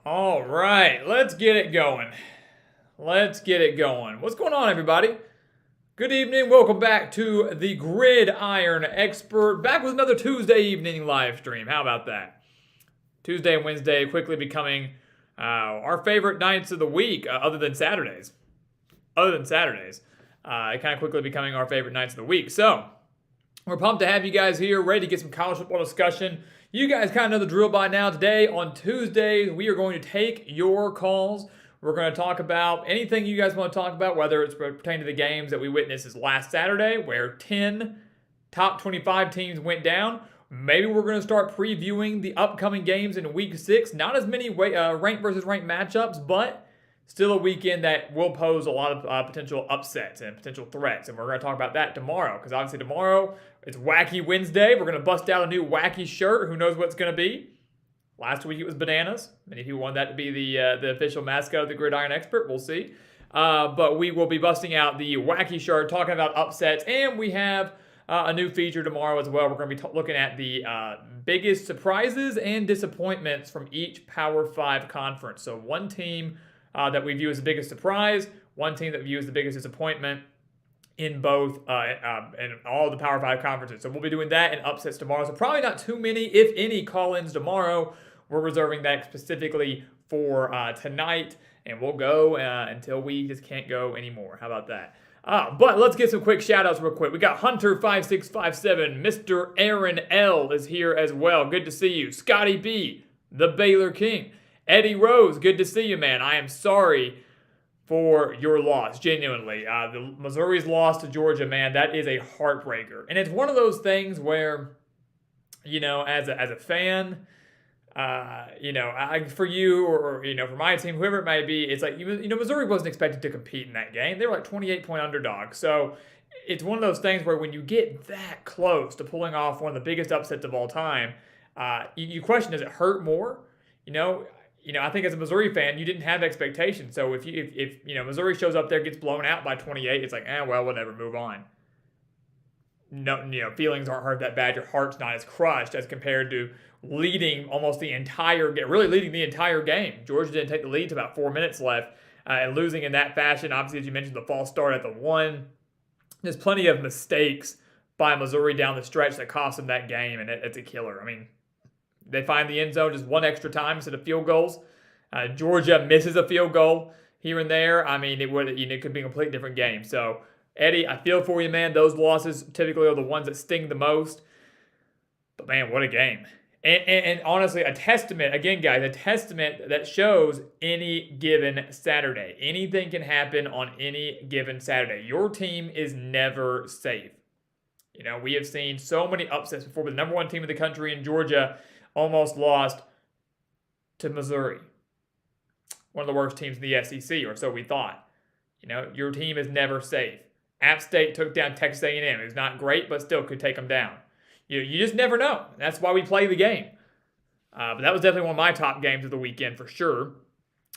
All right, let's get it going. Let's get it going. What's going on, everybody? Good evening. Welcome back to the Gridiron Expert. Back with another Tuesday evening live stream. How about that? Tuesday and Wednesday quickly becoming our favorite nights of the week, other than Saturdays. Kind of quickly becoming our favorite nights of the week. So, we're pumped to have you guys here, ready to get some college football discussion. You guys kind of know the drill by now. Today, on Tuesdays, we are going to take your calls. We're going to talk about anything you guys want to talk about, whether it's pertaining to the games that we witnessed this last Saturday, where 10 top 25 teams went down. Maybe we're going to start previewing the upcoming games in Week 6. Not as many ranked versus ranked matchups, but still a weekend that will pose a lot of potential upsets and potential threats. And we're going to talk about that tomorrow, because obviously tomorrow it's Wacky Wednesday. We're going to bust out a new wacky shirt. Who knows what it's going to be? Last week it was bananas. Many people want that to be the official mascot of the Gridiron Expert. We'll see. But we will be busting out the wacky shirt, talking about upsets, and we have a new feature tomorrow as well. We're going to be looking at the biggest surprises and disappointments from each Power 5 conference. So one team that we view as the biggest surprise, one team that we view as the biggest disappointment in both in all the Power 5 conferences. So we'll be doing that and upsets tomorrow. So probably not too many, if any, call-ins tomorrow. We're reserving that specifically for tonight, and we'll go until we just can't go anymore. How about that? But let's get some quick shout-outs real quick. We got Hunter5657, Mr. Aaron L. is here as well. Good to see you. Scotty B, the Baylor King. Eddie Rose, good to see you, man. I am sorry for your loss, genuinely. The Missouri's loss to Georgia, man, that is a heartbreaker. And it's one of those things where, as a fan, for you or for my team, whoever it may be, it's like, Missouri wasn't expected to compete in that game. They were like 28-point underdogs. So it's one of those things where when you get that close to pulling off one of the biggest upsets of all time, you question, does it hurt more? I think as a Missouri fan, you didn't have expectations. So if Missouri shows up there, gets blown out by 28, it's like, well, whatever, move on. No, feelings aren't hurt that bad. Your heart's not as crushed as compared to leading almost the entire game, really leading the entire game. Georgia didn't take the lead to about 4 minutes left, and losing in that fashion. Obviously, as you mentioned, the false start at the 1. There's plenty of mistakes by Missouri down the stretch that cost them that game, and it's a killer. I mean, they find the end zone just one extra time instead of field goals. Georgia misses a field goal here and there. I mean, it could be a completely different game. So, Eddie, I feel for you, man. Those losses typically are the ones that sting the most. But, man, what a game. And honestly, a testament, again, guys, a testament that shows any given Saturday. Anything can happen on any given Saturday. Your team is never safe. We have seen so many upsets before, but the number one team in the country in Georgia almost lost to Missouri. One of the worst teams in the SEC, or so we thought. Your team is never safe. App State took down Texas A&M. It was not great, but still could take them down. You just never know. That's why we play the game. But that was definitely one of my top games of the weekend for sure.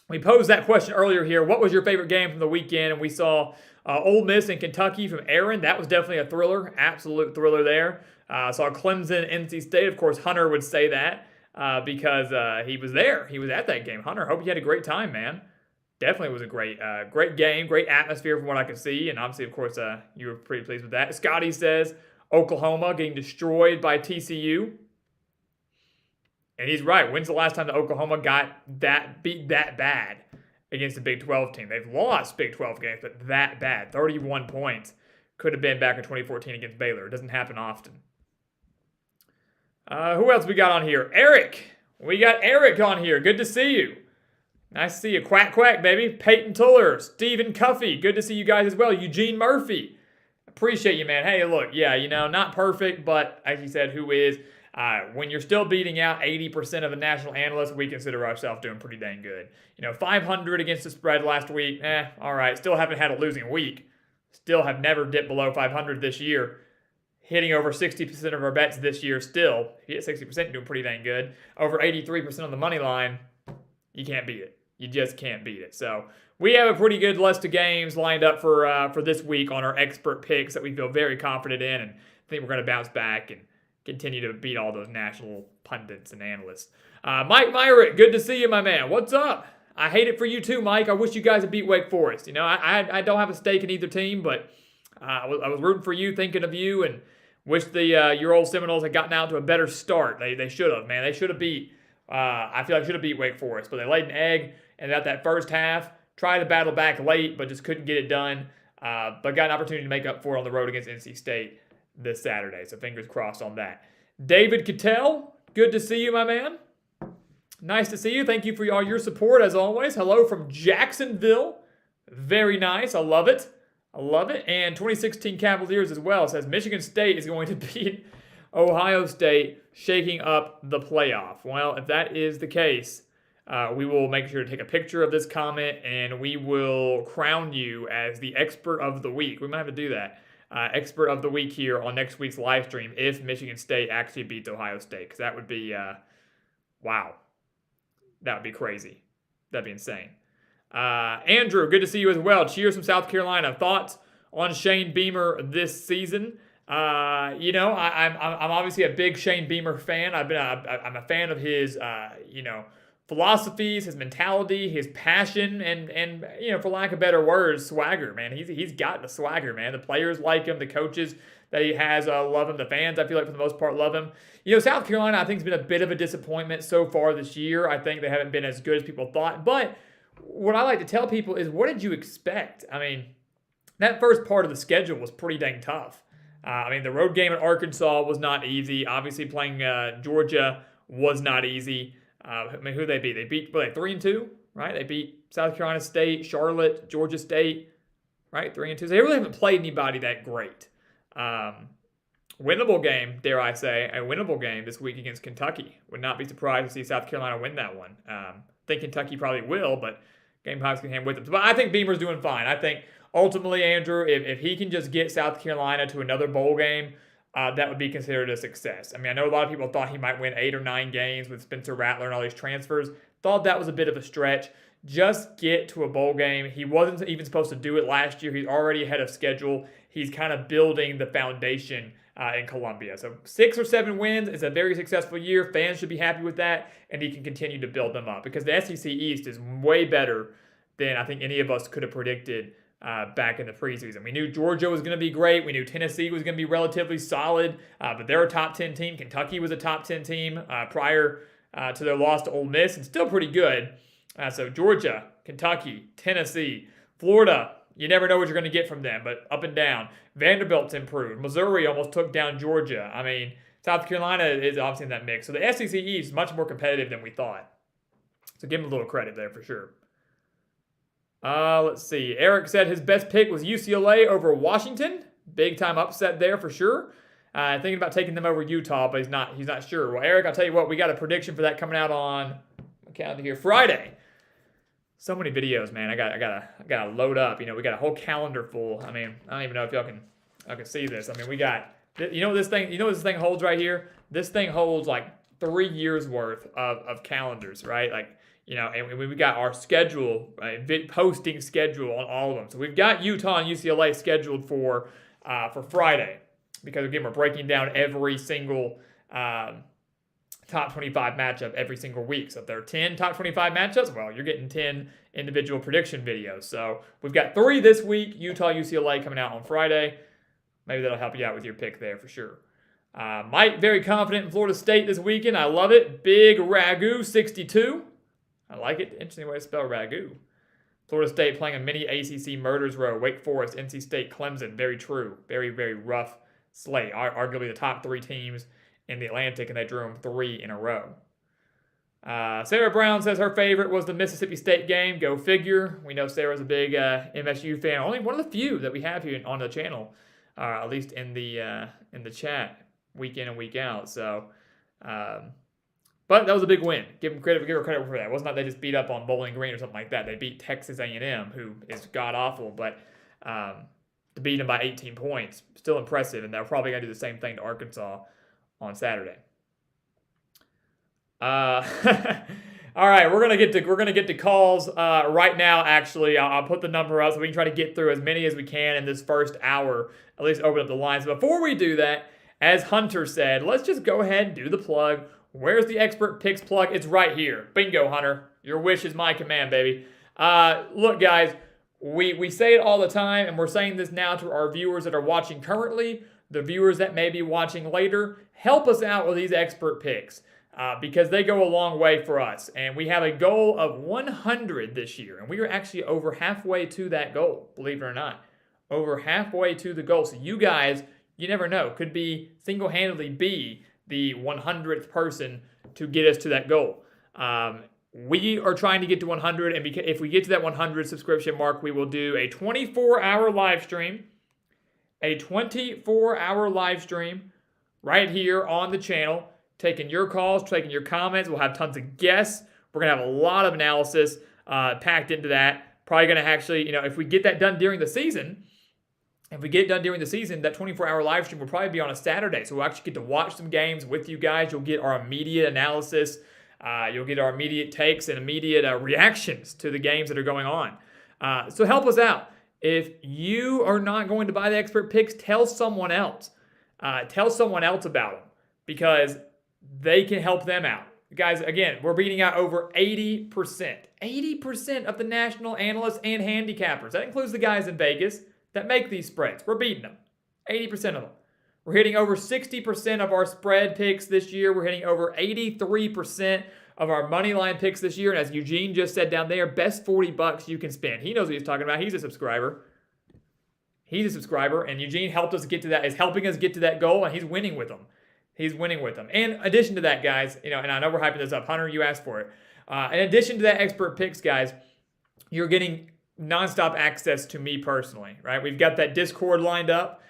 We posed that question earlier here. What was your favorite game from the weekend? And we saw Ole Miss and Kentucky from Aaron. That was definitely a thriller, absolute thriller there. Saw Clemson, NC State. Of course, Hunter would say that because he was there. He was at that game. Hunter, hope you had a great time, man. Definitely was a great game, great atmosphere from what I could see. And obviously, of course, you were pretty pleased with that. Scotty says Oklahoma getting destroyed by TCU. And he's right. When's the last time that Oklahoma got beat that bad against a Big 12 team? They've lost Big 12 games, but that bad. 31 points could have been back in 2014 against Baylor. It doesn't happen often. Who else we got on here? Eric. We got Eric on here. Good to see you. Nice to see you. Quack, quack, baby. Peyton Tuller. Stephen Cuffey. Good to see you guys as well. Eugene Murphy. Appreciate you, man. Hey, look, yeah, not perfect, but as you said, who is? When you're still beating out 80% of the national analysts, we consider ourselves doing pretty dang good. 500 against the spread last week. All right. Still haven't had a losing week. Still have never dipped below 500 this year. Hitting over 60% of our bets this year still. If you hit 60%, you're doing pretty dang good. Over 83% on the money line. You can't beat it. You just can't beat it. So we have a pretty good list of games lined up for this week on our expert picks that we feel very confident in, and I think we're going to bounce back and continue to beat all those national pundits and analysts. Mike Myrick, good to see you, my man. What's up? I hate it for you too, Mike. I wish you guys would beat Wake Forest. You know, I don't have a stake in either team, but I was rooting for you, thinking of you, and wish your old Seminoles had gotten out to a better start. They should have, man. They should have beat. I feel like should have beat Wake Forest, but they laid an egg and got that first half. Tried to battle back late, but just couldn't get it done. But got an opportunity to make up for it on the road against NC State this Saturday. So fingers crossed on that. David Cattell, good to see you, my man. Nice to see you. Thank you for all your support as always. Hello from Jacksonville. Very nice. I love it. I love it. And 2016 Cavaliers as well says Michigan State is going to beat Ohio State, shaking up the playoff. Well, if that is the case, we will make sure to take a picture of this comment and we will crown you as the expert of the week. We might have to do that. Expert of the week here on next week's live stream if Michigan State actually beats Ohio State. Because that would be, wow. That would be crazy. That'd be insane. Andrew, good to see you as well. Cheers from South Carolina. Thoughts on Shane Beamer this season? I'm obviously a big Shane Beamer fan. I'm a fan of his, philosophies, his mentality, his passion, and for lack of better words, swagger, man. He's got the swagger, man. The players like him. The coaches that he has love him. The fans, I feel like, for the most part, love him. South Carolina, I think, has been a bit of a disappointment so far this year. I think they haven't been as good as people thought. But what I like to tell people is, what did you expect? I mean, that first part of the schedule was pretty dang tough. The road game at Arkansas was not easy. Obviously, playing Georgia was not easy. Who they beat? They beat 3-2, right? They beat South Carolina State, Charlotte, Georgia State, right? 3-2. So they really haven't played anybody that great. Winnable game, dare I say, a winnable game this week against Kentucky. Would not be surprised to see South Carolina win that one. Think Kentucky probably will, but Gamecocks can hang with them. But I think Beamer's doing fine. I think ultimately, Andrew, if he can just get South Carolina to another bowl game, that would be considered a success. I know a lot of people thought he might win 8 or 9 games with Spencer Rattler and all these transfers. Thought that was a bit of a stretch. Just get to a bowl game. He wasn't even supposed to do it last year. He's already ahead of schedule. He's kind of building the foundation in Columbia. So 6 or 7 wins is a very successful year. Fans should be happy with that, and he can continue to build them up because the SEC East is way better than I think any of us could have predicted back in the preseason. We knew Georgia was going to be great. We knew Tennessee was going to be relatively solid, but they're a top 10 team. Kentucky was a top 10 team prior to their loss to Ole Miss, and still pretty good. So Georgia, Kentucky, Tennessee, Florida, you never know what you're going to get from them, but up and down. Vanderbilt's improved. Missouri almost took down Georgia. South Carolina is obviously in that mix. So the SEC East is much more competitive than we thought. So give them a little credit there for sure. Let's see. Eric said his best pick was UCLA over Washington. Big time upset there for sure. Thinking about taking them over Utah, but he's not sure. Well, Eric, I'll tell you what, we got a prediction for that coming out on my calendar here Friday. So many videos, man. I gotta load up. We got a whole calendar full. I don't even know if y'all can see this. We got what this thing holds right here? This thing holds like 3 years worth of calendars, right? And we got our schedule, posting schedule on all of them. So we've got Utah and UCLA scheduled for Friday because again we're breaking down every single top 25 matchup every single week. So if there are 10 top 25 matchups, well, you're getting 10 individual prediction videos. So we've got 3 this week, Utah, UCLA coming out on Friday. Maybe that'll help you out with your pick there for sure. Mike, very confident in Florida State this weekend. I love it. Big Ragu, 62. I like it. Interesting way to spell Ragu. Florida State playing a mini ACC murders row. Wake Forest, NC State, Clemson. Very true. Very, very rough slate. Arguably the top 3 teams in the Atlantic, and they drew them 3 in a row. Sarah Brown says her favorite was the Mississippi State game. Go figure. We know Sarah's a big MSU fan. Only one of the few that we have here on the channel, at least in the chat, week in and week out. So, but that was a big win. Give her credit for that. It wasn't like they just beat up on Bowling Green or something like that. They beat Texas A&M, who is god awful, but to beat them by 18 points, still impressive. And they're probably gonna do the same thing to Arkansas on Saturday. All right, we're gonna get to calls right now. Actually, I'll put the number up so we can try to get through as many as we can in this first hour. At least open up the lines. Before we do that, as Hunter said, let's just go ahead and do the plug. Where's the expert picks plug? It's right here. Bingo, Hunter. Your wish is my command, baby. Look, guys, we say it all the time, and we're saying this now to our viewers that are watching currently, the viewers that may be watching later. Help us out with these expert picks because they go a long way for us. And we have a goal of 100 this year, and we are actually over halfway to that goal, believe it or not. Over halfway to the goal. So you guys, you never know, could be single-handedly be the 100th person to get us to that goal. We are trying to get to 100, and if we get to that 100 subscription mark, we will do a 24-hour live stream. A 24-hour live stream right here on the channel, taking your calls, taking your comments. We'll have tons of guests. We're going to have a lot of analysis packed into that. Probably going to actually, if we get that done during the season, that 24-hour live stream will probably be on a Saturday. So we'll actually get to watch some games with you guys. You'll get our immediate analysis. You'll get our immediate takes and immediate reactions to the games that are going on. So help us out. If you are not going to buy the expert picks, tell someone else. Tell someone else about them because they can help them out. Guys, again, we're beating out over 80%. 80% of the national analysts and handicappers. That includes the guys in Vegas that make these spreads. We're beating them. 80% of them. We're hitting over 60% of our spread picks this year. We're hitting over 83% of our money line picks this year. And as Eugene just said down there, best $40 you can spend. He knows what he's talking about. He's a subscriber. And Eugene helped us get to that, is helping us get to that goal, and he's winning with them. In addition to that, guys, and I know we're hyping this up. Hunter, you asked for it. In addition to that expert picks, guys, you're getting nonstop access to me personally, right? We've got that Discord lined up.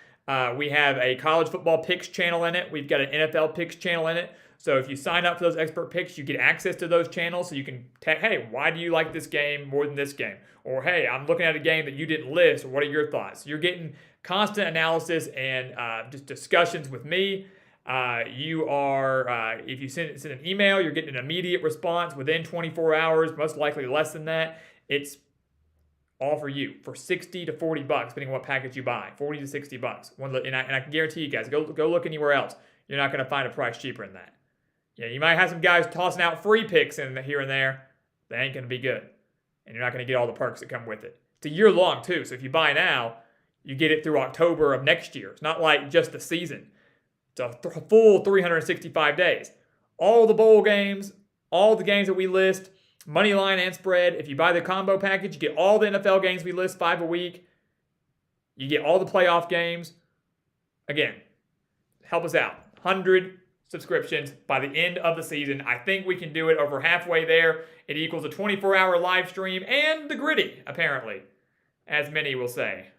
We have a college football picks channel in it. We've got an NFL picks channel in it. So if you sign up for those expert picks, you get access to those channels. So you can hey, why do you like this game more than this game? Or, hey, I'm looking at a game that you didn't list. Or what are your thoughts? You're getting constant analysis and just discussions with me. You are, if you send an email, you're getting an immediate response within 24 hours, most likely less than that. It's all for you for $60 to $40, depending on what package you buy. $40 to $60. And I can guarantee you guys, go look anywhere else. You're not going to find a price cheaper than that. Yeah, you might have some guys tossing out free picks in here and there. They ain't going to be good. And you're not going to get all the perks that come with it. It's a year long, too. So if you buy now, you get it through October of next year. It's not like just the season. It's a full 365 days. All the bowl games, all the games that we list, money line and spread. If you buy the combo package, you get all the NFL games we list 5 a week. You get all the playoff games. Again, help us out. 100 subscriptions by the end of the season. I think we can do it over halfway there. It equals a 24-hour live stream and the gritty, apparently, as many will say.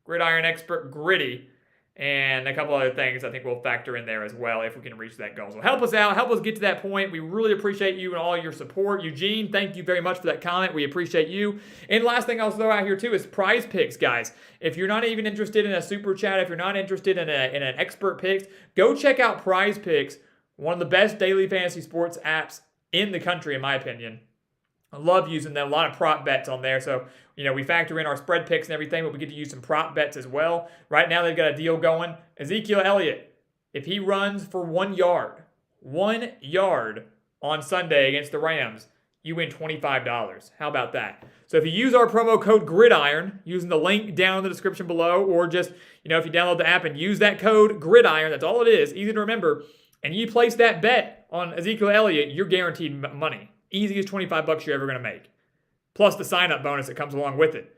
Gridiron expert gritty. And a couple other things I think we'll factor in there as well if we can reach that goal. So help us out. Help us get to that point. We really appreciate you and all your support. Eugene, thank you very much for that comment. We appreciate you. And last thing I'll throw out here too is prize picks, guys. If you're not even interested in a super chat, if you're not interested in an expert picks, go check out Prize Picks, one of the best daily fantasy sports apps in the country, in my opinion. I love using them. A lot of prop bets on there. So, we factor in our spread picks and everything, but we get to use some prop bets as well. Right now, they've got a deal going. Ezekiel Elliott, if he runs for 1 yard on Sunday against the Rams, you win $25. How about that? So if you use our promo code GRIDIRON, using the link down in the description below, or just, if you download the app and use that code GRIDIRON, that's all it is, easy to remember, and you place that bet on Ezekiel Elliott, you're guaranteed money. Easiest $25 you're ever going to make. Plus the sign-up bonus that comes along with it.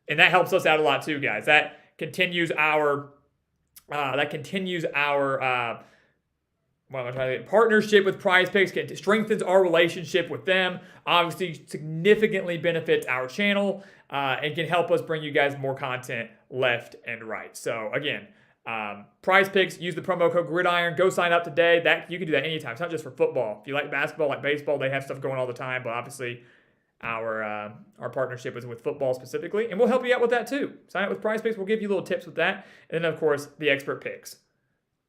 And that helps us out a lot too, guys. That continues our partnership with Prize Picks. It strengthens our relationship with them. Obviously, significantly benefits our channel and can help us bring you guys more content left and right. So again, Prize Picks, use the promo code GRIDIRON. Go sign up today. You can do that anytime. It's not just for football. If you like basketball, like baseball, they have stuff going all the time. But obviously, our partnership is with football specifically, and we'll help you out with that too. Sign up with Prize Picks. We'll give you little tips with that, and then of course the expert picks.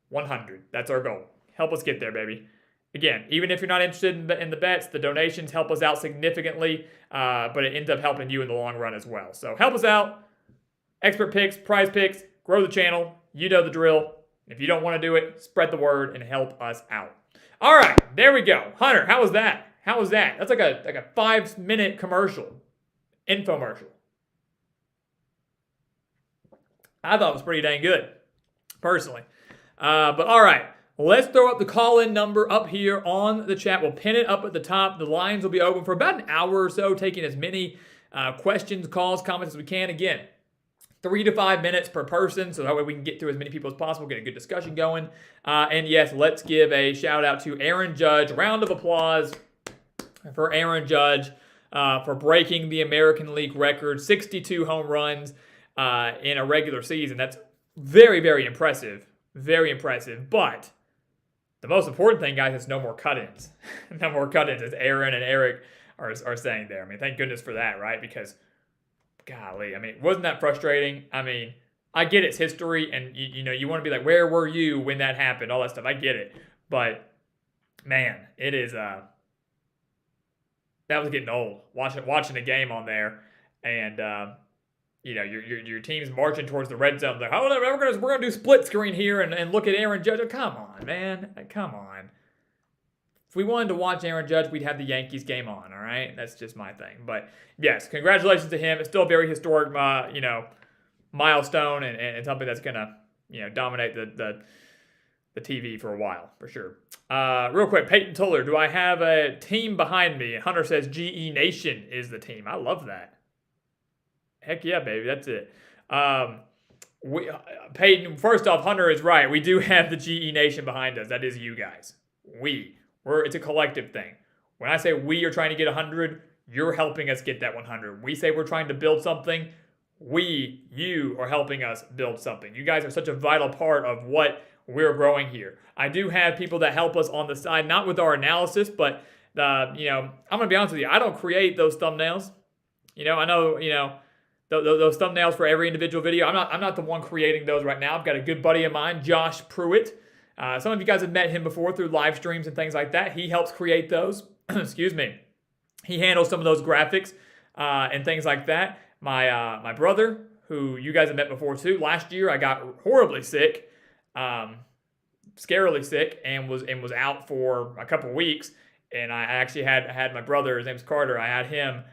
100. That's our goal. Help us get there, baby. Again, even if you're not interested in the bets, the donations help us out significantly, but it ends up helping you in the long run as well. So help us out. Expert picks, Prize Picks, grow the channel. You know the drill. If you don't want to do it, spread the word and help us out. All right, there we go. Hunter, how was that? How was that? That's like a 5-minute commercial, infomercial. I thought it was pretty dang good, personally. But all right, let's throw up the call-in number up here on the chat. We'll pin it up at the top. The lines will be open for about an hour or so, taking as many questions, calls, comments as we can. Again, 3 to 5 minutes per person, so that way we can get through as many people as possible, get a good discussion going. And yes, let's give a shout out to Aaron Judge. Round of applause for Aaron Judge for breaking the American League record, 62 home runs in a regular season. That's very, very impressive. Very impressive. But the most important thing, guys, is no more cut-ins. No more cut-ins, as Aaron and Eric are saying there. I mean, thank goodness for that, right? Because, golly, I mean, wasn't that frustrating? I mean, I get it's history, and you want to be like, where were you when that happened? All that stuff. I get it. But, man, it is that was getting old. Watching a game on there, and your team's marching towards the red zone. Like, oh, we're gonna do split screen here and look at Aaron Judge. Oh, come on, man, come on. If we wanted to watch Aaron Judge, we'd have the Yankees game on. All right, that's just my thing. But yes, congratulations to him. It's still a very historic, milestone and something that's gonna dominate the TV for a while, for sure. Real quick, Peyton Tuller, do I have a team behind me? Hunter says GE Nation is the team. I love that. Heck yeah, baby. That's it. Peyton, first off, Hunter is right. We do have the GE Nation behind us. That is you guys. It's a collective thing. When I say we are trying to get 100, you're helping us get that 100. We say we're trying to build something. You are helping us build something. You guys are such a vital part of what we're growing here. I do have people that help us on the side, not with our analysis, but I'm going to be honest with you. I don't create those thumbnails. I know, those thumbnails for every individual video. I'm not the one creating those right now. I've got a good buddy of mine, Josh Pruitt. Some of you guys have met him before through live streams and things like that. He helps create those. Excuse me. He handles some of those graphics and things like that. My brother, who you guys have met before too. Last year, I got horribly sick. Scarily sick, and was out for a couple weeks. And I actually had my brother, his name's Carter. I had him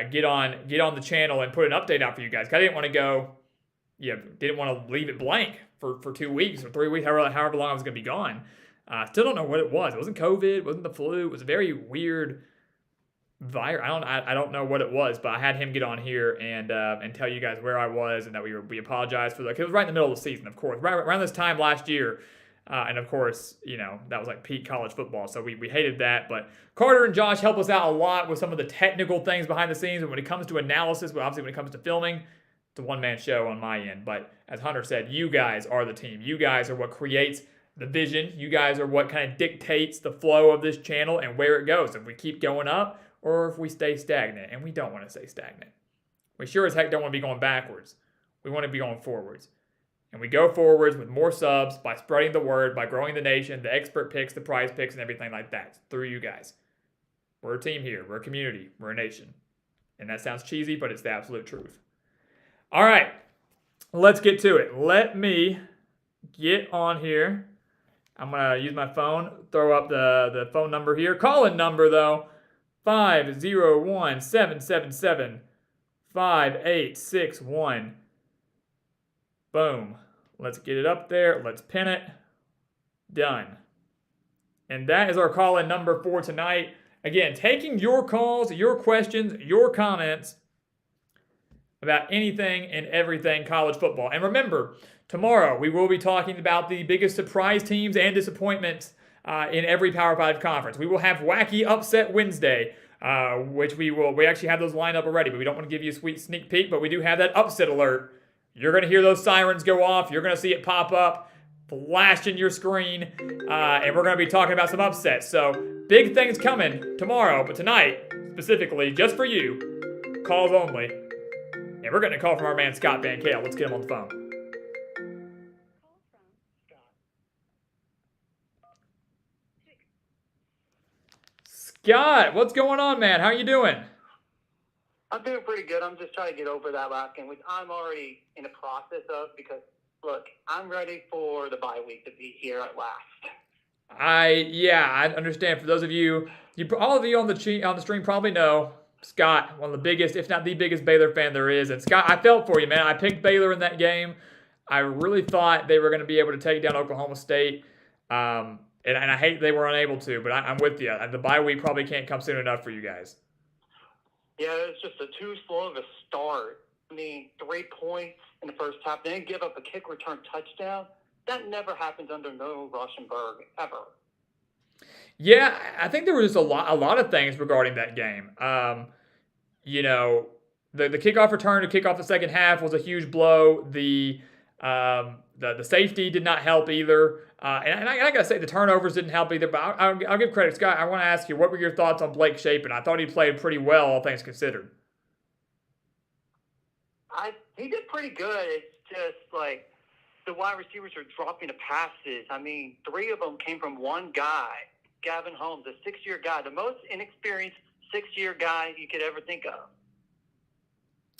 get on the channel and put an update out for you guys. I didn't want to go, didn't want to leave it blank for 2 weeks or 3 weeks, however long I was going to be gone. Still don't know what it was. It wasn't COVID. It wasn't the flu. It was a very weird virus. I don't know what it was, but I had him get on here and tell you guys where I was and that we apologized for that. It was right in the middle of the season, of course, right around this time last year. And of course, that was like peak college football. So we hated that. But Carter and Josh help us out a lot with some of the technical things behind the scenes. And when it comes to analysis, but obviously when it comes to filming, it's a one-man show on my end. But as Hunter said, you guys are the team. You guys are what creates the vision. You guys are what kind of dictates the flow of this channel and where it goes. If we keep going up or if we stay stagnant. And we don't want to stay stagnant. We sure as heck don't want to be going backwards. We want to be going forwards. And we go forwards with more subs by spreading the word, by growing the nation, the expert picks, the prize picks, and everything like that through you guys. We're a team here. We're a community. We're a nation. And that sounds cheesy, but it's the absolute truth. All right. Let's get to it. Let me get on here. I'm going to use my phone, throw up the phone number here. Call-in number, though, 501-777-5861. Boom. Let's get it up there. Let's pin it. Done. And that is our call-in number for tonight. Again, taking your calls, your questions, your comments about anything and everything college football. And remember, tomorrow we will be talking about the biggest surprise teams and disappointments in every Power 5 conference. We will have Wacky Upset Wednesday, which we actually have those lined up already, but we don't want to give you a sweet sneak peek, but we do have that upset alert. You're going to hear those sirens go off. You're going to see it pop up, flashing your screen, and we're going to be talking about some upsets. So big things coming tomorrow, but tonight, specifically, just for you, calls only. And we're getting a call from our man Scott Van Kale. Let's get him on the phone. Scott, what's going on, man? How you doing? I'm doing pretty good. I'm just trying to get over that last game, which I'm already in the process of because Look, I'm ready for the bye week to be here at last. I understand. For those of you, all of you on the stream probably know Scott, one of the biggest, if not the biggest Baylor fan there is. And Scott, I felt for you, man. I picked Baylor in that game. I really thought they were going to be able to take down Oklahoma State. And I hate they were unable to, but I'm with you. The bye week probably can't come soon enough for you guys. Yeah, it's just too slow of a start. I mean, 3 points in the first half, then give up a kick return touchdown. That never happens under Noah Rauschenberg, ever. Yeah, I think there was just a lot of things regarding that game. The kickoff return to kick off the second half was a huge blow. The safety did not help either. And I got to say, the turnovers didn't help either. But I'll give credit. Scott, I want to ask you, what were your thoughts on Blake Shapen? I thought he played pretty well, all things considered. He did pretty good. It's just like the wide receivers are dropping the passes. I mean, 3 of them came from one guy, Gavin Holmes, a 6-year guy, the most inexperienced 6-year guy you could ever think of.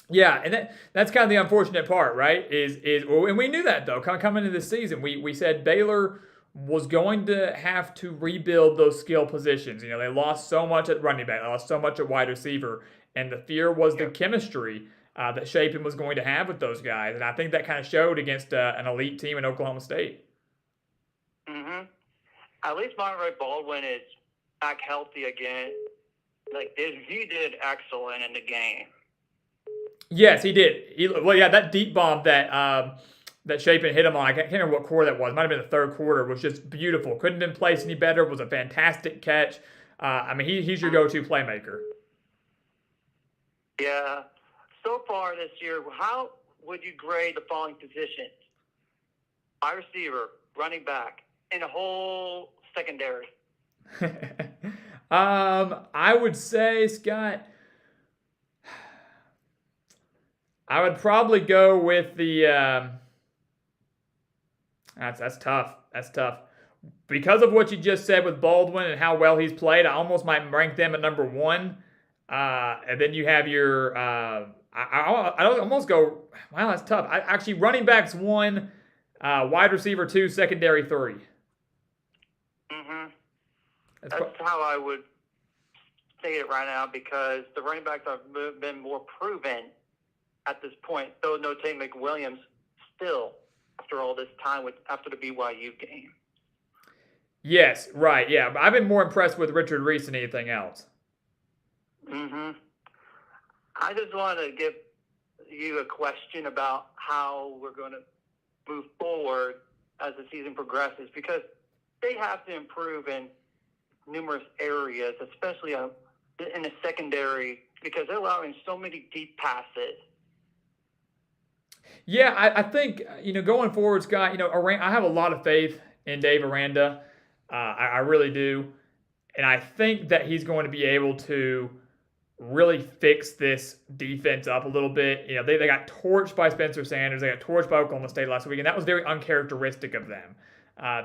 Yeah, and that's kind of the unfortunate part, right? And we knew that though coming into this season. We said Baylor was going to have to rebuild those skill positions. They lost so much at running back, they lost so much at wide receiver, and the fear was the chemistry that Shapen was going to have with those guys, and I think that kind of showed against an elite team in Oklahoma State. Mm-hmm. At least Monterey Baldwin is back healthy again. He did excellent in the game. Yes, he did. That deep bomb that Shapen hit him on, I can't remember what quarter that was. It might have been the third quarter. Was just beautiful. Couldn't have been placed any better. It was a fantastic catch. He's your go-to playmaker. Yeah. So far this year, how would you grade the following positions? Wide receiver, running back, and the whole secondary. I would say, Scott, I would probably go with the. That's tough. That's tough. Because of what you just said with Baldwin and how well he's played, I almost might rank them at number 1. And then you have your. I almost go. Wow, that's tough. Actually, running backs 1, wide receiver 2, secondary 3. Mm-hmm. That's how I would say it right now, because the running backs have been more proven at this point, though no Tate McWilliams still after all this time after the BYU game. Yes, right, yeah. But I've been more impressed with Richard Reese than anything else. Mm-hmm. I just want to give you a question about how we're going to move forward as the season progresses, because they have to improve in numerous areas, especially in the secondary, because they're allowing so many deep passes. Yeah, I think, going forward, Scott, I have a lot of faith in Dave Aranda. I really do. And I think that he's going to be able to really fix this defense up a little bit. They got torched by Spencer Sanders. They got torched by Oklahoma State last week, and that was very uncharacteristic of them.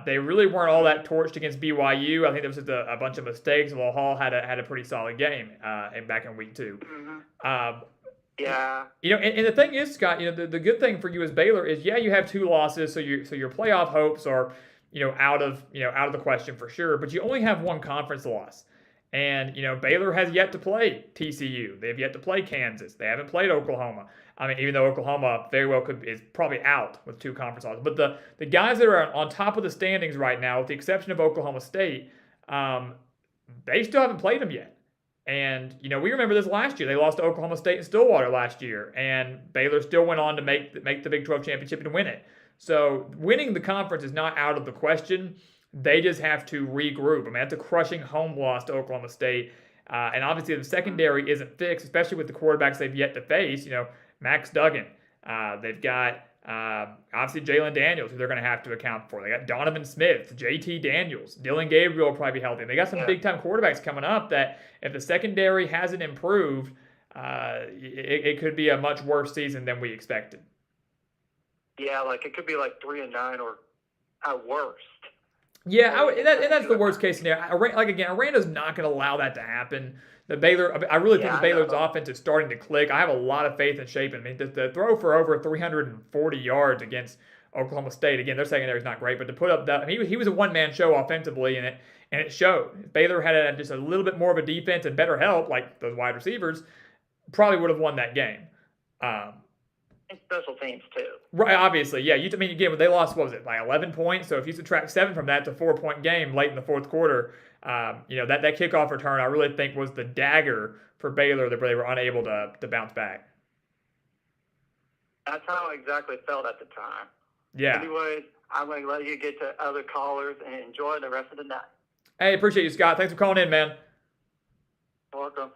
They really weren't all that torched against BYU. I think there was just a bunch of mistakes. Will Hall had a pretty solid game back in week 2. Mm-hmm. Yeah. And the thing is, Scott, the good thing for you as Baylor is, you have 2 losses, so your playoff hopes are, out of the question for sure. But you only have 1 conference loss, and Baylor has yet to play TCU. They have yet to play Kansas. They haven't played Oklahoma. I mean, even though Oklahoma very well is probably out with 2 conference losses, but the guys that are on top of the standings right now, with the exception of Oklahoma State, they still haven't played them yet. And, we remember this last year. They lost to Oklahoma State in Stillwater last year, and Baylor still went on to make the Big 12 championship and win it. So winning the conference is not out of the question. They just have to regroup. I mean, that's a crushing home loss to Oklahoma State. And obviously the secondary isn't fixed, especially with the quarterbacks they've yet to face. Max Duggan. They've got obviously Jalen Daniels, who they're going to have to account for. They got Donovan Smith, JT Daniels, Dylan Gabriel will probably be healthy. They got some big-time quarterbacks coming up that if the secondary hasn't improved, it could be a much worse season than we expected. Yeah, it could be 3-9 or at worst. Yeah, and that's the worst case scenario. Aranda's not going to allow that to happen. I really think the Baylor's offense is starting to click. I have a lot of faith in Shapen. I mean, the throw for over 340 yards against Oklahoma State. Again, their secondary is not great, but to put up that, he was a one-man show offensively, and it showed. If Baylor had just a little bit more of a defense and better help, like those wide receivers, probably would have won that game. And special teams too. Right, obviously, yeah. Again, they lost, what was it, by 11 points? So if you subtract 7 from that, it's a 4-point game late in the fourth quarter. That kickoff return, I really think, was the dagger for Baylor that they were unable to bounce back. That's how I exactly felt at the time. Yeah. Anyways, I'm going to let you get to other callers and enjoy the rest of the night. Hey, appreciate you, Scott. Thanks for calling in, man. Welcome.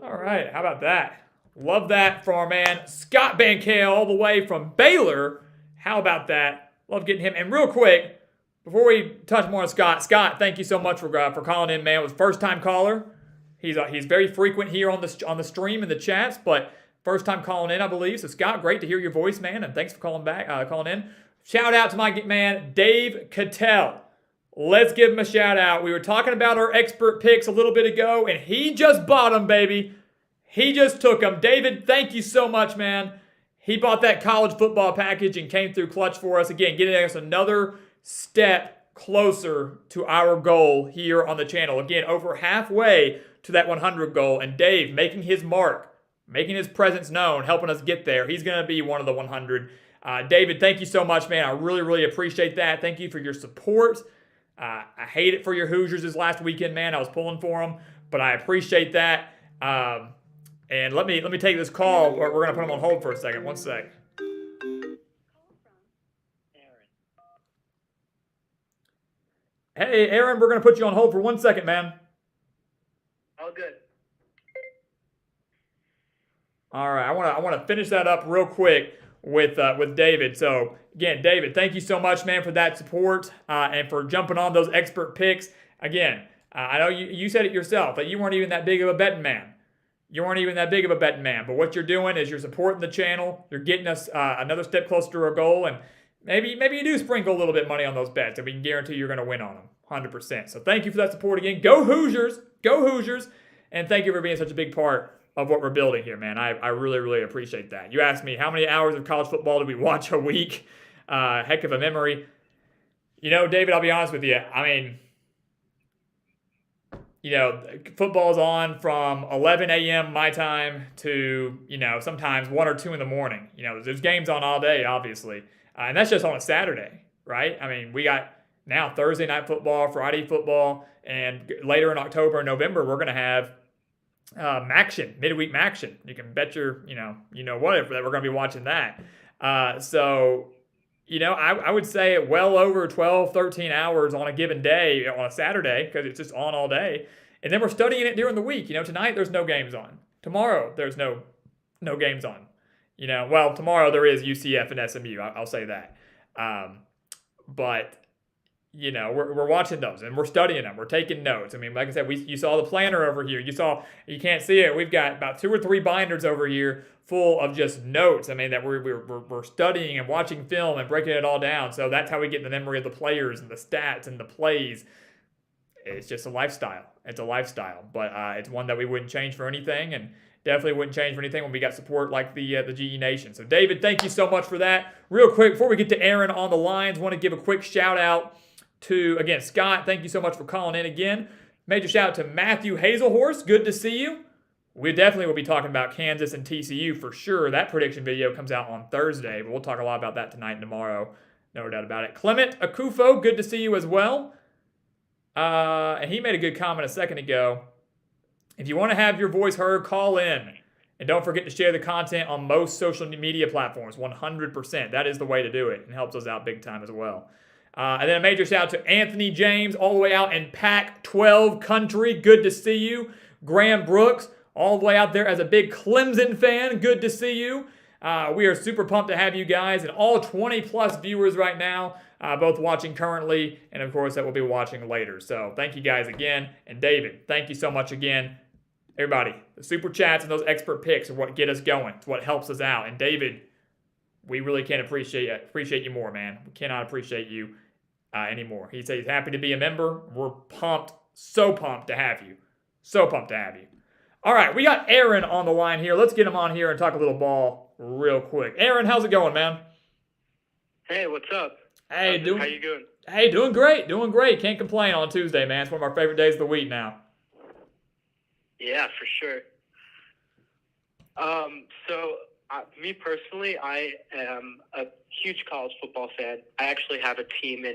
All right, how about that? Love that from our man, Scott Bankale, all the way from Baylor. How about that? Love getting him. And real quick, before we touch more on Scott, thank you so much for calling in, man. It was first-time caller. He's very frequent here on the stream and the chats, but first time calling in, I believe. So Scott, great to hear your voice, man, and thanks for calling in. Shout out to my man Dave Cattell. Let's give him a shout out. We were talking about our expert picks a little bit ago, and he just bought them, baby. He just took them. David, thank you so much, man. He bought that college football package and came through clutch for us. Again, getting us another step closer to our goal here on the channel. Again, over halfway to that 100 goal. And Dave making his mark, making his presence known, helping us get there. He's going to be one of the 100. David, thank you so much, man. I really, really appreciate that. Thank you for your support. I hate it for your Hoosiers this last weekend, man. I was pulling for them, but I appreciate that. And let me take this call. We're going to put him on hold for a second. One sec. Hey, Aaron, we're going to put you on hold for 1 second, man. All good. All right, I want to finish that up real quick with David. So again, David, thank you so much, man, for that support and for jumping on those expert picks. Again, I know you said it yourself that you weren't even that big of a betting man. But what you're doing is you're supporting the channel. You're getting us another step closer to our goal, and maybe you do sprinkle a little bit of money on those bets, and we can guarantee you're going to win on them, 100%. So thank you for that support again. Go Hoosiers! Go Hoosiers! And thank you for being such a big part of what we're building here, man. I really, really appreciate that. You asked me how many hours of college football do we watch a week? Heck of a memory. David, I'll be honest with you. Football's on from 11 a.m. my time to, sometimes 1 or 2 in the morning. There's games on all day, obviously. And that's just on a Saturday, right? We got now Thursday night football, Friday football, and later in October and November, we're going to have Maction, midweek Maction. You can bet your, whatever that we're going to be watching that. I would say well over 12, 13 hours on a given day on a Saturday because it's just on all day. And then we're studying it during the week. Tonight there's no games on. Tomorrow there's no games on. Tomorrow there is UCF and SMU. I'll say that. But we're watching those and we're studying them. We're taking notes. Like I said, you saw the planner over here. You can't see it. We've got about 2 or 3 binders over here full of just notes. That we're studying and watching film and breaking it all down. So that's how we get the memory of the players and the stats and the plays. It's just a lifestyle. It's a lifestyle, but it's one that we wouldn't change for anything, and definitely wouldn't change for anything when we got support like the GE Nation. So David, thank you so much for that. Real quick, before we get to Aaron on the lines, want to give a quick shout out to, again, Scott. Thank you so much for calling in again. Major shout out to Matthew Hazelhorse. Good to see you. We definitely will be talking about Kansas and TCU for sure. That prediction video comes out on Thursday, but we'll talk a lot about that tonight and tomorrow. No doubt about it. Clement Akufo, good to see you as well. And he made a good comment a second ago. If you want to have your voice heard, call in. And don't forget to share the content on most social media platforms, 100%. That is the way to do it, and helps us out big time as well. And then a major shout out to Anthony James, all the way out in Pac-12 country. Good to see you. Graham Brooks, all the way out there as a big Clemson fan. Good to see you. We are super pumped to have you guys and all 20-plus viewers right now, both watching currently and, of course, that will be watching later. So thank you guys again. And David, thank you so much again. Everybody, the super chats and those expert picks are what get us going. It's what helps us out. And David, we really can't appreciate you more, man. We cannot appreciate you anymore. He said he's happy to be a member. We're pumped, so pumped to have you. So pumped to have you. All right, we got Aaron on the line here. Let's get him on here and talk a little ball real quick. Aaron, how's it going, man? Hey, what's up? Hey, How you doing? hey, doing great. Can't complain on Tuesday, man. It's one of our favorite days of the week now. Yeah, for sure. Me personally, I am a huge college football fan. I actually have a team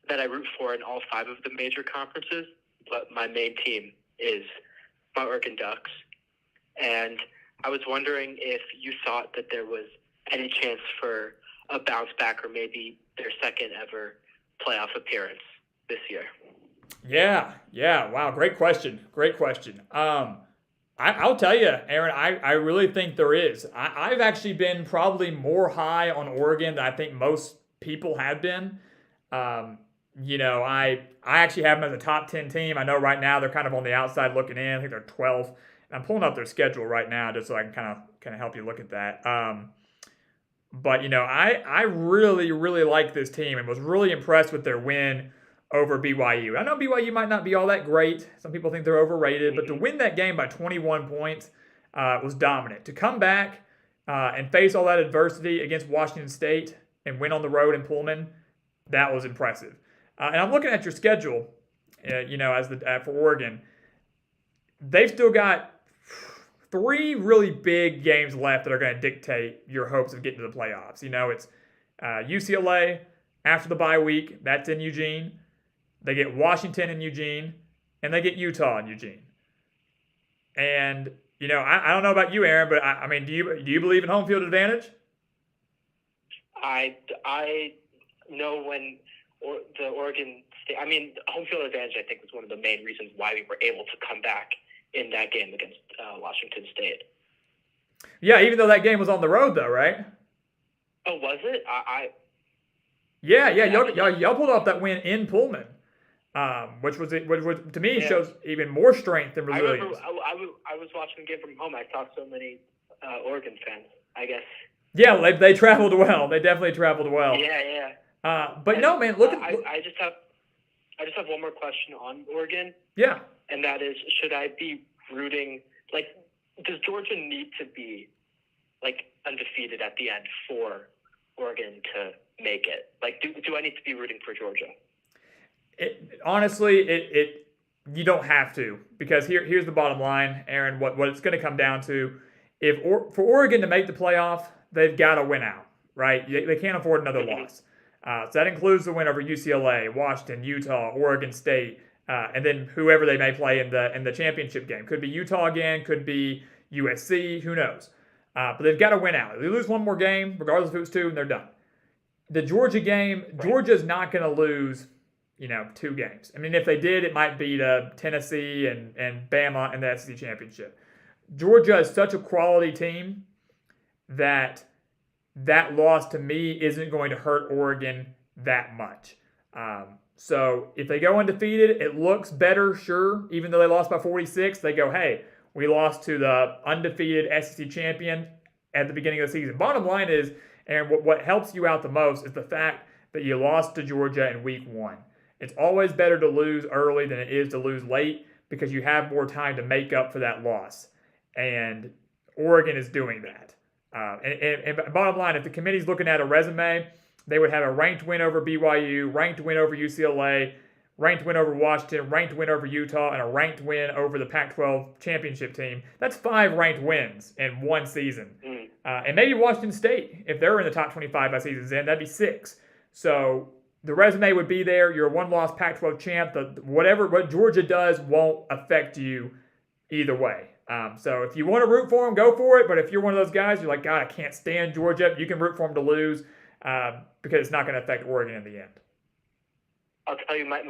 that I root for in all 5 of the major conferences, but my main team is my Oregon Ducks. And I was wondering if you thought that there was any chance for a bounce back or maybe their second ever playoff appearance this year. Yeah. Wow, great question. I'll tell you, Aaron, I really think there is. I've actually been probably more high on Oregon than I think most people have been. Um, I actually have them as a top 10 team. I know right now they're kind of on the outside looking in. I think they're 12th. And I'm pulling up their schedule right now just so I can kind of help you look at that. But I really like this team and was really impressed with their win over BYU. I know BYU might not be all that great. Some people think they're overrated, but to win that game by 21 points was dominant. To come back and face all that adversity against Washington State and win on the road in Pullman, that was impressive. And I'm looking at your schedule, for Oregon. They've still got 3 really big games left that are going to dictate your hopes of getting to the playoffs. It's UCLA after the bye week. That's in Eugene. They get Washington in Eugene, and they get Utah in Eugene. And I don't know about you, Aaron, but I mean, do you believe in home field advantage? I know the Oregon State. I mean, home field advantage, I think, was one of the main reasons why we were able to come back in that game against Washington State. Yeah, even though that game was on the road, though, right? Oh, was it? Yeah. Y'all pulled off that win in Pullman, which to me shows even more strength and resilience. I was watching the game from home. I saw so many Oregon fans, I guess. Yeah, they traveled well. They definitely traveled well. Yeah. But no, man, I just have one more question on Oregon. Yeah. And that is, should I be rooting, does Georgia need to be, undefeated at the end for Oregon to make it? Do I need to be rooting for Georgia? Honestly, you don't have to, because here's the bottom line, Aaron, what it's going to come down to. For Oregon to make the playoff, they've got to win out, right? They can't afford another loss. So that includes the win over UCLA, Washington, Utah, Oregon State, and then whoever they may play in the championship game. Could be Utah again, could be USC, who knows? But they've got to win out. If they lose one more game, regardless if it was 2, and they're done. The Georgia game, Georgia's not going to lose, 2 games. I mean, if they did, it might be to Tennessee and Bama in the SEC championship. Georgia is such a quality team that loss to me isn't going to hurt Oregon that much. So if they go undefeated, it looks better, sure. Even though they lost by 46, they go, hey, we lost to the undefeated SEC champion at the beginning of the season. Bottom line is, and what helps you out the most is the fact that you lost to Georgia in week 1. It's always better to lose early than it is to lose late because you have more time to make up for that loss. And Oregon is doing that. And bottom line, if the committee's looking at a resume, they would have a ranked win over BYU, ranked win over UCLA, ranked win over Washington, ranked win over Utah, and a ranked win over the Pac-12 championship team. That's 5 ranked wins in one season. And maybe Washington State, if they're in the top 25 by season's end, that'd be 6. So the resume would be there. You're a 1-loss Pac-12 champ. What Georgia does won't affect you either way. So if you want to root for them, go for it. But if you're one of those guys, you're like, God, I can't stand Georgia, you can root for them to lose because it's not going to affect Oregon in the end. I'll tell you, my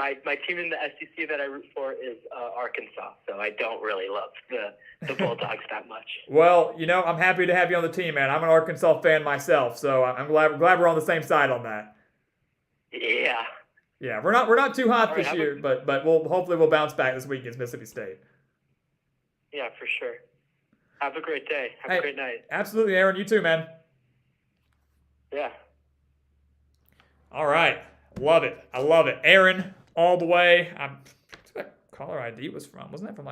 team in the SEC that I root for is Arkansas, so I don't really love the Bulldogs that much. Well, I'm happy to have you on the team, man. I'm an Arkansas fan myself, so I'm glad we're on the same side on that. Yeah. Yeah, we're not too hot this year, but hopefully we'll bounce back this week against Mississippi State. Yeah, for sure. Have a great day. Have a great night. Absolutely, Aaron. You too, man. Yeah. All right. Love it. I love it. Aaron, all the way. What's that caller ID was from? Wasn't that from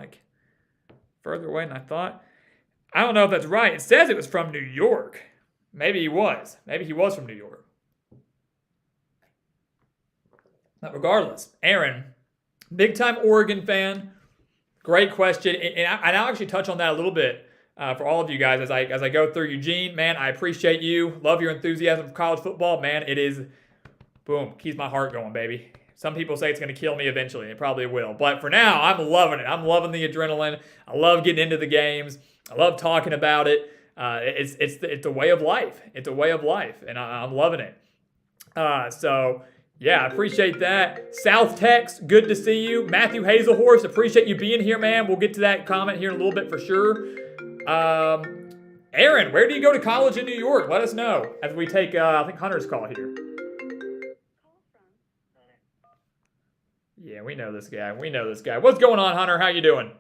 further away than I thought? I don't know if that's right. It says it was from New York. Maybe he was. Maybe he was from New York. But regardless, Aaron, big time Oregon fan. Great question, and I'll actually touch on that a little bit for all of you guys as I go through. Eugene, man, I appreciate you. Love your enthusiasm for college football, man. It is, boom, keeps my heart going, baby. Some people say it's going to kill me eventually. It probably will, but for now, I'm loving it. I'm loving the adrenaline. I love getting into the games. I love talking about it. It's a way of life. It's a way of life, and I'm loving it. So. Yeah, I appreciate that. South Tex, good to see you. Matthew Hazelhorse, appreciate you being here, man. We'll get to that comment here in a little bit for sure. Aaron, where do you go to college in New York? Let us know as we take, I think, Hunter's call here. Yeah, we know this guy. We know this guy. What's going on, Hunter? How you doing?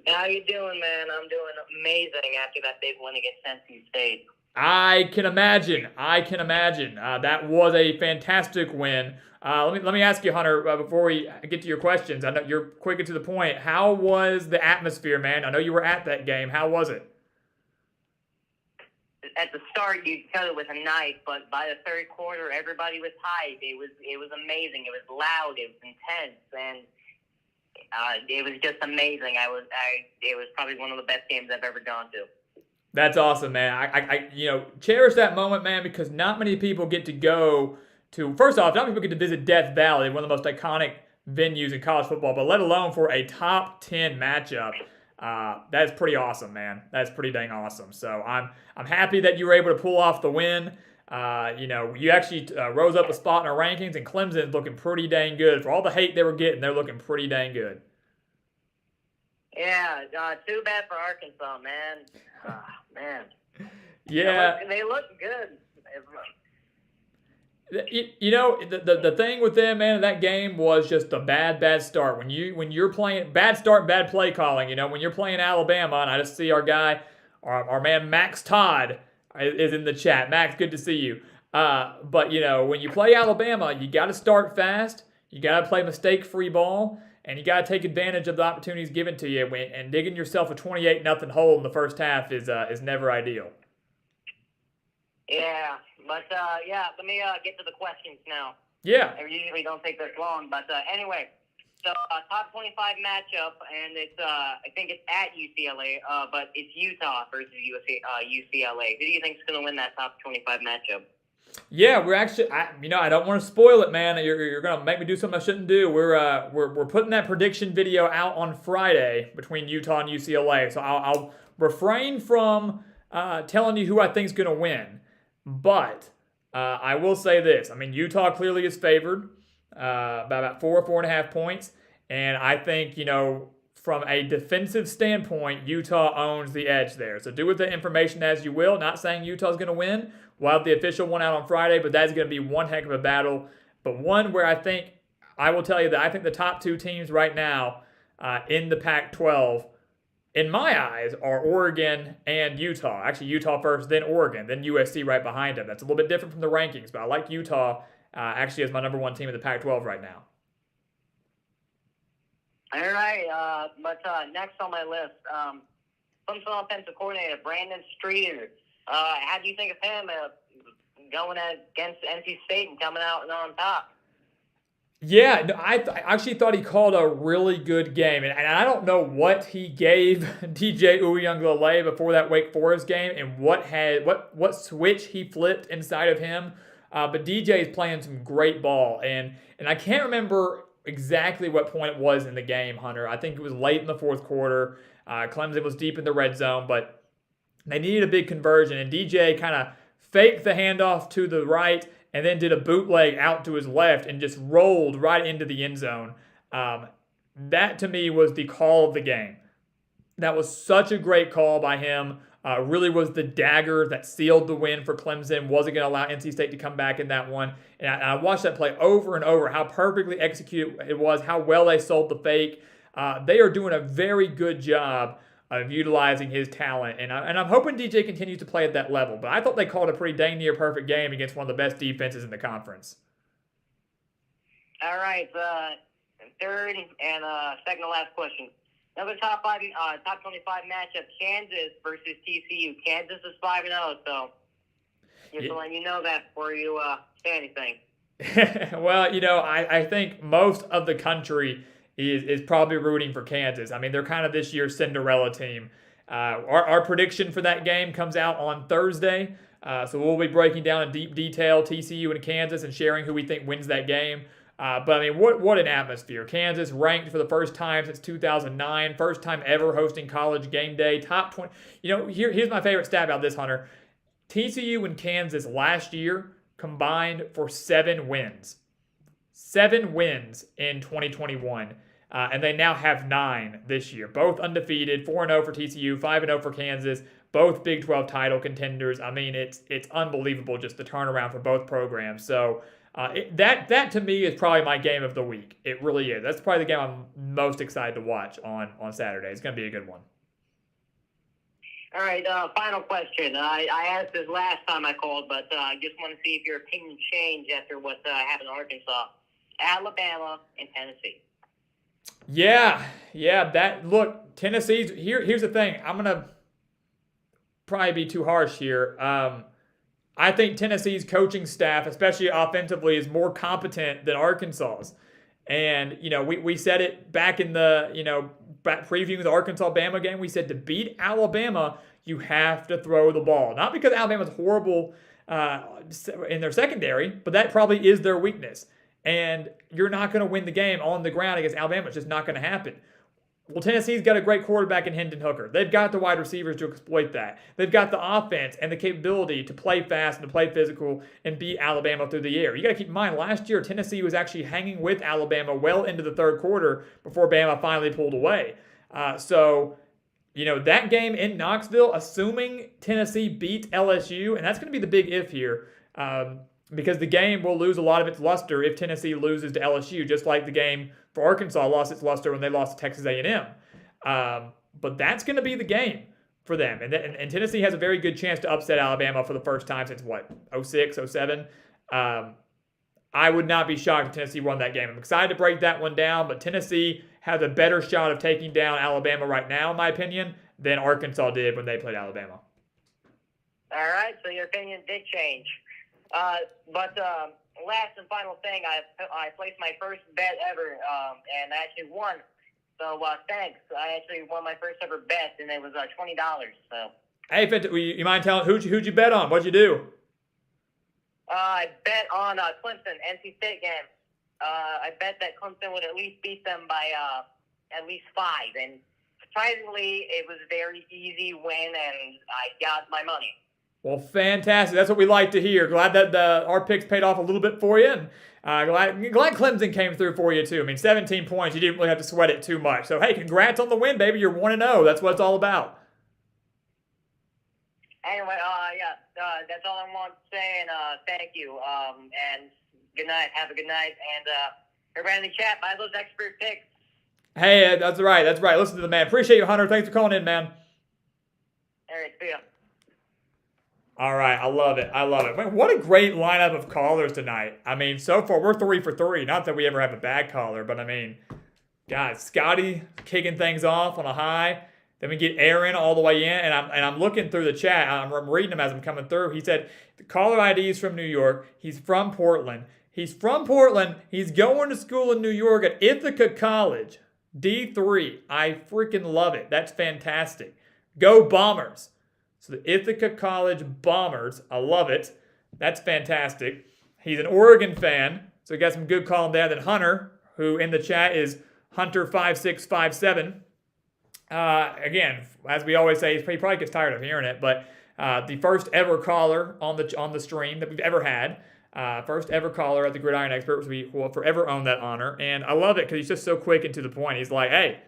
How you doing, man? I'm doing amazing after that big win against NC State. I can imagine. That was a fantastic win. Let me ask you, Hunter, before we get to your questions. I know you're quick and to the point. How was the atmosphere, man? I know you were at that game. How was it? At the start, you cut it with a knife, but by the third quarter, everybody was hyped. It was amazing. It was loud. It was intense, and it was just amazing. It was probably one of the best games I've ever gone to. That's awesome, man. I cherish that moment, man, because not many people get to go to, first off, not many people get to visit Death Valley, one of the most iconic venues in college football, but let alone for a top 10 matchup. That's pretty awesome, man. That's pretty dang awesome. So I'm happy that you were able to pull off the win. You actually rose up a spot in our rankings, and Clemson's looking pretty dang good. For all the hate they were getting, they're looking pretty dang good. Yeah, too bad for Arkansas, man. Man. Yeah. They look good. The thing with them, man, in that game was just a bad start. When you're playing bad start, bad play calling. When you're playing Alabama, and I just see our guy, our man Max Todd is in the chat. Max, good to see you. But when you play Alabama, you got to start fast. You got to play mistake-free ball. And you got to take advantage of the opportunities given to you. And digging yourself a 28-0 hole in the first half is never ideal. Yeah, but let me get to the questions now. Yeah. I usually don't take this long, but anyway. So top 25 matchup, and it's I think it's at UCLA, but it's Utah versus UCLA. Who do you think is going to win that top 25 matchup? Yeah, we're actually, I don't want to spoil it, man. You're gonna make me do something I shouldn't do. We're putting that prediction video out on Friday between Utah and UCLA. So I'll refrain from telling you who I think is gonna win, but I will say this. I mean, Utah clearly is favored by about 4.5 points, and I think from a defensive standpoint, Utah owns the edge there. So do with the information as you will. Not saying Utah's going to win. We'll have the official one out on Friday, but that's going to be one heck of a battle. But one where I will tell you that I think the top two teams right now in the Pac-12, in my eyes, are Oregon and Utah. Actually, Utah first, then Oregon, then USC right behind them. That's a little bit different from the rankings, but I like Utah actually as my number one team in the Pac-12 right now. All right, but next on my list, Clemson offensive coordinator Brandon Streeter. How do you think of him going against NC State and coming out on top? Yeah, no, I actually thought he called a really good game, and I don't know what he gave DJ Uiagalelei before that Wake Forest game, and what switch he flipped inside of him. But DJ is playing some great ball, and I can't remember exactly what point it was in the game, Hunter. I think it was late in the fourth quarter. Clemson was deep in the red zone, but they needed a big conversion, and DJ kind of faked the handoff to the right and then did a bootleg out to his left and just rolled right into the end zone. That, to me, was the call of the game. That was such a great call by him. Really was the dagger that sealed the win for Clemson. Wasn't going to allow NC State to come back in that one. And I watched that play over and over, how perfectly executed it was, how well they sold the fake. They are doing a very good job of utilizing his talent. And I'm hoping DJ continues to play at that level. But I thought they called a pretty dang near perfect game against one of the best defenses in the conference. All right, third and second to last question. Another top 25 matchup, Kansas versus TCU. Kansas is 5-0, so just to let you know that before you say anything. Well, I think most of the country is probably rooting for Kansas. I mean, they're kind of this year's Cinderella team. Our prediction for that game comes out on Thursday. So we'll be breaking down in deep detail TCU and Kansas and sharing who we think wins that game. But I mean, what an atmosphere. Kansas ranked for the first time since 2009, first time ever hosting college game day, top 20. Here's my favorite stat about this, Hunter. TCU and Kansas last year combined for 7 wins. 7 wins in 2021. And they now have 9 this year. Both undefeated, 4-0 for TCU, 5-0 for Kansas. Both Big 12 title contenders. I mean, it's unbelievable just the turnaround for both programs. So that to me is probably my game of the week. It really is. That's probably the game I'm most excited to watch on Saturday. It's going to be a good one. All right, final question. I asked this last time I called, but I just want to see if your opinion changed after what happened in Arkansas, Alabama, and Tennessee. Yeah. Look, Tennessee's here's the thing. I'm gonna probably be too harsh here. I think Tennessee's coaching staff, especially offensively, is more competent than Arkansas's. And we said it back in the back previewing the Arkansas-Bama game. We said to beat Alabama, you have to throw the ball. Not because Alabama's horrible in their secondary, but that probably is their weakness. And you're not going to win the game on the ground against Alabama. It's just not going to happen. Well, Tennessee's got a great quarterback in Hendon Hooker. They've got the wide receivers to exploit that. They've got the offense and the capability to play fast and to play physical and beat Alabama through the air. You got to keep in mind, last year, Tennessee was actually hanging with Alabama well into the third quarter before Bama finally pulled away. That game in Knoxville, assuming Tennessee beats LSU, and that's going to be the big if here, because the game will lose a lot of its luster if Tennessee loses to LSU, just like the game for Arkansas lost its luster when they lost to Texas A&M. But that's going to be the game for them. And Tennessee has a very good chance to upset Alabama for the first time since, 06, 07? I would not be shocked if Tennessee won that game. I'm excited to break that one down, but Tennessee has a better shot of taking down Alabama right now, in my opinion, than Arkansas did when they played Alabama. All right, so your opinion did change. But last and final thing, I placed my first bet ever, and I actually won. So thanks. I actually won my first ever bet, and it was $20. So. Hey, you mind telling who'd you bet on? What'd you do? I bet on Clemson, NC State game. I bet that Clemson would at least beat them by at least 5, and surprisingly, it was a very easy win, and I got my money. Well, fantastic. That's what we like to hear. Glad that our picks paid off a little bit for you. And glad Clemson came through for you, too. I mean, 17 points. You didn't really have to sweat it too much. So, hey, congrats on the win, baby. You're 1-0. That's what it's all about. Anyway, that's all I want to say. And thank you. And good night. Have a good night. And everybody in the chat, buy those expert picks. Hey, that's right. Listen to the man. Appreciate you, Hunter. Thanks for calling in, man. All right, see ya. All right, I love it. Man, what a great lineup of callers tonight. I mean, so far we're 3 for 3. Not that we ever have a bad caller, but I mean, guys, Scotty kicking things off on a high. Then we get Aaron all the way in, and I'm looking through the chat. I'm reading them as I'm coming through. He said the caller ID is from New York. He's from Portland. He's going to school in New York at Ithaca College, D3. I freaking love it. That's fantastic. Go Bombers. So the Ithaca College Bombers, I love it. That's fantastic. He's an Oregon fan, so he got some good calling there. Then Hunter, who in the chat is Hunter5657. Again, as we always say, he probably gets tired of hearing it, but the first ever caller on the stream that we've ever had. First ever caller at the Gridiron Expert, we will forever own that honor. And I love it because he's just so quick and to the point. He's like, hey,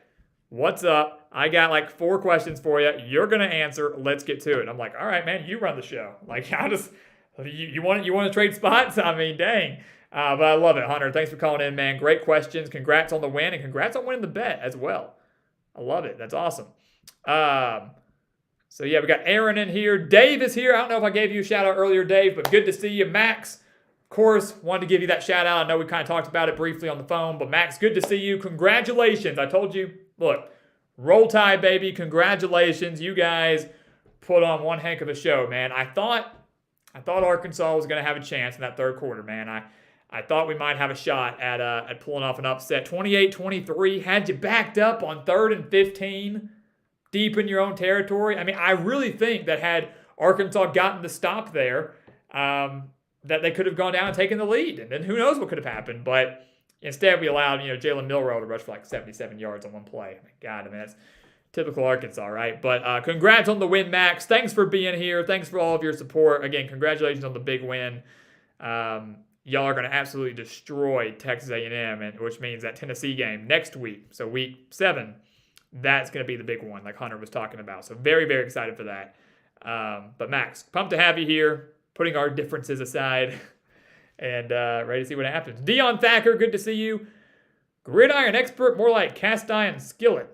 what's up? I got 4 questions for you. You're going to answer. Let's get to it. I'm like, all right, man, you run the show. You want to trade spots? I mean, dang. But I love it, Hunter. Thanks for calling in, man. Great questions. Congrats on the win, and congrats on winning the bet as well. I love it. That's awesome. So, yeah, we got Aaron in here. Dave is here. I don't know if I gave you a shout-out earlier, Dave, but good to see you. Max, of course, wanted to give you that shout-out. I know we kind of talked about it briefly on the phone, but Max, good to see you. Congratulations. I told you, look, Roll Tide, baby. Congratulations. You guys put on one heck of a show, man. I thought Arkansas was going to have a chance in that third quarter, man. I thought we might have a shot at pulling off an upset. 28-23, had you backed up on 3rd and 15, deep in your own territory. I mean, I really think that had Arkansas gotten the stop there, that they could have gone down and taken the lead. And then who knows what could have happened. But instead, we allowed, Jalen Milroe to rush for like 77 yards on one play. God, that's typical Arkansas, right? But congrats on the win, Max. Thanks for being here. Thanks for all of your support. Again, congratulations on the big win. Y'all are going to absolutely destroy Texas A&M, which means that Tennessee game next week, so week 7, that's going to be the big one, like Hunter was talking about. So very, very excited for that. But Max, pumped to have you here, putting our differences aside, and ready to see what happens. Dion Thacker, good to see you. Gridiron expert, more like cast iron skillet.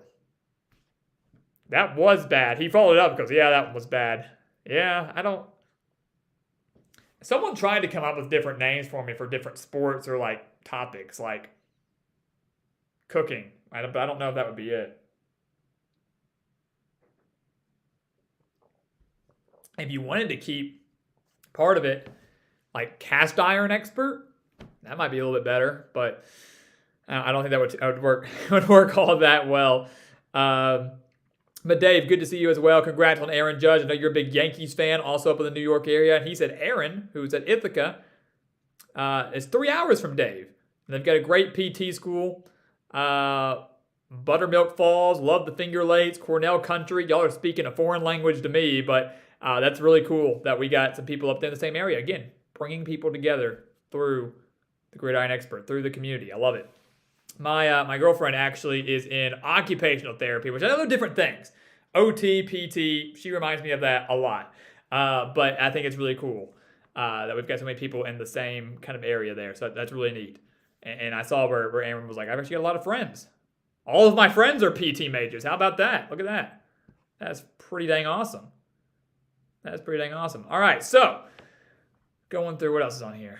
That was bad. He followed up because, that one was bad. Yeah, someone tried to come up with different names for me for different sports or like topics, like cooking. But I don't know if that would be it. If you wanted to keep part of it like cast iron expert, that might be a little bit better, but I don't think that would work. Would work all that well. But Dave, good to see you as well. Congrats on Aaron Judge. I know you're a big Yankees fan, also up in the New York area. And he said Aaron, who's at Ithaca, is 3 hours from Dave. And they've got a great PT school. Buttermilk Falls, love the Finger Lakes, Cornell Country. Y'all are speaking a foreign language to me, but that's really cool that we got some people up there in the same area. Again, bringing people together through the Gridiron Expert, through the community. I love it. My girlfriend actually is in occupational therapy, which I know they're different things. OT, PT, she reminds me of that a lot. But I think it's really cool that we've got so many people in the same kind of area there. So that's really neat. And I saw where Aaron was like, I've actually got a lot of friends. All of my friends are PT majors. How about that? Look at that. That's pretty dang awesome. That's pretty dang awesome. All right, so going through what else is on here.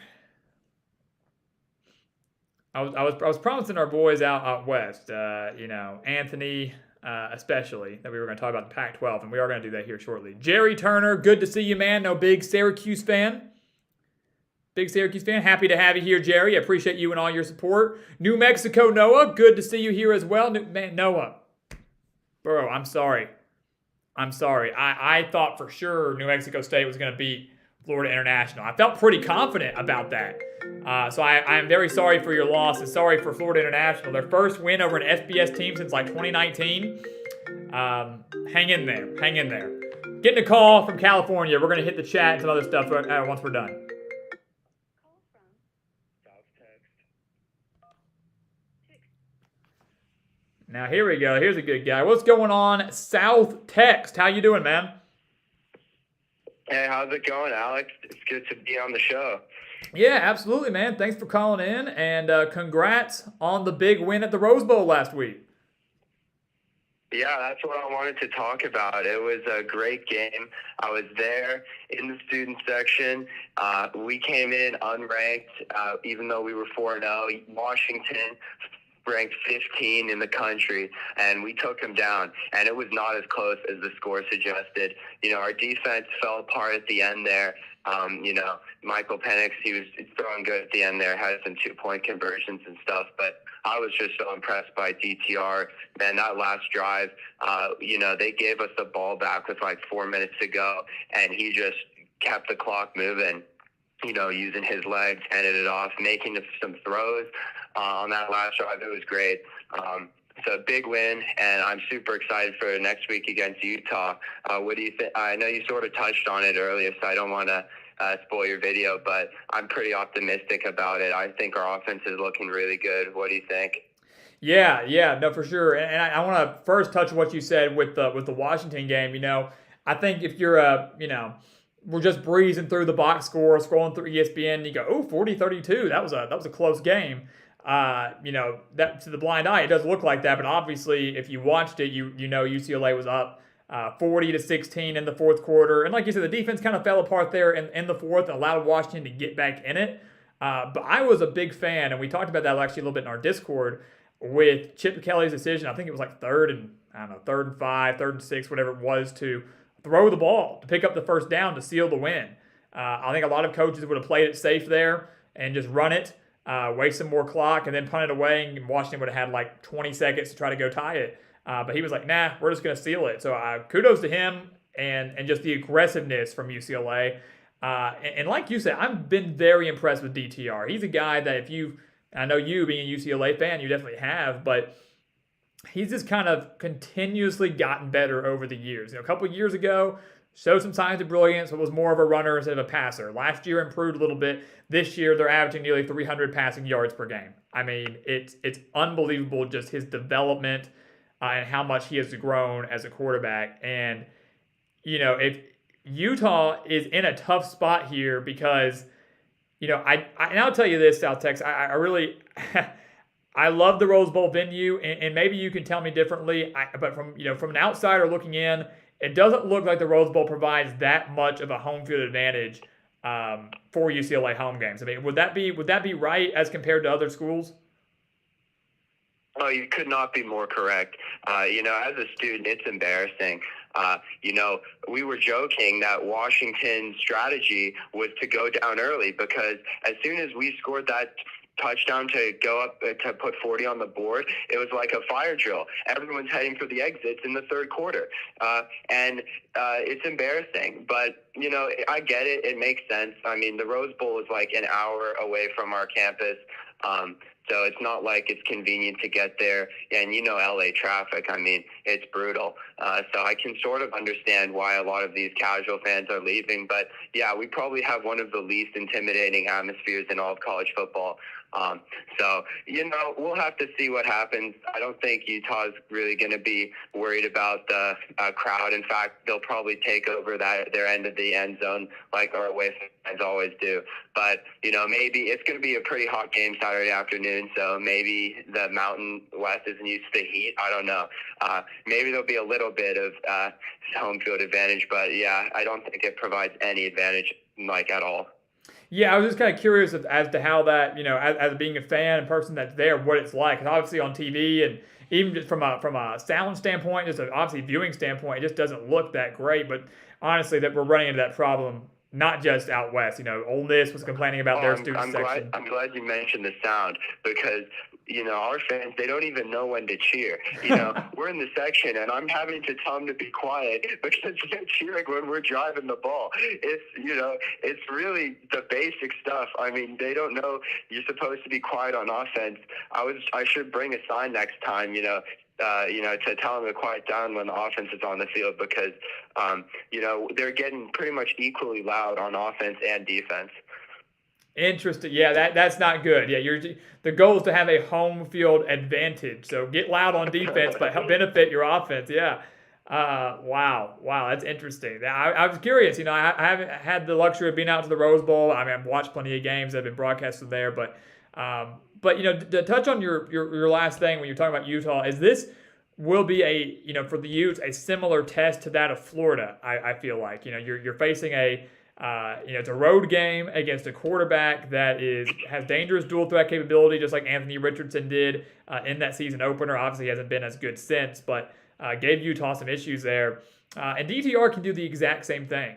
I was promising our boys out west, Anthony especially, that we were going to talk about the Pac-12, and we are going to do that here shortly. Jerry Turner, good to see you, man. No, big Syracuse fan. Big Syracuse fan. Happy to have you here, Jerry. I appreciate you and all your support. New Mexico Noah, good to see you here as well. Noah, bro, I'm sorry. I thought for sure New Mexico State was going to beat Florida International. I felt pretty confident about that. So I am very sorry for your loss and sorry for Florida International. Their first win over an FBS team since like 2019. Hang in there. Getting a call from California. We're going to hit the chat and some other stuff once we're done. Now here we go. Here's a good guy. What's going on, South Text? How you doing, man? Hey, how's it going, Alex? It's good to be on the show. Yeah, absolutely, man. Thanks for calling in, and congrats on the big win at the Rose Bowl last week. Yeah, that's what I wanted to talk about. It was a great game. I was there in the student section. We came in unranked, even though we were 4-0. Washington ranked 15 in the country, and we took them down, and it was not as close as the score suggested. Our defense fell apart at the end there. Michael Penix, he was throwing good at the end there, had some 2-point conversions and stuff, but I was just so impressed by DTR. Man, that last drive, they gave us the ball back with like 4 minutes to go, and he just kept the clock moving. Using his legs, handed it off, making some throws on that last drive. It was great. So big win, and I'm super excited for next week against Utah. What do you think? I know you sort of touched on it earlier, so I don't want to spoil your video, but I'm pretty optimistic about it. I think our offense is looking really good. What do you think? Yeah, no, for sure. And I want to first touch what you said with the Washington game. I think if you're we're just breezing through the box score, scrolling through ESPN, and you go, 40-32. That was a close game. That to the blind eye, it does look like that, but obviously, if you watched it, you know UCLA was up 40-16 in the fourth quarter, and like you said, the defense kind of fell apart there in the fourth and allowed Washington to get back in it. But I was a big fan, and we talked about that actually a little bit in our Discord with Chip Kelly's decision. I think it was like 3rd and 5, 3rd and 6, whatever it was, to throw the ball to pick up the first down to seal the win. I think a lot of coaches would have played it safe there and just run it. waste some more clock, and then punt it away, and Washington would have had like 20 seconds to try to go tie it. But he was like, nah, we're just going to seal it. So kudos to him and just the aggressiveness from UCLA. And like you said, I've been very impressed with DTR. He's a guy that I know you being a UCLA fan, you definitely have, but he's just kind of continuously gotten better over the years. A couple of years ago, showed some signs of brilliance, but was more of a runner instead of a passer. Last year improved a little bit. This year they're averaging nearly 300 passing yards per game. I mean, it's unbelievable just his development and how much he has grown as a quarterback. And if Utah is in a tough spot here because and I'll tell you this, South Texas, I really I love the Rose Bowl venue, and maybe you can tell me differently. But from an outsider looking in, it doesn't look like the Rose Bowl provides that much of a home field advantage for UCLA home games. I mean, would that be right as compared to other schools? Oh, you could not be more correct. As a student, it's embarrassing. We were joking that Washington's strategy was to go down early because as soon as we scored that touchdown to go up to put 40 on the board, it was like a fire drill. Everyone's heading for the exits in the third quarter. And it's embarrassing, but I get it. It makes sense. I mean, the Rose Bowl is like an hour away from our campus. So it's not like it's convenient to get there. And LA traffic, I mean, it's brutal. So I can sort of understand why a lot of these casual fans are leaving. But yeah, we probably have one of the least intimidating atmospheres in all of college football. So we'll have to see what happens. I don't think Utah's really going to be worried about the crowd. In fact, they'll probably take over their end of the end zone like our away fans always do. But, maybe it's going to be a pretty hot game Saturday afternoon, so maybe the Mountain West isn't used to the heat. I don't know. Maybe there'll be a little bit of home field advantage, but, yeah, I don't think it provides any advantage, at all. Yeah, I was just kind of curious as to how that, as being a fan and person that's there, what it's like. Because obviously on TV and even just from a sound standpoint, just obviously viewing standpoint, it just doesn't look that great. But honestly, that we're running into that problem not just out west. Ole Miss was complaining about their student section. I'm glad you mentioned the sound because our fans, they don't even know when to cheer. We're in the section, and I'm having to tell them to be quiet because they're cheering when we're driving the ball. It's really the basic stuff. I mean, they don't know you're supposed to be quiet on offense. I should bring a sign next time, to tell them to quiet down when the offense is on the field because, they're getting pretty much equally loud on offense and defense. Interesting. Yeah, that's not good. Yeah, the goal is to have a home field advantage. So get loud on defense, but help benefit your offense. Yeah. Wow, that's interesting. I was curious. I haven't had the luxury of being out to the Rose Bowl. I mean, I've watched plenty of games that have been broadcasted there, but to touch on your last thing when you're talking about Utah, is this will be for the Utes a similar test to that of Florida. I feel like you're facing it's a road game against a quarterback that has dangerous dual threat capability, just like Anthony Richardson did in that season opener. Obviously, he hasn't been as good since, but gave Utah some issues there. And DTR can do the exact same thing.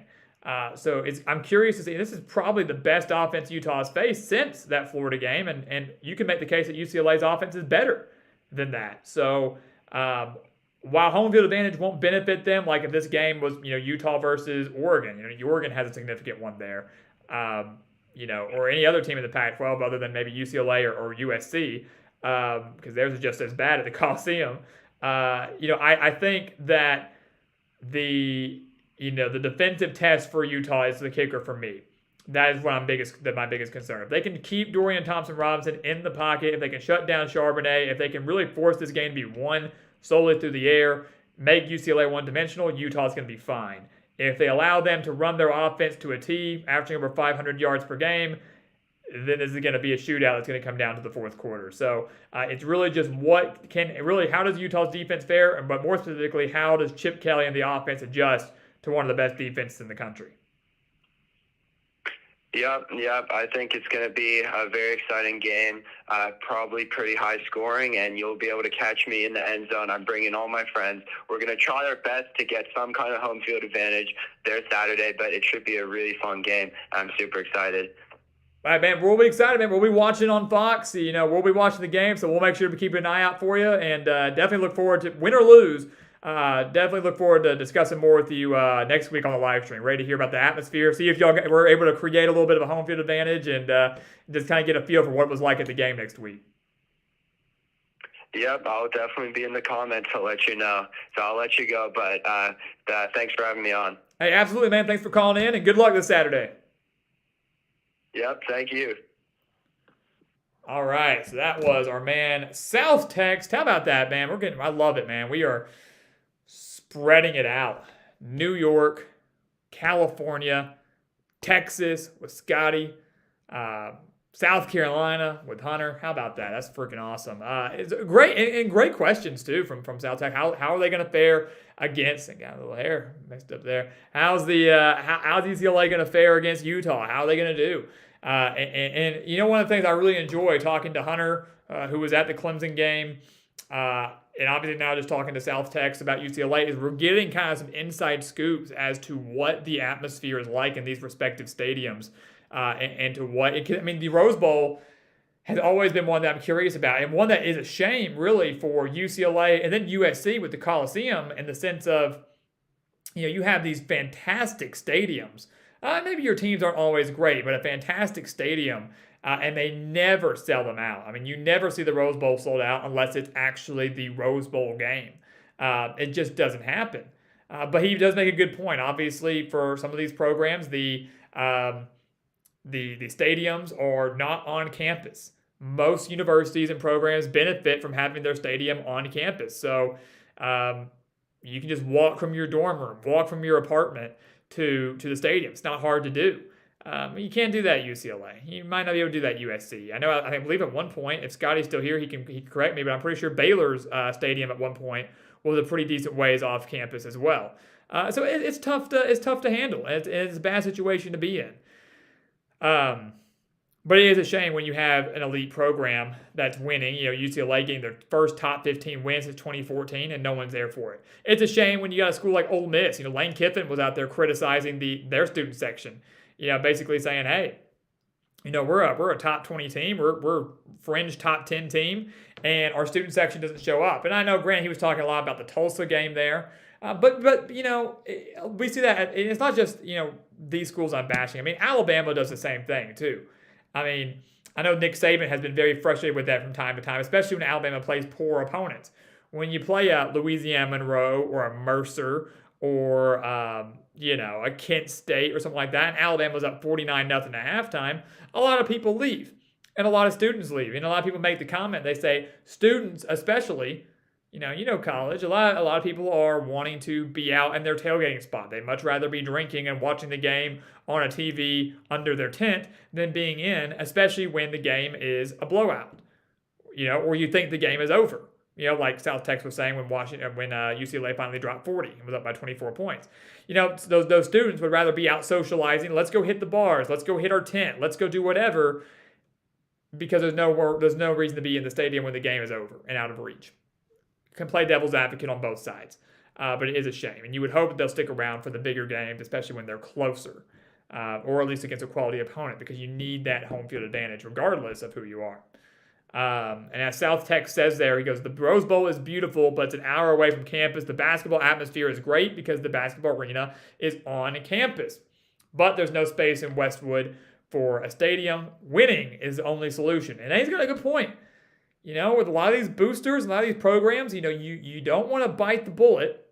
So I'm curious to see. This is probably the best offense Utah has faced since that Florida game, and you can make the case that UCLA's offense is better than that. So while home field advantage won't benefit them, like if this game was Utah versus Oregon, Oregon has a significant one there, or any other team in the Pac-12 other than maybe UCLA or USC, because theirs is just as bad at the Coliseum. I think that the defensive test for Utah is the kicker for me. That is my biggest concern. If they can keep Dorian Thompson-Robinson in the pocket, if they can shut down Charbonnet, if they can really force this game to be won solely through the air, make UCLA one-dimensional, Utah's going to be fine. If they allow them to run their offense to a T, averaging over 500 yards per game, then this is going to be a shootout that's going to come down to the fourth quarter. So it's really just how does Utah's defense fare, but more specifically, how does Chip Kelly and the offense adjust to one of the best defenses in the country? Yep. I think it's going to be a very exciting game, probably pretty high scoring, and you'll be able to catch me in the end zone. I'm bringing all my friends. We're going to try our best to get some kind of home field advantage there Saturday, but it should be a really fun game. I'm super excited. All right, man. We'll be excited, man. We'll be watching on Fox. We'll be watching the game, so we'll make sure to keep an eye out for you, and definitely look forward to win or lose. Definitely look forward to discussing more with you next week on the live stream. Ready to hear about the atmosphere, see if y'all were able to create a little bit of a home field advantage, and just kind of get a feel for what it was like at the game next week. Yep, I'll definitely be in the comments to let you know. So I'll let you go, but thanks for having me on. Hey, absolutely, man. Thanks for calling in, and good luck this Saturday. Yep, thank you. All right, so that was our man South Tex. How about that, man? I love it, man. We are spreading it out. New York, California, Texas with Scotty, South Carolina with Hunter. How about that? That's freaking awesome. It's great and great questions too from South Tech. How are they going to fare against? I got a little hair mixed up there. How's UCLA going to fare against Utah? How are they going to do? And one of the things I really enjoy talking to Hunter, who was at the Clemson game, and obviously now just talking to South Tex about UCLA, is we're getting kind of some inside scoops as to what the atmosphere is like in these respective stadiums. And to what it can, the Rose Bowl has always been one that I'm curious about, and one that is a shame, really, for UCLA and then USC with the Coliseum, in the sense of, you have these fantastic stadiums. Maybe your teams aren't always great, but a fantastic stadium, and they never sell them out. You never see the Rose Bowl sold out unless it's actually the Rose Bowl game. It just doesn't happen. But he does make a good point. Obviously, for some of these programs, the stadiums are not on campus. Most universities and programs benefit from having their stadium on campus. So you can just walk from your dorm room, walk from your apartment to the stadium. It's not hard to do. You can't do that at UCLA. You might not be able to do that at USC. I believe at one point, if Scotty's still here, he can correct me, but I'm pretty sure Baylor's stadium at one point was a pretty decent ways off campus as well. So it's tough to handle. It's a bad situation to be in. But it is a shame when you have an elite program that's winning, UCLA getting their first top 15 wins since 2014, and no one's there for it. It's a shame when you got a school like Ole Miss. Lane Kiffin was out there criticizing their student section, basically saying, hey, we're a top 20 team, we're fringe top 10 team, and our student section doesn't show up. And I know, Grant, he was talking a lot about the Tulsa game there. But we see that, and it's not just, these schools I'm bashing. Alabama does the same thing too. I know Nick Saban has been very frustrated with that from time to time, especially when Alabama plays poor opponents. When you play a Louisiana Monroe or a Mercer or, a Kent State or something like that, and Alabama's up 49-0 at halftime, a lot of people leave. And a lot of students leave. And a lot of people make the comment, they say, students especially, college, a lot of people are wanting to be out in their tailgating spot. They'd much rather be drinking and watching the game on a TV under their tent than being in, especially when the game is a blowout, or you think the game is over. Like South Texas was saying when UCLA finally dropped 40 and was up by 24 points. Those students would rather be out socializing. Let's go hit the bars. Let's go hit our tent. Let's go do whatever, because there's no reason to be in the stadium when the game is over and out of reach. Can play devil's advocate on both sides, but it is a shame. And you would hope that they'll stick around for the bigger games, especially when they're closer, or at least against a quality opponent, because you need that home field advantage regardless of who you are. And as South Tech says there, he goes, the Rose Bowl is beautiful, but it's an hour away from campus. The basketball atmosphere is great because the basketball arena is on campus, but there's no space in Westwood for a stadium. Winning is the only solution. And he's got a good point. With a lot of these boosters, a lot of these programs, you don't want to bite the bullet.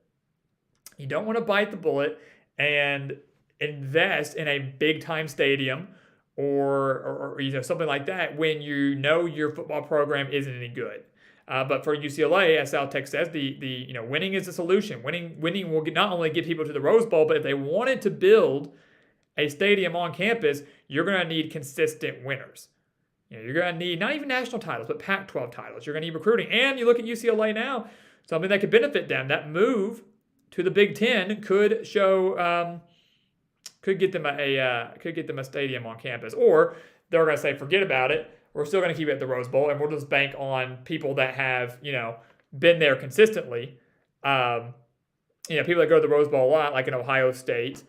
You don't want to bite the bullet and invest in a big-time stadium or something like that when your football program isn't any good. But for UCLA, as South Tech says, the winning is the solution. Winning will not only get people to the Rose Bowl, but if they wanted to build a stadium on campus, you're going to need consistent winners. You're going to need not even national titles, but Pac-12 titles. You're going to need recruiting. And you look at UCLA now, something that could benefit them. That move to the Big Ten could get them a stadium on campus. Or they're going to say, forget about it. We're still going to keep it at the Rose Bowl, and we'll just bank on people that have, been there consistently. People that go to the Rose Bowl a lot, like in Ohio State,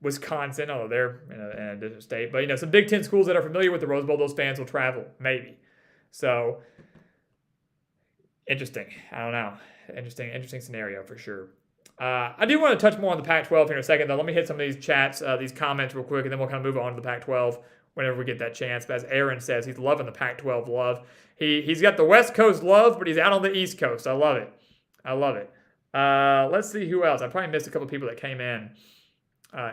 Wisconsin, although they're in a different state. But, some Big Ten schools that are familiar with the Rose Bowl, those fans will travel, maybe. So, interesting. I don't know. Interesting scenario for sure. I do want to touch more on the Pac-12 here in a second, though. Let me hit some of these chats, these comments real quick, and then we'll kind of move on to the Pac-12 whenever we get that chance. But as Aaron says, he's loving the Pac-12 love. He's got the West Coast love, but he's out on the East Coast. I love it. Let's see who else. I probably missed a couple people that came in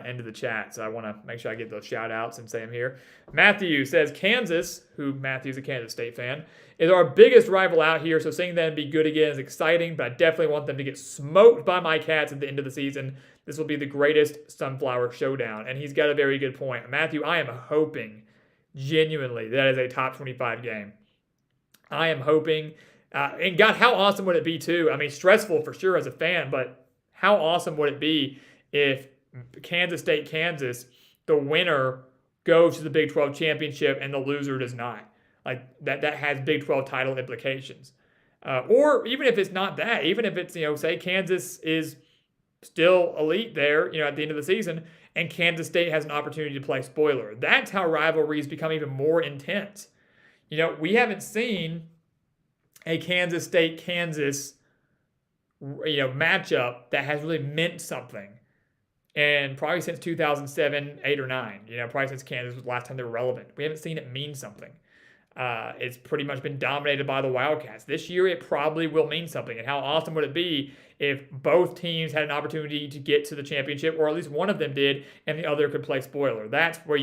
into the chat, so I want to make sure I get those shout-outs and say them here. Matthew says, Kansas, who Matthew's a Kansas State fan, is our biggest rival out here, so seeing them be good again is exciting, but I definitely want them to get smoked by my Cats at the end of the season. This will be the greatest Sunflower Showdown, and he's got a very good point. Matthew, I am hoping, genuinely, that is a top 25 game. I am hoping, and God, how awesome would it be, too? I mean, stressful for sure as a fan, but how awesome would it be if Kansas State, Kansas, the winner goes to the Big 12 championship and the loser does not? Like, that has Big 12 title implications. Or even if it's not that, even if it's, say Kansas is still elite there, at the end of the season, and Kansas State has an opportunity to play spoiler. That's how rivalries become even more intense. We haven't seen a Kansas State, Kansas, matchup that has really meant something. And probably since 2007, 8, or 9, probably since Kansas was the last time they were relevant. We haven't seen it mean something. It's pretty much been dominated by the Wildcats. This year, it probably will mean something. And how awesome would it be if both teams had an opportunity to get to the championship, or at least one of them did, and the other could play spoiler? That's where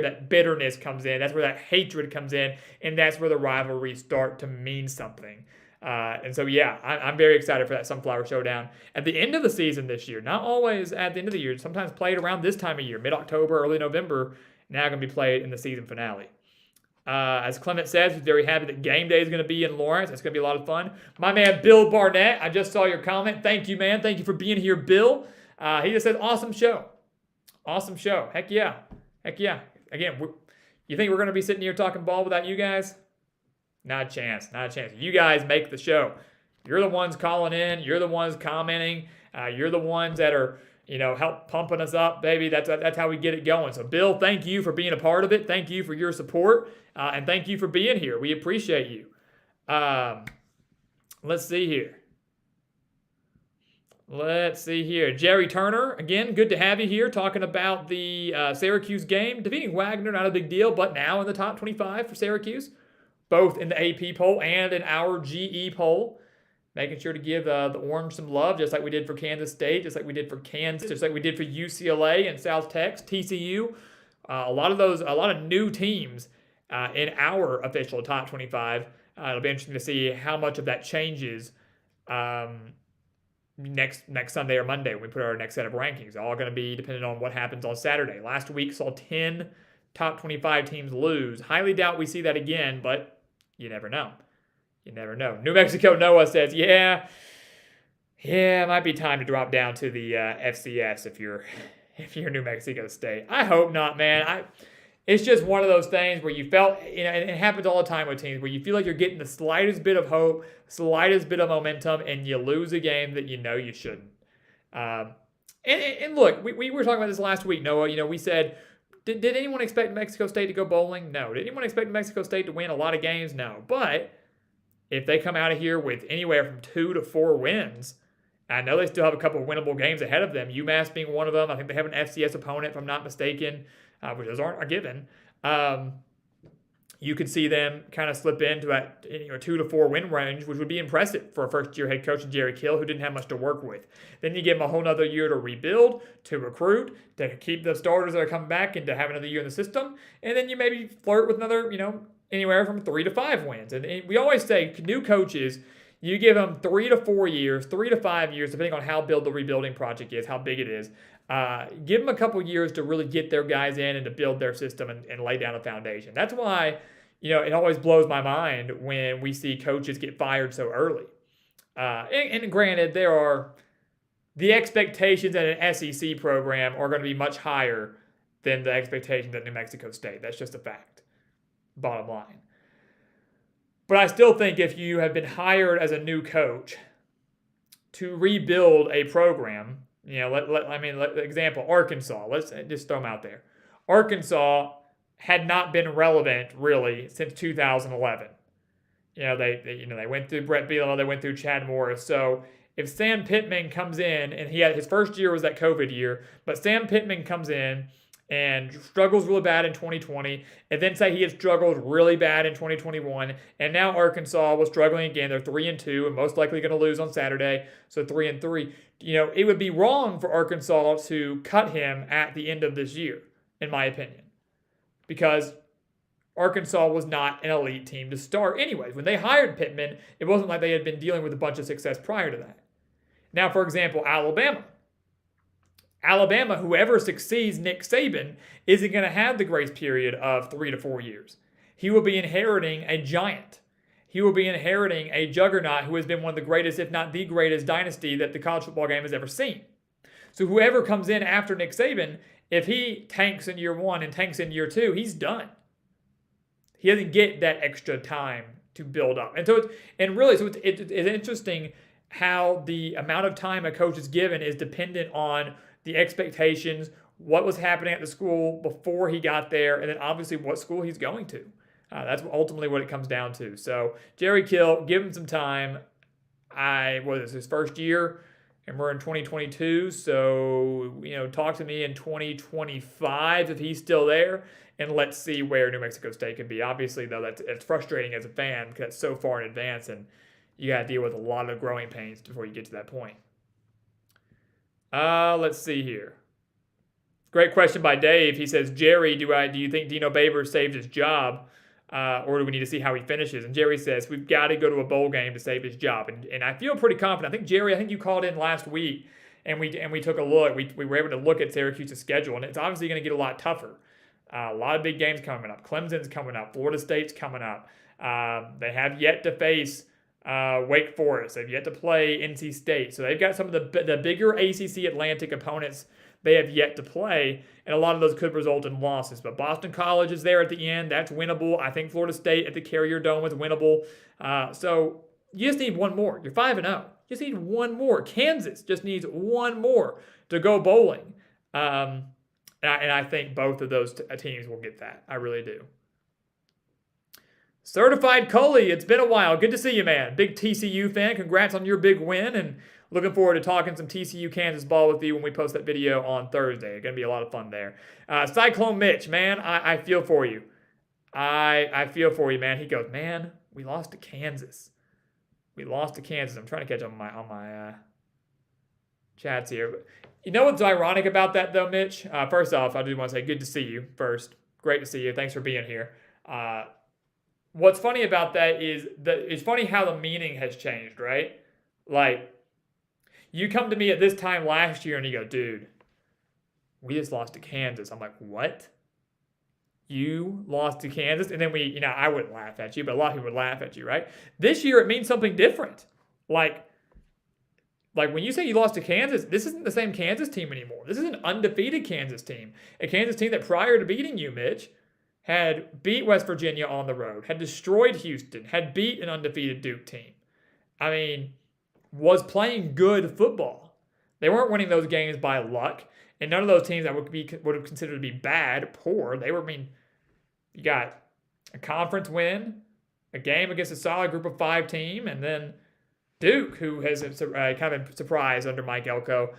that bitterness comes in. That's where that hatred comes in, and that's where the rivalries start to mean something. And so, yeah, I'm very excited for that Sunflower Showdown at the end of the season this year. Not always at the end of the year. Sometimes played around this time of year, mid-October, early November. Now going to be played in the season finale. As Clement says, he's very happy that game day is going to be in Lawrence. It's going to be a lot of fun. My man, Bill Barnett, I just saw your comment. Thank you, man. Thank you for being here, Bill. He just said, awesome show. Awesome show. Heck yeah. Again, you think we're going to be sitting here talking ball without you guys? Not a chance. You guys make the show. You're the ones calling in. You're the ones commenting. You're the ones that are, help pumping us up, baby. That's how we get it going. So, Bill, thank you for being a part of it. Thank you for your support. And thank you for being here. We appreciate you. Let's see here. Jerry Turner, again, good to have you here talking about the Syracuse game. Defeating Wagner, not a big deal, but now in the top 25 for Syracuse, both in the AP poll and in our GE poll. Making sure to give the Orange some love, just like we did for Kansas State, just like we did for Kansas, just like we did for UCLA and South Texas, TCU. A lot of new teams in our official top 25. It'll be interesting to see how much of that changes next Sunday or Monday when we put our next set of rankings. All going to be dependent on what happens on Saturday. Last week saw 10 top 25 teams lose. Highly doubt we see that again, but you never know. New Mexico Noah says, yeah, it might be time to drop down to the FCS if you're New Mexico State. I hope not, man. It's just one of those things where you felt, and it happens all the time with teams, where you feel like you're getting the slightest bit of hope, slightest bit of momentum, and you lose a game that you shouldn't. And look, we were talking about this last week, Noah. We said, did anyone expect Mexico State to go bowling? No. Did anyone expect Mexico State to win a lot of games? No. But if they come out of here with anywhere from 2 to 4 wins, I know they still have a couple of winnable games ahead of them, UMass being one of them. I think they have an FCS opponent, if I'm not mistaken, which those aren't a given. You could see them kind of slip into that 2 to 4 win range, which would be impressive for a first-year head coach, Jerry Kill, who didn't have much to work with. Then you give them a whole other year to rebuild, to recruit, to keep the starters that are coming back, and to have another year in the system. And then you maybe flirt with another, anywhere from 3 to 5 wins. And we always say new coaches, you give them 3 to 4 years, 3 to 5 years, depending on how big the rebuilding project is, how big it is. Give them a couple years to really get their guys in and to build their system and lay down a foundation. That's why, it always blows my mind when we see coaches get fired so early. And granted, the expectations at an SEC program are going to be much higher than the expectations at New Mexico State. That's just a fact. Bottom line. But I still think if you have been hired as a new coach to rebuild a program, Example, Arkansas. Let's just throw them out there. Arkansas had not been relevant really since 2011. They went through Brett Bielema, they went through Chad Morris. So if Sam Pittman comes in, and his first year was that COVID year, but Sam Pittman comes in and struggles really bad in 2020, and then say he had struggled really bad in 2021, and now Arkansas was struggling again. They're 3-2 and most likely going to lose on Saturday, so 3-3. It would be wrong for Arkansas to cut him at the end of this year, in my opinion, because Arkansas was not an elite team to start anyways. When they hired Pittman, it wasn't like they had been dealing with a bunch of success prior to that. Now, for example, Alabama, whoever succeeds Nick Saban, isn't going to have the grace period of 3 to 4 years. He will be inheriting a giant. He will be inheriting a juggernaut who has been one of the greatest, if not the greatest, dynasty that the college football game has ever seen. So whoever comes in after Nick Saban, if he tanks in year 1 and tanks in year 2, he's done. He doesn't get that extra time to build up. And it's interesting how the amount of time a coach is given is dependent on the expectations, what was happening at the school before he got there, and then obviously what school he's going to. That's ultimately what it comes down to. So Jerry Kill, give him some time. His first year, and we're in 2022. So, talk to me in 2025 if he's still there, and let's see where New Mexico State can be. Obviously, though, it's frustrating as a fan because it's so far in advance, and you got to deal with a lot of growing pains before you get to that point. Let's see here. Great question by Dave. He says, Jerry, do you think Dino Babers saved his job, or do we need to see how he finishes? And Jerry says, we've got to go to a bowl game to save his job. And I feel pretty confident. I think, Jerry, you called in last week, and we took a look. We were able to look at Syracuse's schedule, and it's obviously going to get a lot tougher. A lot of big games coming up. Clemson's coming up. Florida State's coming up. They have yet to face Wake Forest. They've yet to play NC State. So they've got some of the bigger ACC Atlantic opponents they have yet to play, and a lot of those could result in losses. But Boston College is there at the end. That's winnable. I think Florida State at the Carrier Dome is winnable. So you just need one more. You're 5-0. You just need one more. Kansas just needs one more to go bowling. And I think both of those teams will get that. I really do. Certified Cully, it's been a while. Good to see you, man. Big TCU fan. Congrats on your big win, and looking forward to talking some TCU Kansas ball with you when we post that video on Thursday. It's going to be a lot of fun there. Cyclone Mitch, man, I feel for you. I feel for you, man. He goes, man, we lost to Kansas. I'm trying to catch up on my chats here. But you know what's ironic about that, though, Mitch? First off, I do want to say good to see you first. Great to see you. Thanks for being here. What's funny about that is it's funny how the meaning has changed, right? Like, you come to me at this time last year and you go, dude, we just lost to Kansas. I'm like, what? You lost to Kansas? And then I wouldn't laugh at you, but a lot of people would laugh at you, right? This year it means something different. Like when you say you lost to Kansas, this isn't the same Kansas team anymore. This is an undefeated Kansas team. A Kansas team that prior to beating you, Mitch, had beat West Virginia on the road, had destroyed Houston, had beat an undefeated Duke team. I mean, was playing good football. They weren't winning those games by luck, and none of those teams that would have considered to be bad, poor. You got a conference win, a game against a solid group of 5 team, and then Duke, who has kind of been surprised under Mike Elko.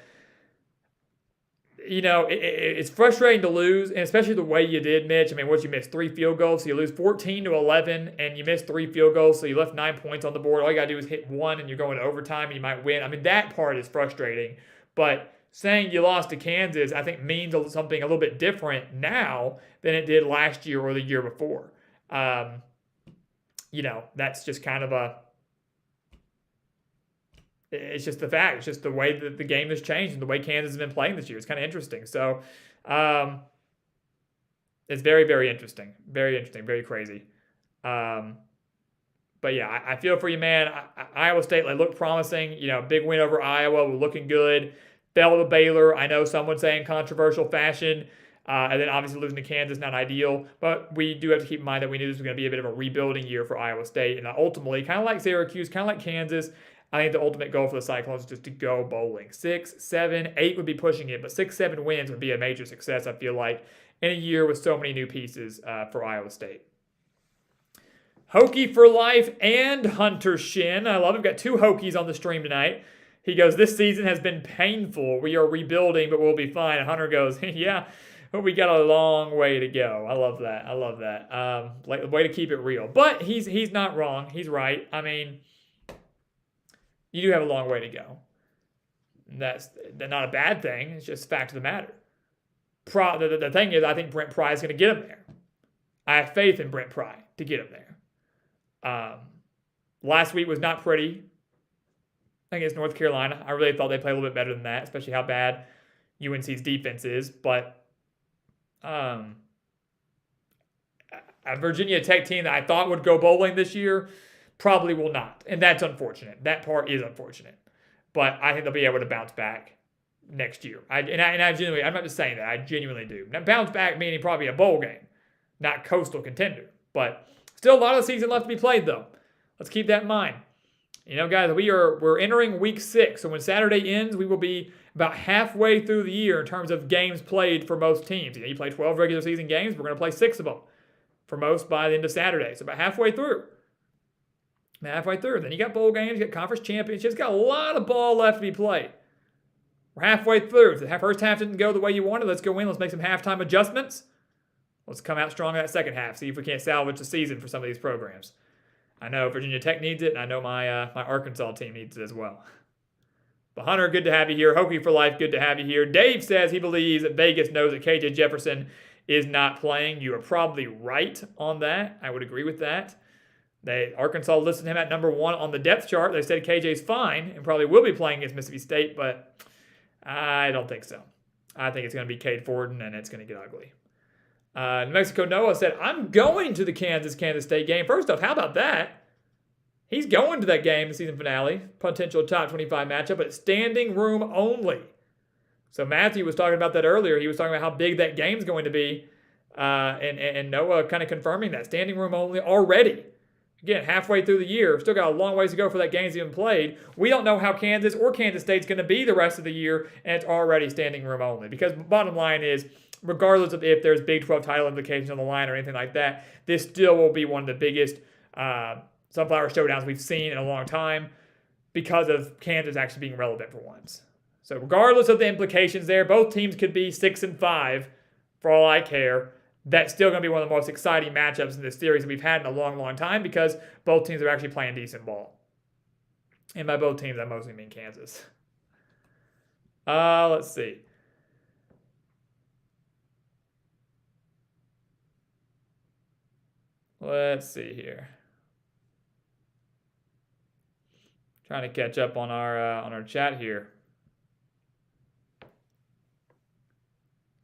It's frustrating to lose, and especially the way you did, Mitch. I mean, what you missed 3 field goals, so you lose 14-11, and you missed 3 field goals, so you left 9 points on the board. All you got to do is hit 1, and you're going to overtime, and you might win. I mean, that part is frustrating, but saying you lost to Kansas, I think, means something a little bit different now than it did last year or the year before. That's just kind of it's just the fact. It's just the way that the game has changed and the way Kansas has been playing this year. It's kind of interesting. So it's very, very interesting. Very interesting. Very crazy. But yeah, I feel for you, man. Iowa State looked promising. Big win over Iowa. We're looking good. Fell to Baylor. I know someone saying controversial fashion. And then obviously losing to Kansas, not ideal. But we do have to keep in mind that we knew this was going to be a bit of a rebuilding year for Iowa State. And ultimately, kind of like Syracuse, kind of like Kansas, I think the ultimate goal for the Cyclones is just to go bowling. 6, 7, 8 would be pushing it, but 6, 7 wins would be a major success, I feel like, in a year with so many new pieces for Iowa State. Hokie for life and Hunter Shin. I love it. We've got 2 Hokies on the stream tonight. He goes, this season has been painful. We are rebuilding, but we'll be fine. And Hunter goes, yeah, but we got a long way to go. I love that. I love that. Like, way to keep it real. But he's not wrong. He's right. I mean, you do have a long way to go. That's not a bad thing. It's just fact of the matter. The thing is, I think Brent Pry is going to get him there. I have faith in Brent Pry to get him there. Last week was not pretty against North Carolina. I really thought they played a little bit better than that, especially how bad UNC's defense is. But a Virginia Tech team that I thought would go bowling this year probably will not. And that's unfortunate. That part is unfortunate. But I think they'll be able to bounce back next year. I genuinely, I'm not just saying that. I genuinely do. Now, bounce back meaning probably a bowl game, not coastal contender. But still a lot of the season left to be played, though. Let's keep that in mind. You know, guys, we're entering week 6. So when Saturday ends, we will be about halfway through the year in terms of games played for most teams. You play 12 regular season games. We're going to play 6 of them for most by the end of Saturday. So about halfway through. Then you got bowl games, you got conference championships, got a lot of ball left to be played. We're halfway through. If the first half didn't go the way you wanted, let's go in. Let's make some halftime adjustments. Let's come out strong in that second half. See if we can't salvage the season for some of these programs. I know Virginia Tech needs it, and I know my Arkansas team needs it as well. But Hunter, good to have you here. Hokie for life, good to have you here. Dave says he believes that Vegas knows that KJ Jefferson is not playing. You are probably right on that. I would agree with that. Arkansas listed him at number 1 on the depth chart. They said KJ's fine and probably will be playing against Mississippi State, but I don't think so. I think it's going to be Cade Forden, and it's going to get ugly. New Mexico Noah said, I'm going to the Kansas State game. First off, how about that? He's going to that game, the season finale, potential top 25 matchup, but standing room only. So Matthew was talking about that earlier. He was talking about how big that game's going to be, and Noah kind of confirming that. Standing room only already. Again, halfway through the year, still got a long ways to go for that game's even played. We don't know how Kansas or Kansas State's going to be the rest of the year, and it's already standing room only. Because bottom line is, regardless of if there's Big 12 title implications on the line or anything like that, this still will be one of the biggest Sunflower Showdowns we've seen in a long time because of Kansas actually being relevant for once. So regardless of the implications there, both teams could be 6-5 for all I care. That's still going to be one of the most exciting matchups in this series that we've had in a long, long time because both teams are actually playing decent ball. And by both teams, I mostly mean Kansas. Let's see. Let's see here. Trying to catch up on our chat here.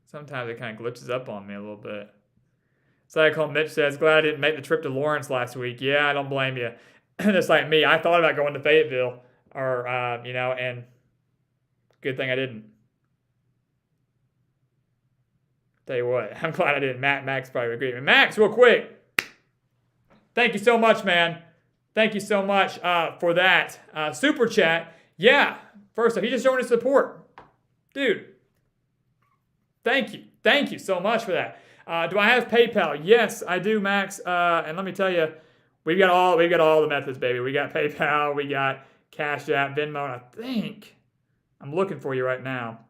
Sometimes it kind of glitches up on me a little bit. Cycle Mitch says, glad I didn't make the trip to Lawrence last week. Yeah, I don't blame you. Just like me, I thought about going to Fayetteville, or and good thing I didn't. Tell you what, I'm glad I didn't. Max probably agreed with me. Max, real quick. Thank you so much, man. Thank you so much for that super chat. Yeah, first off, he just showing his support, dude. Thank you. Thank you so much for that. Do I have PayPal? Yes, I do, Max. And let me tell you, we've got all the methods, baby. We got PayPal, we got Cashapp, Venmo, and I think I'm looking for you right now.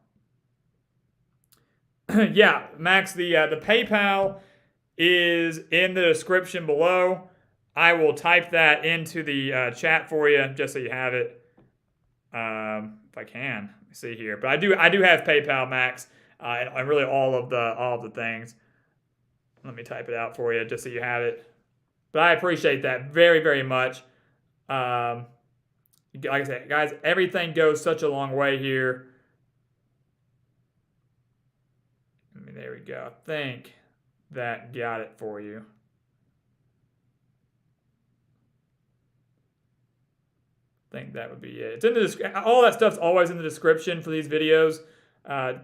Yeah, Max, the PayPal is in the description below. I will type that into the chat for you just so you have it. If I can, let me see here. But I do have PayPal, Max. And really all of the things. Let me type it out for you just so you have it. But I appreciate that very, very much. Like I said, guys, everything goes such a long way here. There we go. I think that got it for you. I think that would be it. It's in the all that stuff's always in the description for these videos.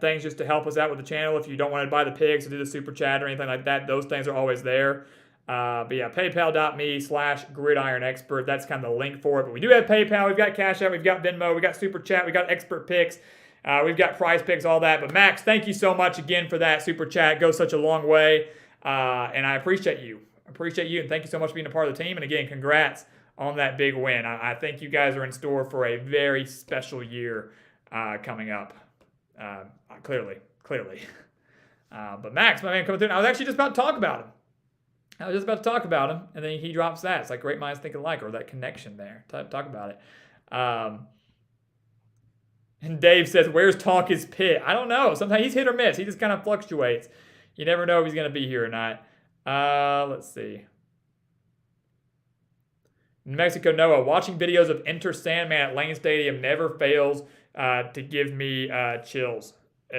Things just to help us out with the channel. If you don't want to buy the pigs or do the super chat or anything like that, those things are always there. But yeah, paypal.me/gridironexpert. That's kind of the link for it. But we do have PayPal. We've got Cashapp. We've got Venmo. We've got Super Chat. We've got Expert Picks. We've got Prize Picks, all that. But Max, thank you so much again for that Super Chat. It goes such a long way. And I appreciate you. And thank you so much for being a part of the team. And again, congrats on that big win. I think you guys are in store for a very special year coming up. Clearly. But Max, my man, coming through. I was actually just about to talk about him. And then he drops that. It's like great minds think alike, or that connection there. Talk about it. And Dave says, where's Talk is Pitt? I don't know. Sometimes he's hit or miss. He just kind of fluctuates. You never know if he's going to be here or not. Let's see. New Mexico Noah, watching videos of Enter Sandman at Lane Stadium never fails to give me chills.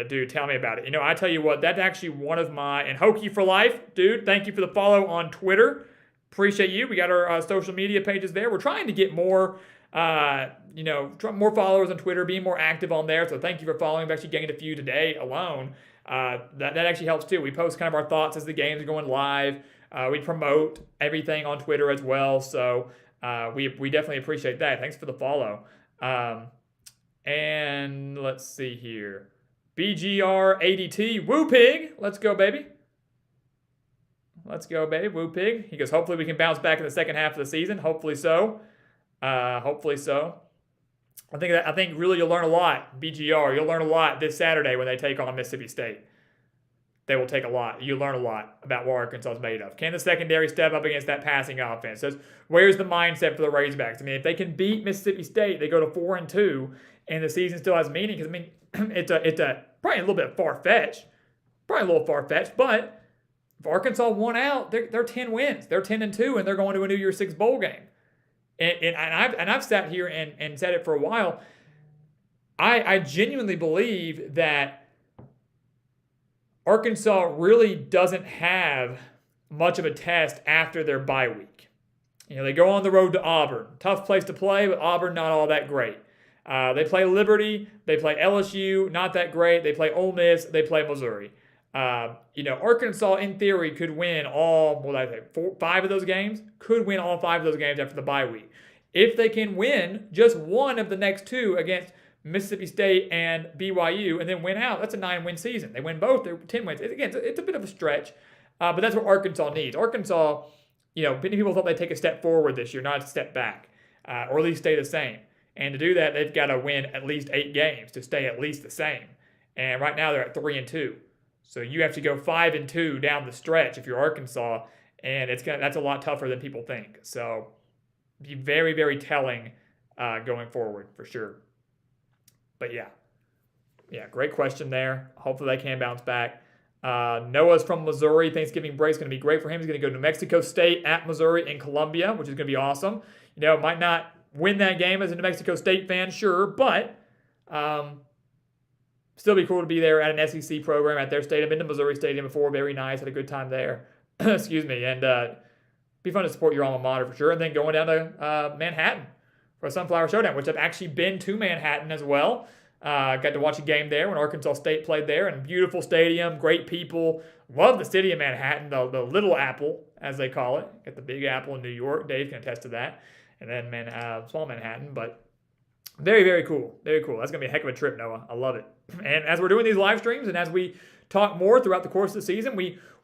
Dude, tell me about it. I tell you what, that's actually one of my, and Hokie for Life, dude, thank you for the follow on Twitter. Appreciate you. We got our social media pages there. We're trying to get more, more followers on Twitter, being more active on there. So thank you for following. I've actually gained a few today alone. That actually helps too. We post kind of our thoughts as the games are going live. We promote everything on Twitter as well. So we definitely appreciate that. Thanks for the follow. And let's see here. BGR ADT, Woo Pig. Let's go, baby. Woo Pig. He goes, hopefully we can bounce back in the second half of the season. Hopefully so. I think really you'll learn a lot, BGR. You'll learn a lot this Saturday when they take on Mississippi State. They will take a lot. You learn a lot about what Arkansas is made of. Can the secondary step up against that passing offense? So where's the mindset for the Razorbacks? I mean, if they can beat Mississippi State, they go to 4-2, and the season still has meaning. Because it's probably a little bit far-fetched. But if Arkansas won out, they're 10 wins. They're 10-2, and they're going to a New Year's Six bowl game. And I've sat here and said it for a while. I genuinely believe that Arkansas really doesn't have much of a test after their bye week. They go on the road to Auburn. Tough place to play, but Auburn not all that great. They play Liberty. They play LSU, not that great. They play Ole Miss. They play Missouri. Arkansas, in theory, could win five of those games. Could win all 5 of those games after the bye week. If they can win just one of the next 2 against Mississippi State and BYU, and then win out, that's a 9-win season. They win both, they're 10 wins. It's a bit of a stretch, but that's what Arkansas needs. Arkansas, many people thought they'd take a step forward this year, not a step back, or at least stay the same. And to do that, they've got to win at least 8 games to stay at least the same. And right now they're at 3-2. So you have to go 5-2 down the stretch if you're Arkansas, and that's a lot tougher than people think. So be very, very telling going forward for sure. But yeah, great question there. Hopefully they can bounce back. Noah's from Missouri. Thanksgiving break's going to be great for him. He's going to go to New Mexico State at Missouri and Columbia, which is going to be awesome. Might not win that game as a New Mexico State fan, sure, but still be cool to be there at an SEC program at their stadium. Been to Missouri Stadium before. Very nice. Had a good time there. Excuse me. And be fun to support your alma mater for sure. And then going down to Manhattan for a Sunflower Showdown, which I've actually been to Manhattan as well. Got to watch a game there when Arkansas State played there. And beautiful stadium, great people. Love the city of Manhattan, the Little Apple, as they call it. Got the Big Apple in New York. Dave can attest to that. And then small Manhattan, but very, very cool. Very cool. That's going to be a heck of a trip, Noah. I love it. And as we're doing these live streams and as we talk more throughout the course of the season,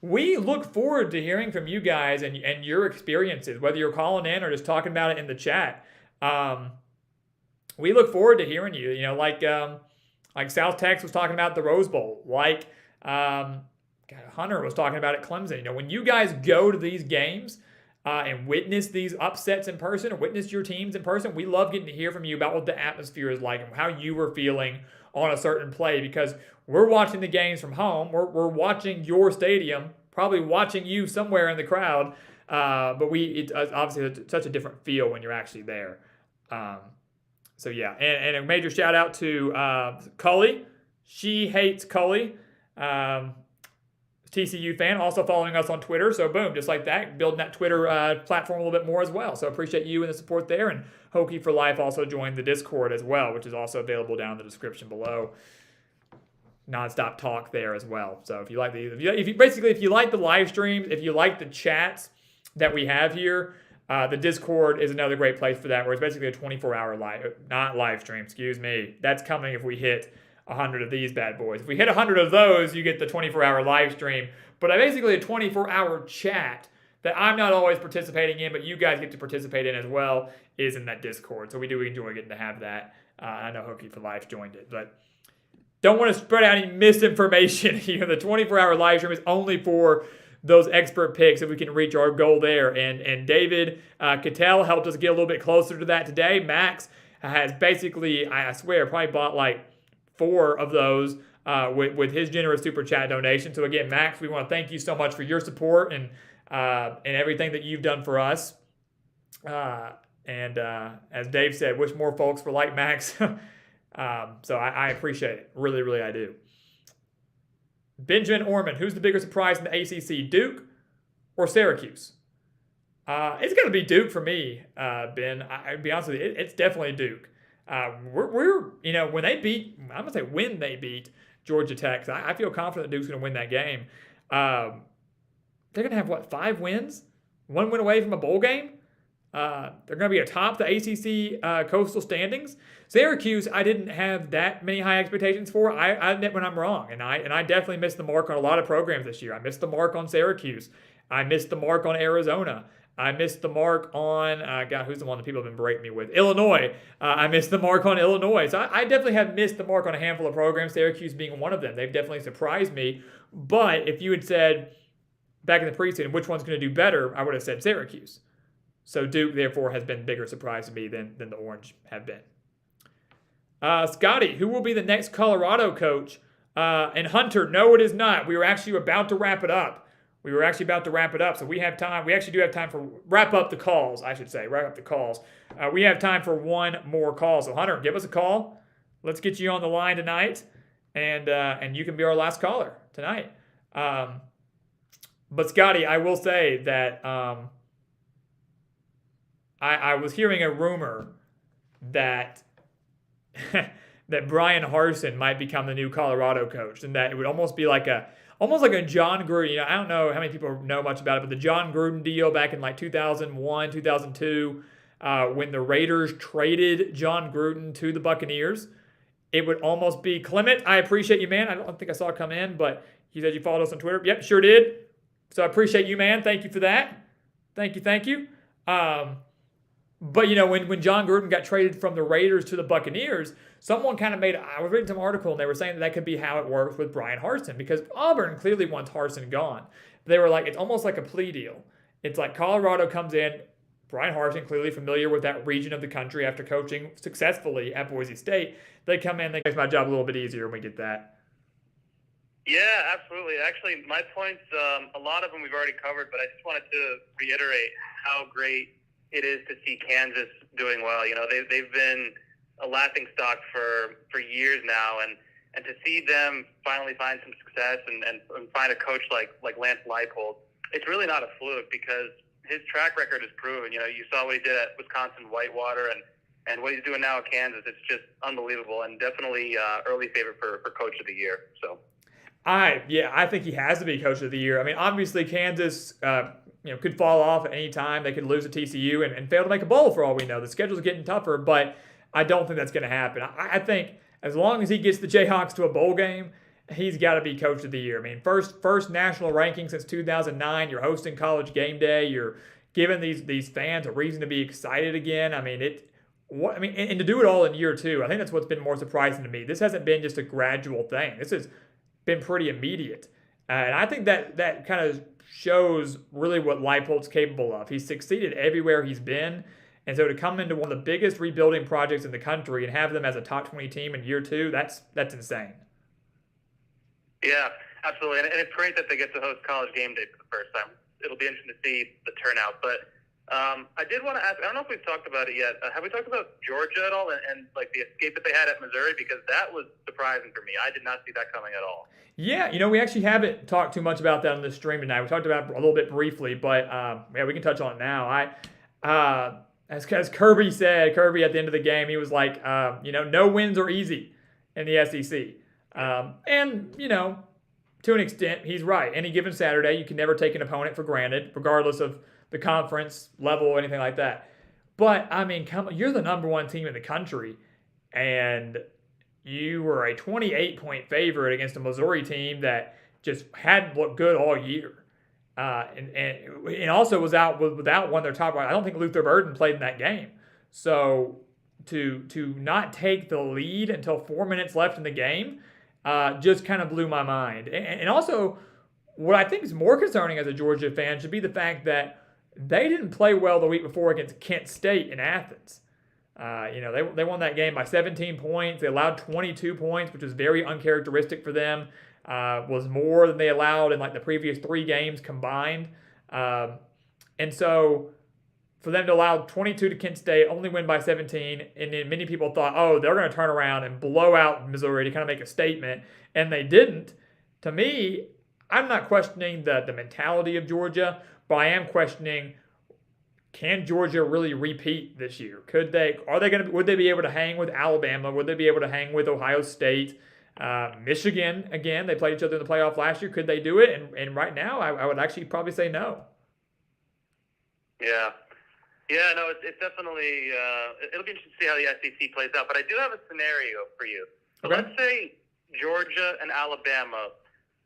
we look forward to hearing from you guys and your experiences, whether you're calling in or just talking about it in the chat. We look forward to hearing you. Like South Texas was talking about the Rose Bowl. Like Hunter was talking about at Clemson. When you guys go to these games and witness these upsets in person or witness your teams in person, we love getting to hear from you about what the atmosphere is like and how you were feeling on a certain play, because we're watching the games from home. We're watching your stadium, probably watching you somewhere in the crowd. But it's obviously such a different feel when you're actually there. So yeah, and a major shout out to Cully. She hates Cully. TCU fan, also following us on Twitter. So boom, just like that, building that Twitter platform a little bit more as well. So appreciate you and the support there. And Hokie for Life also joined the Discord as well, which is also available down in the description below. Nonstop talk there as well. So if you like if you like the live streams, if you like the chats, that we have here. The Discord is another great place for that, where it's basically a 24-hour live stream, excuse me. That's coming if we hit 100 of these bad boys. If we hit 100 of those, you get the 24-hour live stream. But basically a 24-hour chat that I'm not always participating in, but you guys get to participate in as well, is in that Discord. So we do enjoy getting to have that. I know Hookie for Life joined it, but don't want to spread out any misinformation here. The 24-hour live stream is only for those expert picks if we can reach our goal there. And David Cattell helped us get a little bit closer to that today. Max has basically, I swear, probably bought like 4 of those with his generous super chat donation. So again, Max, we want to thank you so much for your support and everything that you've done for us. And as Dave said, wish more folks were like Max. So I appreciate it. Really, really I do. Benjamin Orman, who's the bigger surprise in the ACC, Duke or Syracuse? It's going to be Duke for me, Ben. I'll be honest with you, it's definitely Duke. We're when they beat, I'm going to say when they beat Georgia Tech, I feel confident that Duke's going to win that game. They're going to have, 5 wins? 1 win away from a bowl game? They're going to be atop the ACC coastal standings. Syracuse, I didn't have that many high expectations for. I admit when I'm wrong, and I definitely missed the mark on a lot of programs this year. I missed the mark on Syracuse. I missed the mark on Arizona. I missed the mark on, who's the one that people have been berating me with? Illinois. I missed the mark on Illinois. So I definitely have missed the mark on a handful of programs, Syracuse being one of them. They've definitely surprised me. But if you had said back in the preseason which one's going to do better, I would have said Syracuse. So Duke, therefore, has been a bigger surprise to me than the Orange have been. Scotty, who will be the next Colorado coach? And Hunter, no, it is not. We were actually about to wrap it up. So we have time. We actually do have time for wrap up the calls, I should say. Wrap up the calls. We have time for one more call. So Hunter, give us a call. Let's get you on the line tonight, and you can be our last caller tonight. But Scotty, I will say that I was hearing a rumor that that Brian Harsin might become the new Colorado coach, and that it would almost like a John Gruden. I don't know how many people know much about it, but the John Gruden deal back in 2001, 2002, when the Raiders traded John Gruden to the Buccaneers, it would almost be Clement. I appreciate you, man. I don't think I saw it come in, but you said you followed us on Twitter. Yep, sure did. So I appreciate you, man. Thank you for that. Thank you. But, when John Gruden got traded from the Raiders to the Buccaneers, someone kind of I was reading some article, and they were saying that could be how it works with Brian Harsin, because Auburn clearly wants Harsin gone. They were like, it's almost like a plea deal. It's like Colorado comes in, Brian Harsin, clearly familiar with that region of the country after coaching successfully at Boise State. They come in, they make my job a little bit easier when we get that. Yeah, absolutely. Actually, my points, a lot of them we've already covered, but I just wanted to reiterate how great it is to see Kansas doing well. They've been a laughing stock for years now, and to see them finally find some success and find a coach like Lance Leipold, it's really not a fluke, because his track record is proven. You saw what he did at Wisconsin Whitewater, and what he's doing now at Kansas. It's just unbelievable, and definitely early favorite for Coach of the Year. So. I think he has to be Coach of the Year. I mean, obviously Kansas, could fall off at any time. They could lose to TCU and fail to make a bowl for all we know. The schedule's getting tougher, but I don't think that's going to happen. I think as long as he gets the Jayhawks to a bowl game, he's got to be Coach of the Year. I mean, first national ranking since 2009. You're hosting College Game Day. You're giving these fans a reason to be excited again. And to do it all in year 2, I think that's what's been more surprising to me. This hasn't been just a gradual thing. This has been pretty immediate. And I think that kind of shows really what Leipold's capable of. He's succeeded everywhere he's been. And so to come into one of the biggest rebuilding projects in the country and have them as a top 20 team in year 2, that's insane. Yeah, absolutely. And it's great that they get to host College Game Day for the first time. It'll be interesting to see the turnout. But I did want to ask, I don't know if we've talked about it yet. Have we talked about Georgia at all and the escape that they had at Missouri? Because that was surprising for me. I did not see that coming at all. Yeah, we actually haven't talked too much about that on this stream tonight. We talked about it a little bit briefly, but we can touch on it now. As Kirby said, at the end of the game, he was like, no wins are easy in the SEC. And to an extent, he's right. Any given Saturday, you can never take an opponent for granted, regardless of the conference level or anything like that. But I mean, come on, you're the number one team in the country, and you were a 28-point favorite against a Missouri team that just hadn't looked good all year. And also was out without one of their top. I don't think Luther Burden played in that game. So to not take the lead until 4 minutes left in the game just kind of blew my mind. And also, what I think is more concerning as a Georgia fan should be the fact that they didn't play well the week before against Kent State in Athens. They won that game by 17 points. They allowed 22 points, which was very uncharacteristic for them. Was more than they allowed in like the previous 3 games combined. And so for them to allow 22 to Kent State, only win by 17, and then many people thought, oh, they're going to turn around and blow out Missouri to kind of make a statement, and they didn't. To me, I'm not questioning the mentality of Georgia, but I am questioning, can Georgia really repeat this year? Would they be able to hang with Alabama? Would they be able to hang with Ohio State? Michigan, again, they played each other in the playoff last year. Could they do it? And right now, I would actually probably say no. Yeah. Yeah, no, it's definitely, it'll be interesting to see how the SEC plays out. But I do have a scenario for you. So Okay. Let's say Georgia and Alabama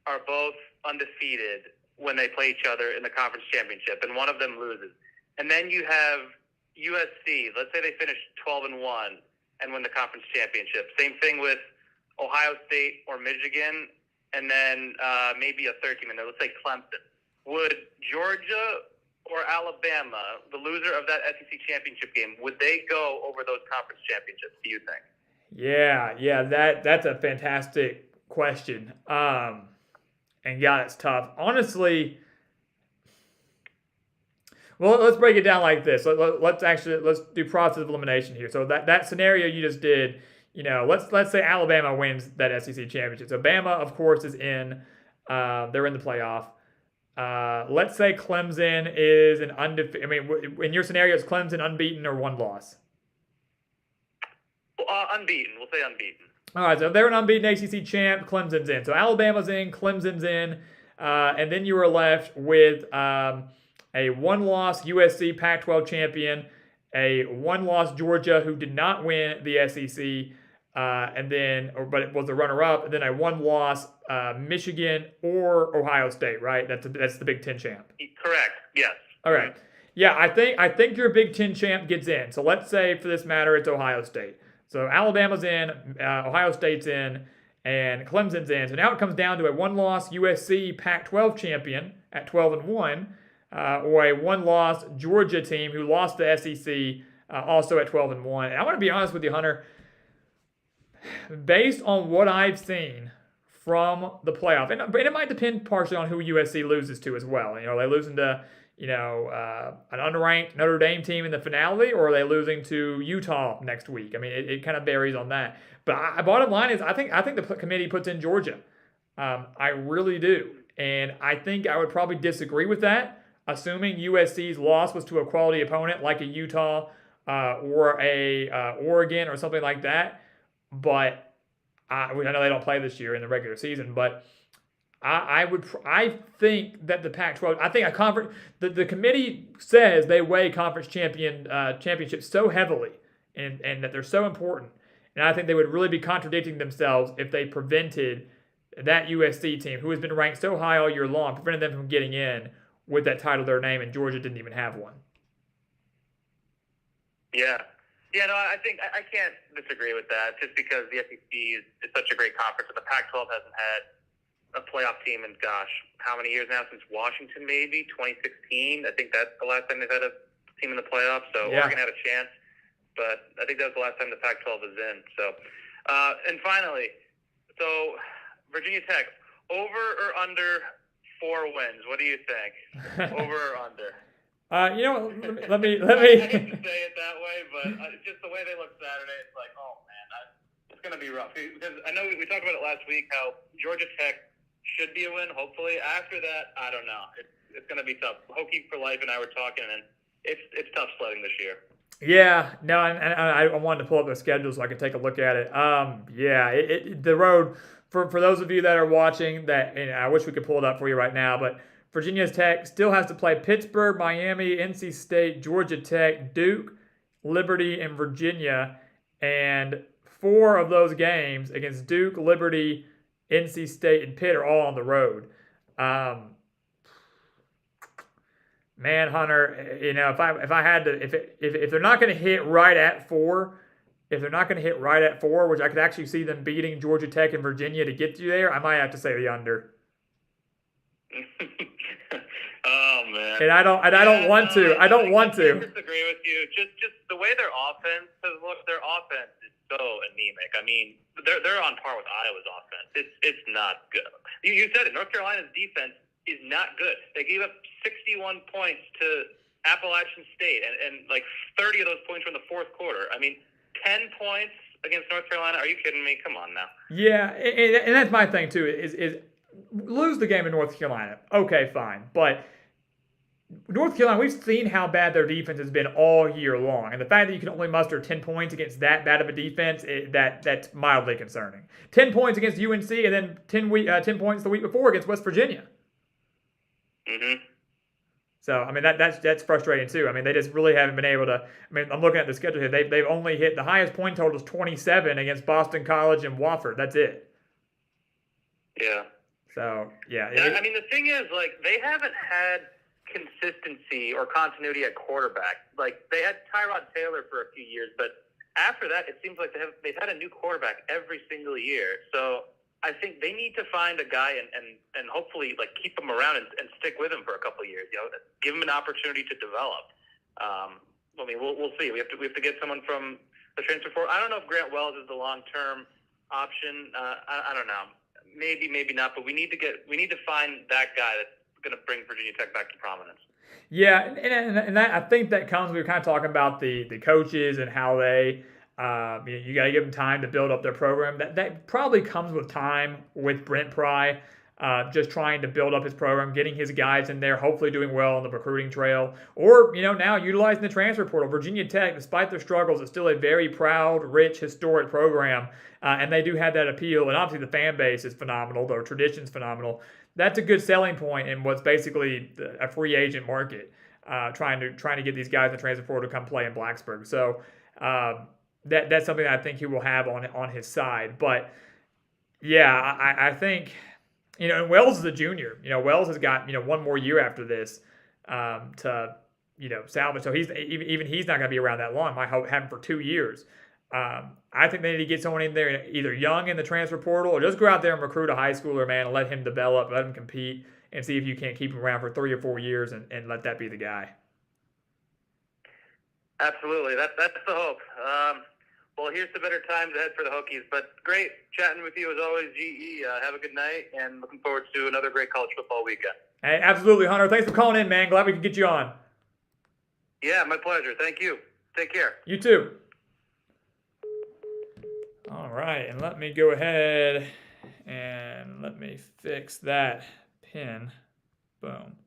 are both undefeated when they play each other in the conference championship, and one of them loses. And then you have USC. Let's say they finish 12-1 and win the conference championship. Same thing with Ohio State or Michigan, and then maybe a third team in there. Let's say Clemson. Would Georgia or Alabama, the loser of that SEC championship game, would they go over those conference championships, do you think? Yeah, that's a fantastic question. And yeah, it's tough. Honestly, well, let's break it down like this. Let's do process of elimination here. So that scenario you just did, let's say Alabama wins that SEC championship. So Bama, of course, is in. They're in the playoff. Let's say Clemson is an undefeated. I mean, in your scenario, is Clemson unbeaten or one loss? Unbeaten. We'll say unbeaten. All right, so if they're an unbeaten ACC champ, Clemson's in. So Alabama's in, Clemson's in, and then you were left with a one-loss USC Pac-12 champion, a one-loss Georgia who did not win the SEC, but it was a runner-up, and then a one-loss Michigan or Ohio State, right? That's the Big Ten champ. Correct. Yes. All right. Yeah, I think your Big Ten champ gets in. So let's say for this matter it's Ohio State. So Alabama's in, Ohio State's in, and Clemson's in. So now it comes down to a one-loss USC Pac-12 champion at 12-1, or a one-loss Georgia team who lost the SEC also at 12-1. And I want to be honest with you, Hunter. Based on what I've seen from the playoff, and it might depend partially on who USC loses to as well. Are they losing to an unranked Notre Dame team in the finale, or are they losing to Utah next week? I mean, it kind of varies on that. But bottom line is, I think the committee puts in Georgia. I really do, and I think I would probably disagree with that, assuming USC's loss was to a quality opponent like a Utah or a Oregon or something like that. But I know they don't play this year in the regular season, but I think that the Pac-12, I think a conference, the committee says they weigh conference championships so heavily and that they're so important. And I think they would really be contradicting themselves if they prevented that USC team, who has been ranked so high all year long, prevented them from getting in with that title to their name, and Georgia didn't even have one. Yeah. Yeah, no, I think I can't disagree with that, just because the SEC is such a great conference, and the Pac-12 hasn't had a playoff team in, gosh, how many years now? Since Washington, maybe 2016. I think that's the last time they've had a team in the playoffs. So yeah. Oregon had a chance, but I think that was the last time the Pac-12 was in. So, and finally, so Virginia Tech, over or under 4 wins? What do you think? Over or under? Let me. I hate to say it that way, but it's just the way they look Saturday. It's like, oh man, it's going to be rough. Because I know we talked about it last week, how Georgia Tech should be a win. Hopefully, after that, I don't know. It's going to be tough. Hokie for life and I were talking, and it's tough sledding this year. Yeah, no, and I wanted to pull up the schedule so I could take a look at it. The road for those of you that are watching that, and I wish we could pull it up for you right now, but Virginia Tech still has to play Pittsburgh, Miami, NC State, Georgia Tech, Duke, Liberty, and Virginia. And 4 of those games against Duke, Liberty, NC State, and Pitt are all on the road. Man, Hunter, if I had to, if they're not going to hit right at 4, which I could actually see them beating Georgia Tech and Virginia to get you there, I might have to say the under. Oh man! And I don't want to. I disagree with you. Just the way their offense has looked. Their offense is so anemic. I mean, they're on par with Iowa's offense. It's not good. You said it. North Carolina's defense is not good. They gave up 61 points to Appalachian State, and like 30 of those points were in the fourth quarter. I mean, 10 points against North Carolina. Are you kidding me? Come on now. Yeah, and that's my thing too. Is lose the game in North Carolina. Okay, fine, but North Carolina, we've seen how bad their defense has been all year long, and the fact that you can only muster 10 points against that bad of a defense, that's mildly concerning. 10 points against UNC, and then 10 points the week before against West Virginia. Mm-hmm. So I mean that's frustrating too. I mean they just really haven't been able to. I mean I'm looking at the schedule here. They've only hit the highest point total is 27 against Boston College and Wofford. That's it. Yeah. So yeah. I mean the thing is like they haven't had consistency or continuity at quarterback. Like they had Tyrod Taylor for a few years, but after that it seems like they've had a new quarterback every single year. So I think they need to find a guy and hopefully like keep him around and stick with him for a couple of years. Give him an opportunity to develop. I mean, we'll see. We have to get someone from the transfer portal. I don't know if Grant Wells is the long term option. I don't know. Maybe not. But we need to find that guy that's going to bring Virginia Tech back to prominence. Yeah, and I think that comes. We were kind of talking about the coaches and how they. You got to give them time to build up their program. That probably comes with time with Brent Pry, just trying to build up his program, getting his guys in there, hopefully doing well on the recruiting trail, or now utilizing the transfer portal. Virginia Tech, despite their struggles, is still a very proud, rich, historic program, and they do have that appeal. And obviously, the fan base is phenomenal. Their tradition's phenomenal. That's a good selling point in what's basically a free agent market, trying to get these guys in the transfer portal to come play in Blacksburg. So. That's something that I think he will have on his side. But, yeah, I think, and Wells is a junior. Wells has got, one more year after this to, salvage. So he's not going to be around that long. Might have him for 2 years. I think they need to get someone in there either young in the transfer portal or just go out there and recruit a high schooler, man, and let him develop, let him compete, and see if you can't keep him around for 3 or 4 years and let that be the guy. Absolutely. That's the hope. Well, here's to better times ahead for the Hokies. But great chatting with you as always, GE. Have a good night, and looking forward to another great college football weekend. Hey, absolutely, Hunter. Thanks for calling in, man. Glad we could get you on. Yeah, my pleasure. Thank you. Take care. You too. All right, and let me go ahead and let me fix that pin. Boom.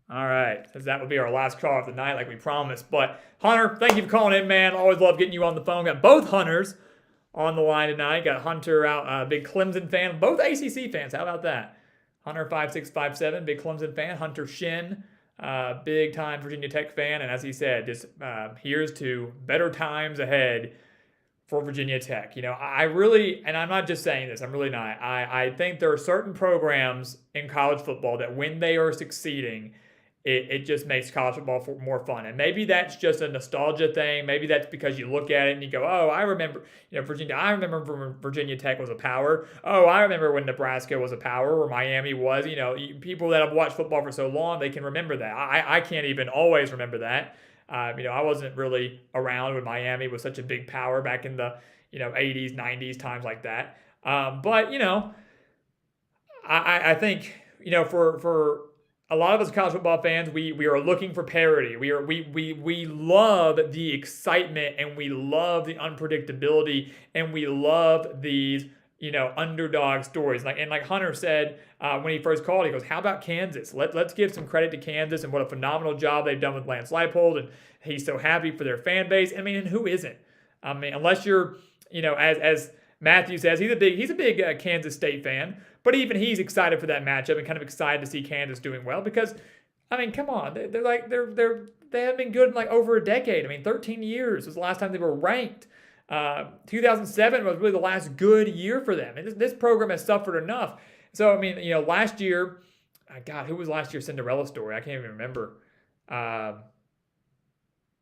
All right, because that will be our last call of the night like we promised. But, Hunter, thank you for calling in, man. Always love getting you on the phone. Got both Hunters on the line tonight. Got Hunter out, big Clemson fan. Both ACC fans. How about that? Hunter 5657, big Clemson fan. Hunter Shin, big-time Virginia Tech fan. And as he said, just here's to better times ahead for Virginia Tech. I really, and I'm not just saying this, I'm really not. I think there are certain programs in college football that when they are succeeding, it just makes college football more fun. And maybe that's just a nostalgia thing. Maybe that's because you look at it and you go, oh, I remember, Virginia. I remember when Virginia Tech was a power. Oh, I remember when Nebraska was a power, or Miami was. People that have watched football for so long, they can remember that. I can't even always remember that. I wasn't really around when Miami was such a big power back in the, 80s, 90s, times like that. But I think, for a lot of us college football fans, we are looking for parity. We love the excitement, and we love the unpredictability, and we love these underdog stories. Like Hunter said when he first called, he goes, "How about Kansas? Let's give some credit to Kansas and what a phenomenal job they've done with Lance Leipold, and he's so happy for their fan base. I mean, and who isn't? I mean, unless you're as Matthew says he's a big Kansas State fan, but even he's excited for that matchup and kind of excited to see Kansas doing well because, I mean, come on, they haven't been good in like over a decade. I mean, 13 years was the last time they were ranked. 2007 was really the last good year for them, and this program has suffered enough. So I mean, last year, God, who was last year's Cinderella story? I can't even remember.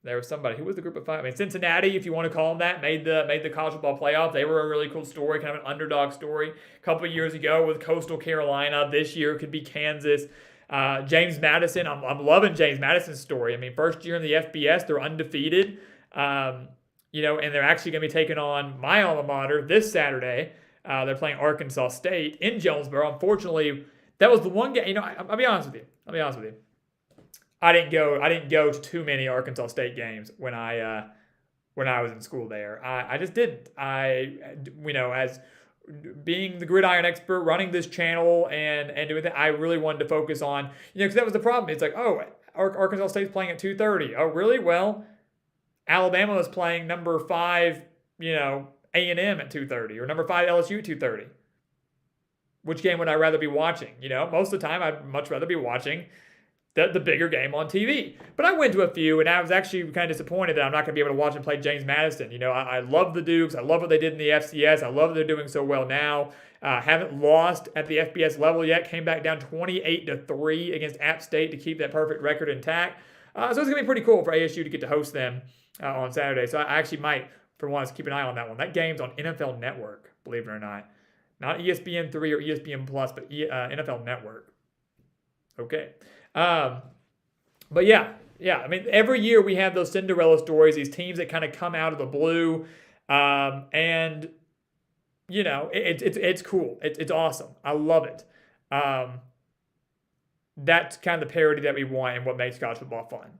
There was somebody. Who was the group of five? I mean, Cincinnati, if you want to call them that, made the college football playoff. They were a really cool story, kind of an underdog story. A couple of years ago with Coastal Carolina. This year could be Kansas. James Madison, I'm loving James Madison's story. I mean, first year in the FBS, they're undefeated. And they're actually going to be taking on my alma mater this Saturday. They're playing Arkansas State in Jonesboro. Unfortunately, that was the one game. I'll be honest with you. I didn't go to too many Arkansas State games when I was in school there. I just didn't. As being the gridiron expert, running this channel and doing that, I really wanted to focus on, because that was the problem. It's like, oh, Arkansas State's playing at 2:30. Oh, really? Well, Alabama was playing number 5, A&M at 2:30, or number 5 LSU at 2:30. Which game would I rather be watching? Most of the time I'd much rather be watching the bigger game on TV. But I went to a few, and I was actually kind of disappointed that I'm not going to be able to watch and play James Madison. I love the Dukes. I love what they did in the FCS. I love that they're doing so well now. Haven't lost at the FBS level yet. Came back down 28-3 against App State to keep that perfect record intact. So it's going to be pretty cool for ASU to get to host them on Saturday. So I actually might, for once, keep an eye on that one. That game's on NFL Network, believe it or not. Not ESPN 3 or ESPN Plus, but NFL Network. Okay. But yeah. I mean, every year we have those Cinderella stories, these teams that kind of come out of the blue, and it's cool. It's awesome. I love it. That's kind of the parody that we want and what makes college football fun.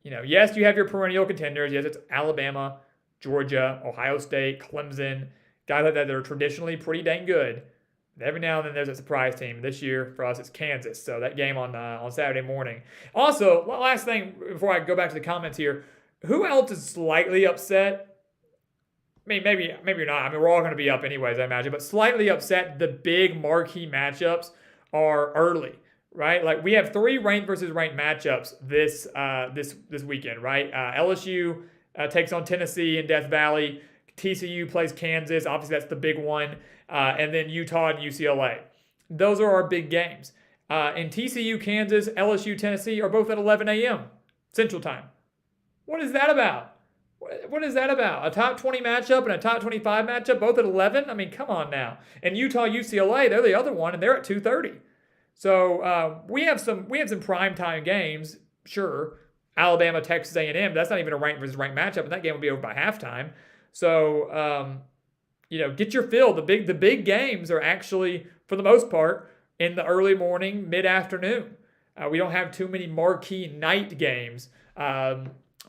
Yes, you have your perennial contenders. Yes, it's Alabama, Georgia, Ohio State, Clemson, guys like that are traditionally pretty dang good. Every now and then there's a surprise team. This year for us it's Kansas. So that game on Saturday morning. Also, one last thing before I go back to the comments here, who else is slightly upset? I mean, maybe you're not. I mean, we're all going to be up anyways, I imagine. But slightly upset. The big marquee matchups are early, right? Like we have 3 ranked versus ranked matchups this weekend, right? LSU takes on Tennessee in Death Valley. TCU plays Kansas. Obviously, that's the big one. And then Utah and UCLA. Those are our big games. And TCU, Kansas, LSU, Tennessee are both at 11 a.m. Central Time. What is that about? What is that about? A top 20 matchup and a top 25 matchup, both at 11? I mean, come on now. And Utah, UCLA, they're the other one, and they're at 2:30. So we have some primetime games, sure. Alabama, Texas A&M. That's not even a ranked versus ranked matchup, and that game will be over by halftime. So, get your fill. The big games are actually, for the most part, in the early morning, mid-afternoon. We don't have too many marquee night games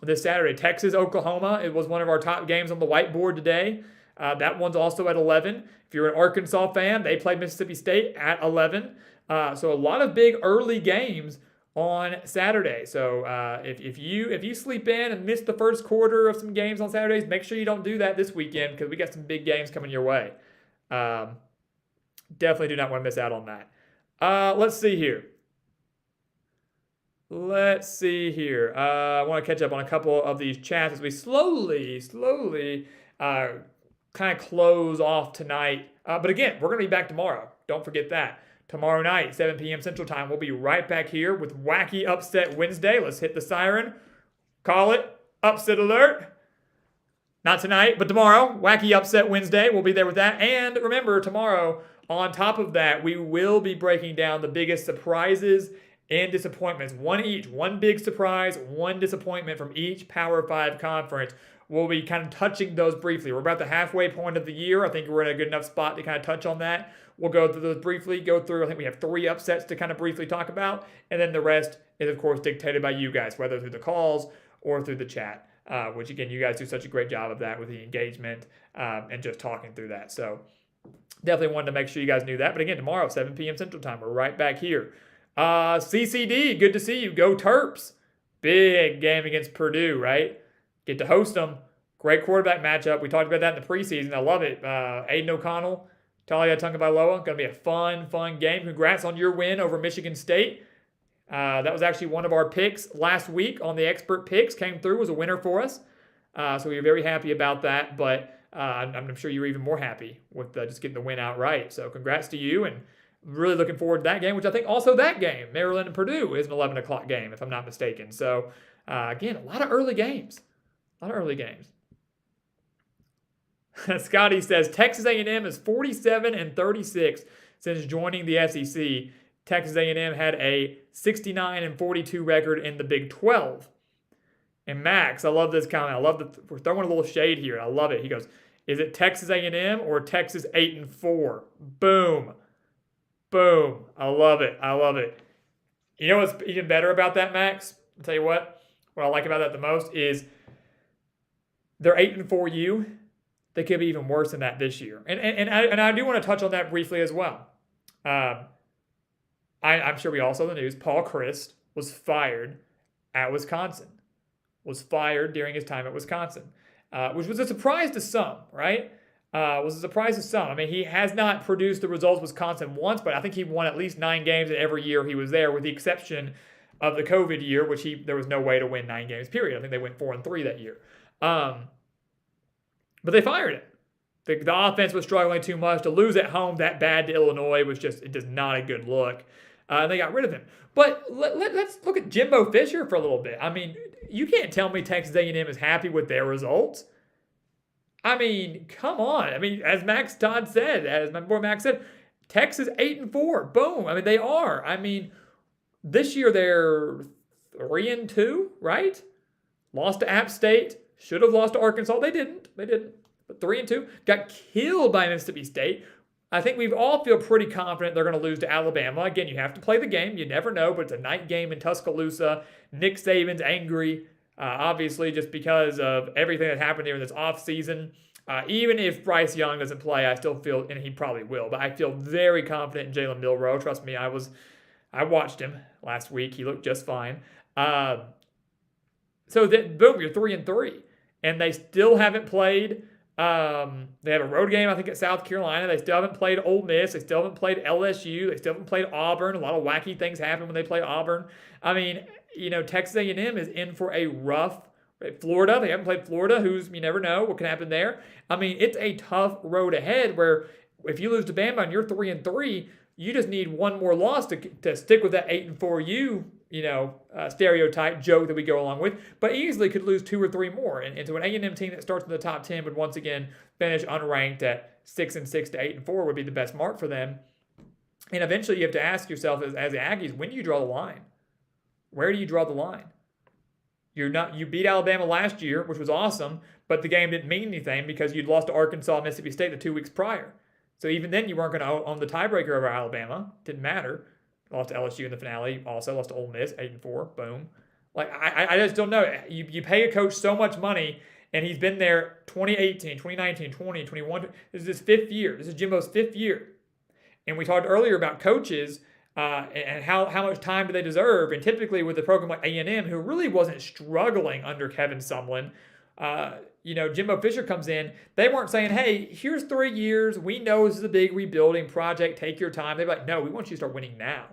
this Saturday. Texas, Oklahoma, it was one of our top games on the whiteboard today. That one's also at 11. If you're an Arkansas fan, they play Mississippi State at 11. So a lot of big early games on Saturday. So if you sleep in and miss the first quarter of some games on Saturdays, make sure you don't do that this weekend because we got some big games coming your way. Definitely do not want to miss out on that. Let's see here. I want to catch up on a couple of these chats as we slowly kind of close off tonight. But again, we're going to be back tomorrow. Don't forget that. Tomorrow night, 7 p.m. Central Time, we'll be right back here with Wacky Upset Wednesday. Let's hit the siren. Call it. Upset alert. Not tonight, but tomorrow. Wacky Upset Wednesday. We'll be there with that. And remember, tomorrow, on top of that, we will be breaking down the biggest surprises and disappointments. One each. One big surprise, one disappointment from each Power 5 conference. We'll be kind of touching those briefly. We're about the halfway point of the year. I think we're in a good enough spot to kind of touch on that. We'll go through those briefly, I think we have 3 upsets to kind of briefly talk about. And then the rest is, of course, dictated by you guys, whether through the calls or through the chat, which, again, you guys do such a great job of that with the engagement and just talking through that. So definitely wanted to make sure you guys knew that. But, again, tomorrow, 7 p.m. Central Time, we're right back here. CCD, good to see you. Go Terps. Big game against Purdue, right? Get to host them. Great quarterback matchup. We talked about that in the preseason. I love it. Aiden O'Connell, Talia Tagovailoa. Going to be a fun game. Congrats on your win over Michigan State. That was actually one of our picks last week on the expert picks. Came through, was a winner for us. So we were very happy about that. But I'm sure you were even more happy with just getting the win outright. So congrats to you, and really looking forward to that game, which I think also that game, Maryland and Purdue, is an 11 o'clock game, if I'm not mistaken. So again, a lot of early games. Scotty says Texas A&M is 47-36 since joining the SEC. Texas A&M had a 69-42 record in the Big 12. And Max, I love this comment. I love we're throwing a little shade here. I love it. He goes, "Is it Texas A&M or Texas 8-4?" Boom. I love it. You know what's even better about that, Max? I'll tell you what I like about that the most is they're 8-4 They could be even worse than that this year. And I do want to touch on that briefly as well. I'm sure we all saw the news. Paul Chryst was fired at Wisconsin. Was fired during his time at Wisconsin, which was a surprise to some, right? Was a surprise to some. I mean, he has not produced the results Wisconsin wants, but I think he won at least 9 games in every year he was there, with the exception of the COVID year, which there was no way to win 9 games, period. I think they went 4-3 that year. But they fired him. The offense was struggling too much. To lose at home that bad to Illinois was just not a good look. And they got rid of him. But let's look at Jimbo Fisher for a little bit. I mean, you can't tell me Texas A&M is happy with their results. I mean, come on. I mean, as my boy Max said, Texas 8-4. Boom. I mean, they are. I mean, this year they're 3-2, right? Lost to App State. Should have lost to Arkansas. They didn't. But 3-2. Got killed by Mississippi State. I think we all feel pretty confident they're going to lose to Alabama. Again, you have to play the game. You never know, but it's a night game in Tuscaloosa. Nick Saban's angry, obviously, just because of everything that happened here in this offseason. Even if Bryce Young doesn't play, I still feel, and he probably will, but I feel very confident in Jalen Milroe. Trust me, I watched him last week. He looked just fine. So then, boom, you're 3-3. And they still haven't played. They have a road game, I think, at South Carolina. They still haven't played Ole Miss. They still haven't played LSU. They still haven't played Auburn. A lot of wacky things happen when they play Auburn. I mean, Texas A&M is in for a rough. Florida, they haven't played Florida, you never know what can happen there. I mean, it's a tough road ahead where if you lose to Bama and you're 3-3, you just need one more loss to stick with that 8-4 stereotype joke that we go along with, but easily could lose 2 or 3 more. And so an A&M team that starts in the top 10 would once again finish unranked at 6-6 to 8-4 would be the best mark for them. And eventually you have to ask yourself as the Aggies, when do you draw the line? Where do you draw the line? You beat Alabama last year, which was awesome, but the game didn't mean anything because you'd lost to Arkansas and Mississippi State the 2 weeks prior. So even then you weren't going to own the tiebreaker over Alabama. Didn't matter. Lost to LSU in the finale. Also lost to Ole Miss, 8-4. Boom. Like, I just don't know. You pay a coach so much money, and he's been there 2018, 2019, 20, 21. This is his 5th year. This is Jimbo's 5th year. And we talked earlier about coaches and how much time do they deserve. And typically with a program like A&M, who really wasn't struggling under Kevin Sumlin, Jimbo Fisher comes in. They weren't saying, hey, here's 3 years. We know this is a big rebuilding project. Take your time. They're like, no, we want you to start winning now.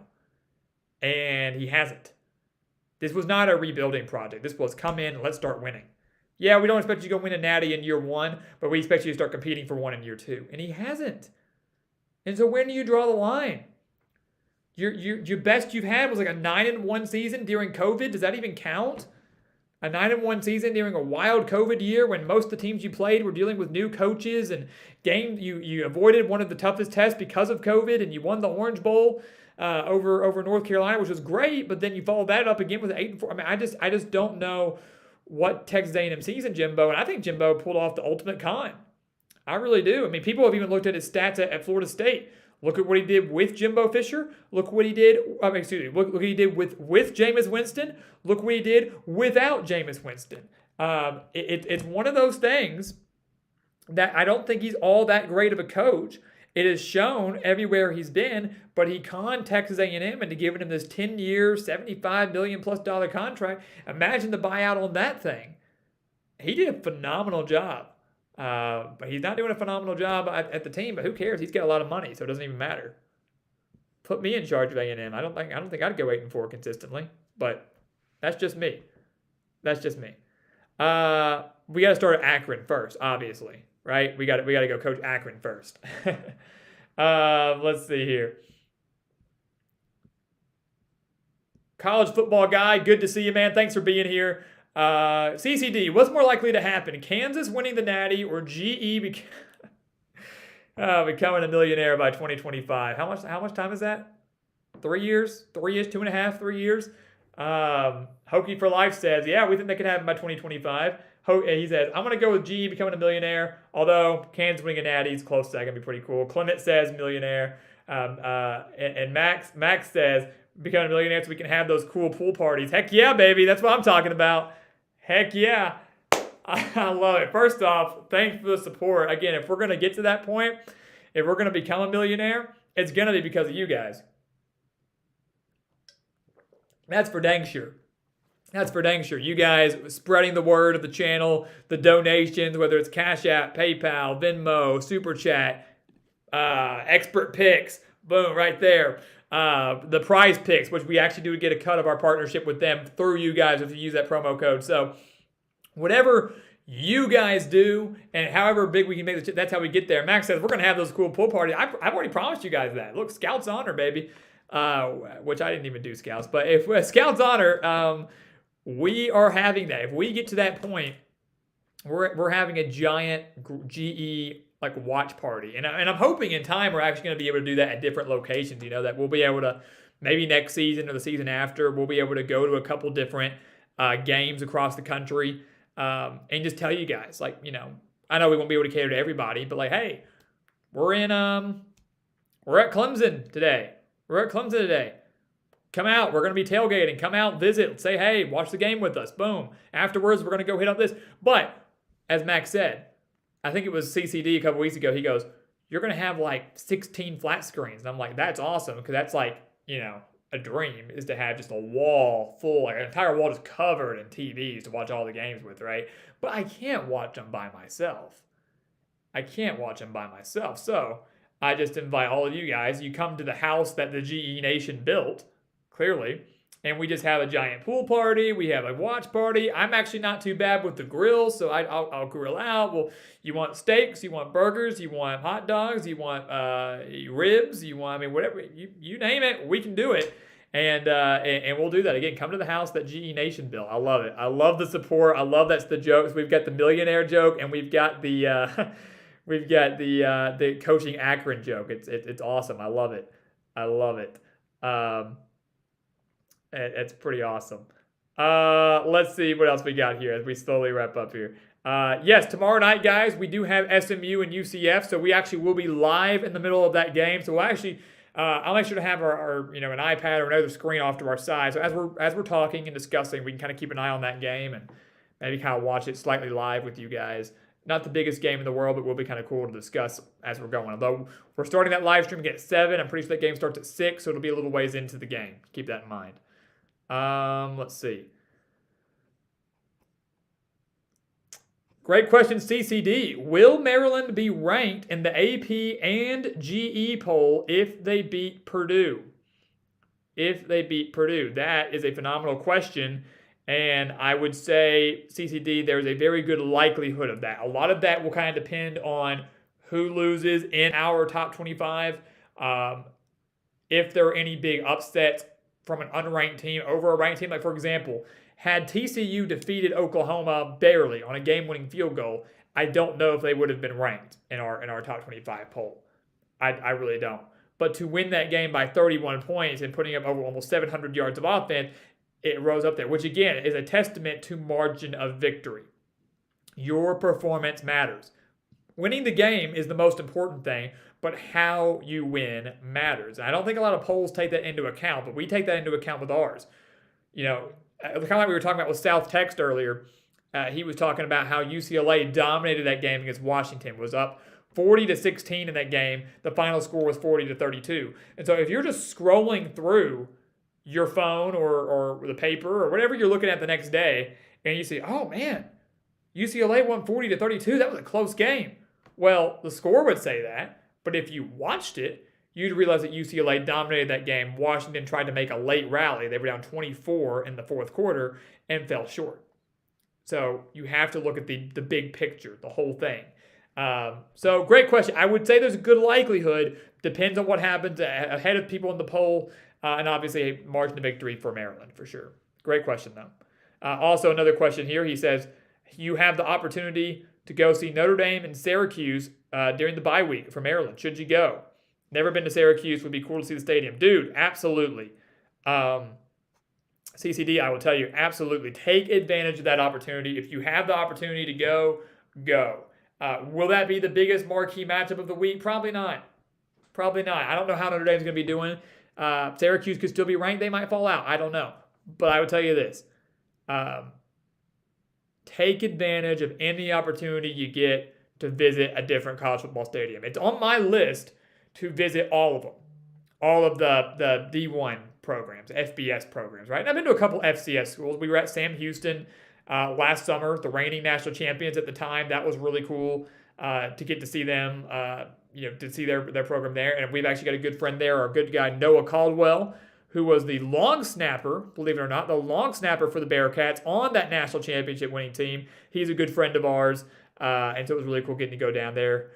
And he hasn't. This was not a rebuilding project. This was come in and let's start winning. Yeah, we don't expect you to go win a natty in year 1, but we expect you to start competing for one in year 2. And he hasn't. And so when do you draw the line? Your best you've had was like a 9-1 season during COVID. Does that even count? A 9-1 season during a wild COVID year when most of the teams you played were dealing with new coaches and you avoided one of the toughest tests because of COVID and you won the Orange Bowl over North Carolina, which was great, but then you followed that up again with 8-4. I mean, I just don't know what Texas A&M sees in Jimbo, and I think Jimbo pulled off the ultimate con. I really do. I mean, people have even looked at his stats at Florida State. Look at what he did with Jimbo Fisher. Look what he did. Look what he did with Jameis Winston. Look what he did without Jameis Winston. It's one of those things that I don't think he's all that great of a coach. It is shown everywhere he's been, but he conned Texas A&M into giving him this 10-year, $75 million+ contract. Imagine the buyout on that thing. he did a phenomenal job. But he's not doing a phenomenal job at the team. But who cares? He's got a lot of money, so it doesn't even matter. Put me in charge of A&M. I don't think I'd go 8-4 consistently. But that's just me. That's just me. We got to start at Akron first, obviously, right? We got to go coach Akron first. Let's see here. College football guy, good to see you, man. Thanks for being here. CCD, what's more likely to happen? Kansas winning the Natty or GE becoming a millionaire by 2025? How much time is that? 3 years? 3 years? 2.5? 3 years? Hokey for Life says, yeah, we think that could happen by 2025. He says, I'm going to go with GE becoming a millionaire, although Kansas winning a Natty is close to that. Going to be pretty cool. Clement says millionaire. And Max says, becoming a millionaire so we can have those cool pool parties. Heck yeah, baby. That's what I'm talking about. Heck yeah. I love it. First off, thanks for the support. Again, if we're going to get to that point, if we're going to become a millionaire, it's going to be because of you guys. That's for dang sure. That's for dang sure. You guys spreading the word of the channel, the donations, whether it's Cashapp, PayPal, Venmo, Super Chat, expert picks, boom, right there. The prize picks, which we actually do get a cut of our partnership with them through you guys if you use that promo code. So whatever you guys do and however big we can make that's how we get there. Max says we're going to have those cool pool parties. I've already promised you guys that. Look, Scouts Honor, baby. Which I didn't even do Scouts. But if Scouts Honor, we are having that. If we get to that point, we're having a giant GE like watch party, and I'm hoping in time we're actually going to be able to do that at different locations. You know, that we'll be able to maybe next season or the season after we'll be able to go to a couple different games across the country and just tell you guys, like, you know, I know we won't be able to cater to everybody, but like, hey, we're at Clemson today. Come out. We're going to be tailgating. Come out, visit, say, hey, watch the game with us. Boom. Afterwards, we're going to go hit up this. But as Max said, I think it was CCD a couple weeks ago. He goes, you're going to have like 16 flat screens. And I'm like, that's awesome. Because that's like, you know, a dream is to have just a wall full, like an entire wall just covered in TVs to watch all the games with, right? But I can't watch them by myself. So I just invite all of you guys. You come to the house that the GE Nation built, clearly, and we just have a giant pool party. We have a watch party. I'm actually not too bad with the grill, so I'll grill out. Well, you want steaks, you want burgers, you want hot dogs, you want ribs, you want, I mean, whatever, you name it, we can do it. And we'll do that. Again, come to the house that GE Nation built. I love it. I love the support. I love that's the jokes. We've got the millionaire joke, and we've got the the coaching Akron joke. It's awesome. I love it. It's pretty awesome. Let's see what else we got here as we slowly wrap up here. Yes, tomorrow night, guys, we do have SMU and UCF, so we actually will be live in the middle of that game. So we'll actually, I'll make sure to have our an iPad or another screen off to our side. So as we're talking and discussing, we can kind of keep an eye on that game and maybe kind of watch it slightly live with you guys. Not the biggest game in the world, but will be kind of cool to discuss as we're going. Although we're starting that live stream at 7, I'm pretty sure that game starts at 6, so it'll be a little ways into the game. Keep that in mind. Let's see. Great question, CCD. Will Maryland be ranked in the AP and GE poll if they beat Purdue? That is a phenomenal question. And I would say, CCD, there's a very good likelihood of that. A lot of that will kind of depend on who loses in our top 25. If there are any big upsets from an unranked team over a ranked team. Like, for example, had TCU defeated Oklahoma barely on a game-winning field goal, I don't know if they would have been ranked in our top 25 poll. I really don't. But to win that game by 31 points and putting up over almost 700 yards of offense, it rose up there, which again is a testament to margin of victory. Your performance matters. Winning the game is the most important thing, but how you win matters. And I don't think a lot of polls take that into account, but we take that into account with ours. You know, kind of like we were talking about with South Text earlier. He was talking about how UCLA dominated that game against Washington, was up 40-16 in that game. The final score was 40-32. And so if you're just scrolling through your phone or the paper or whatever you're looking at the next day, and you see, oh man, UCLA won 40-32. That was a close game. Well, the score would say that, but if you watched it, you'd realize that UCLA dominated that game. Washington tried to make a late rally. They were down 24 in the fourth quarter and fell short. So you have to look at the big picture, the whole thing. So great question. I would say there's a good likelihood. Depends on what happens ahead of people in the poll, and obviously a margin of victory for Maryland for sure. Great question though. Also another question here. He says you have the opportunity to go see Notre Dame and Syracuse during the bye week for Maryland. Should you go? Never been to Syracuse. Would be cool to see the stadium. Dude, absolutely. CCD, I will tell you, absolutely. Take advantage of that opportunity. If you have the opportunity to go, go. Will that be the biggest marquee matchup of the week? Probably not. Probably not. I don't know how Notre Dame's going to be doing. Syracuse could still be ranked. They might fall out. I don't know. But I would tell you this. Take advantage of any opportunity you get to visit a different college football stadium. It's on my list to visit all of them. All of the D1 programs, FBS programs, right? And I've been to a couple FCS schools. We were at Sam Houston last summer, the reigning national champions at the time. That was really cool to get to see them, to see their program there. And we've actually got a good friend there, our good guy Noah Caldwell, who was the long snapper, believe it or not, the long snapper for the Bearcats on that national championship winning team. He's a good friend of ours, and so it was really cool getting to go down there.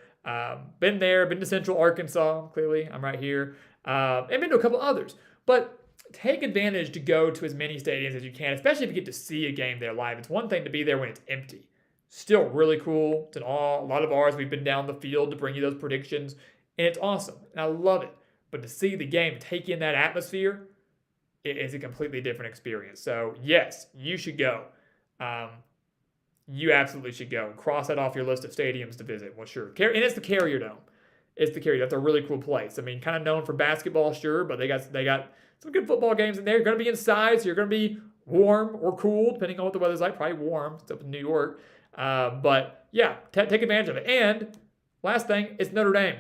Been to Central Arkansas, clearly. I'm right here. And been to a couple others. But take advantage to go to as many stadiums as you can, especially if you get to see a game there live. It's one thing to be there when it's empty. Still really cool. It's a lot of ours. We've been down the field to bring you those predictions, and it's awesome. And I love it. But to see the game, take in that atmosphere, it is a completely different experience. So, yes, you should go. You absolutely should go. Cross that off your list of stadiums to visit. Well, sure. And it's the Carrier Dome. It's the Carrier Dome. That's a really cool place. I mean, kind of known for basketball, sure, but they got some good football games in there. You're going to be inside, so you're going to be warm or cool, depending on what the weather's like. Probably warm. It's up in New York. But, yeah, take advantage of it. And last thing, it's Notre Dame.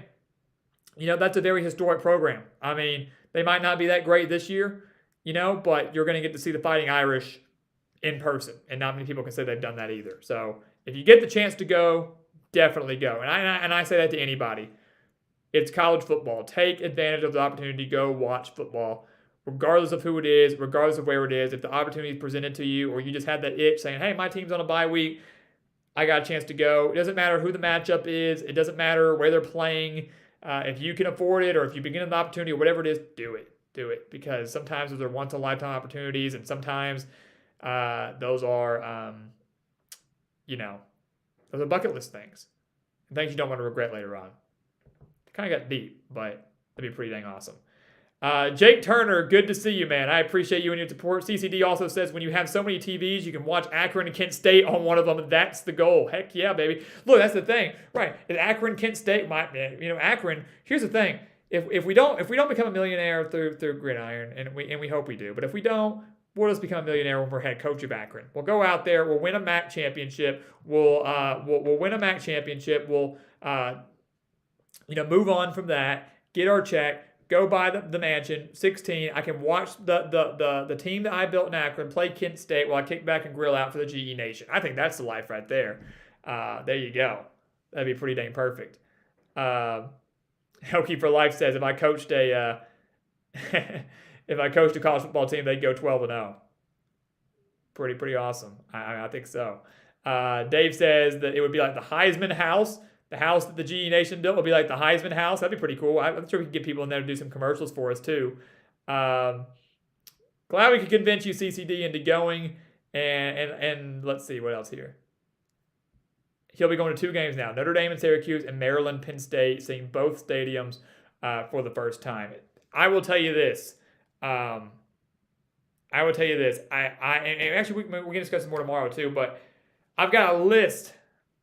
That's a very historic program. I mean, they might not be that great this year, but you're going to get to see the Fighting Irish in person. And not many people can say they've done that either. So if you get the chance to go, definitely go. And I say that to anybody. It's college football. Take advantage of the opportunity to go watch football, regardless of who it is, regardless of where it is. If the opportunity is presented to you, or you just had that itch saying, hey, my team's on a bye week, I got a chance to go. It doesn't matter who the matchup is. It doesn't matter where they're playing. If you can afford it, or if you begin an opportunity, or whatever it is, do it. Do it. Because sometimes those are once-in-a-lifetime opportunities, and sometimes those are, those are bucket list things. And things you don't want to regret later on. Kind of got deep, but that'd be pretty dang awesome. Jake Turner, good to see you, man. I appreciate you and your support. CCD also says when you have so many TVs, you can watch Akron and Kent State on one of them. That's the goal. Heck yeah, baby. Look, that's the thing, right? Is Akron, Kent State, Akron. Here's the thing: if we don't become a millionaire through Gridiron, and we hope we do, but if we don't, we'll just become a millionaire when we're head coach of Akron. We'll go out there, we'll win a MAC championship. We'll win a MAC championship. We'll move on from that, get our check. Go buy the mansion, 16. I can watch the team that I built in Akron play Kent State while I kick back and grill out for the GE Nation. I think that's the life right there. There you go. That'd be pretty dang perfect. Hokey for Life says if I coached a college football team, they'd go 12-0. Pretty awesome. I think so. Dave says that it would be like the Heisman House. The house that the GE Nation built will be like the Heisman House. That'd be pretty cool. I'm sure we could get people in there to do some commercials for us too. Glad we could convince you, CCD, into going. And let's see what else here. He'll be going to 2 games now: Notre Dame and Syracuse, and Maryland, Penn State, seeing both stadiums for the first time. I will tell you this. And actually we can discuss this more tomorrow too. But I've got a list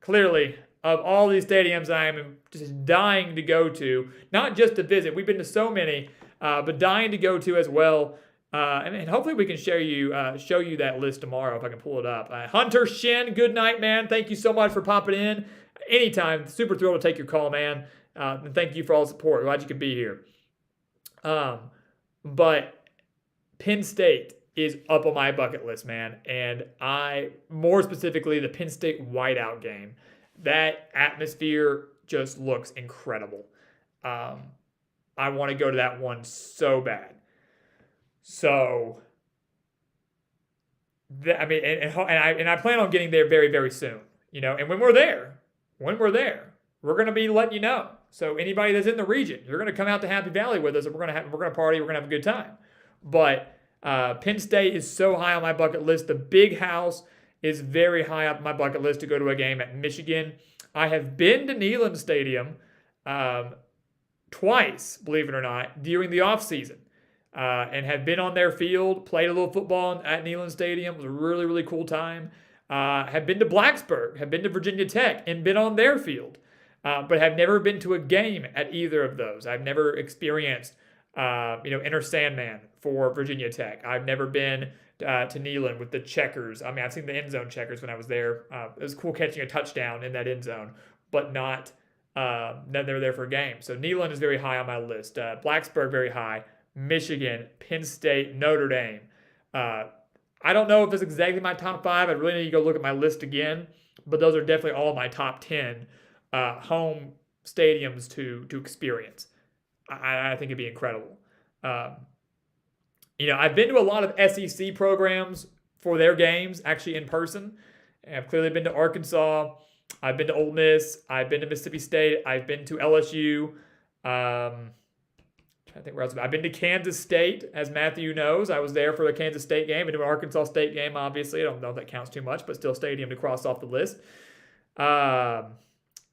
clearly of all these stadiums I am just dying to go to, not just to visit. We've been to so many, but dying to go to as well. And hopefully we can show you that list tomorrow if I can pull it up. Hunter Shin, good night, man. Thank you so much for popping in. Anytime. Super thrilled to take your call, man. And thank you for all the support. Glad you could be here. But Penn State is up on my bucket list, man. And more specifically, the Penn State whiteout game. That atmosphere just looks incredible. I want to go to that one so bad. So, and I plan on getting there very, very soon. And when we're there, we're going to be letting you know. So anybody that's in the region, you're going to come out to Happy Valley with us, and we're going to party. We're going to have a good time. But Penn State is so high on my bucket list. The Big House is very high up on my bucket list to go to a game at Michigan. I have been to Neyland Stadium twice, believe it or not, during the off season, and have been on their field, played a little football at Neyland Stadium. It was a really, really cool time. Have been to Blacksburg, have been to Virginia Tech, and been on their field, but have never been to a game at either of those. I've never experienced, Enter Sandman for Virginia Tech. I've never been to Neyland with the checkers. I mean, I've seen the end zone checkers when I was there. It was cool catching a touchdown in that end zone, but not they were there for a game. So Neyland is very high on my list. Blacksburg, very high. Michigan, Penn State, Notre Dame. I don't know if it's exactly my top 5. I really need to go look at my list again, but those are definitely all my top 10 home stadiums to experience. I think it'd be incredible. I've been to a lot of SEC programs for their games, actually in person. I've clearly been to Arkansas. I've been to Ole Miss. I've been to Mississippi State. I've been to LSU. Trying to think where else. I've been to Kansas State, as Matthew knows. I was there for the Kansas State game and to an Arkansas State game, obviously. I don't know if that counts too much, but still stadium to cross off the list. I'm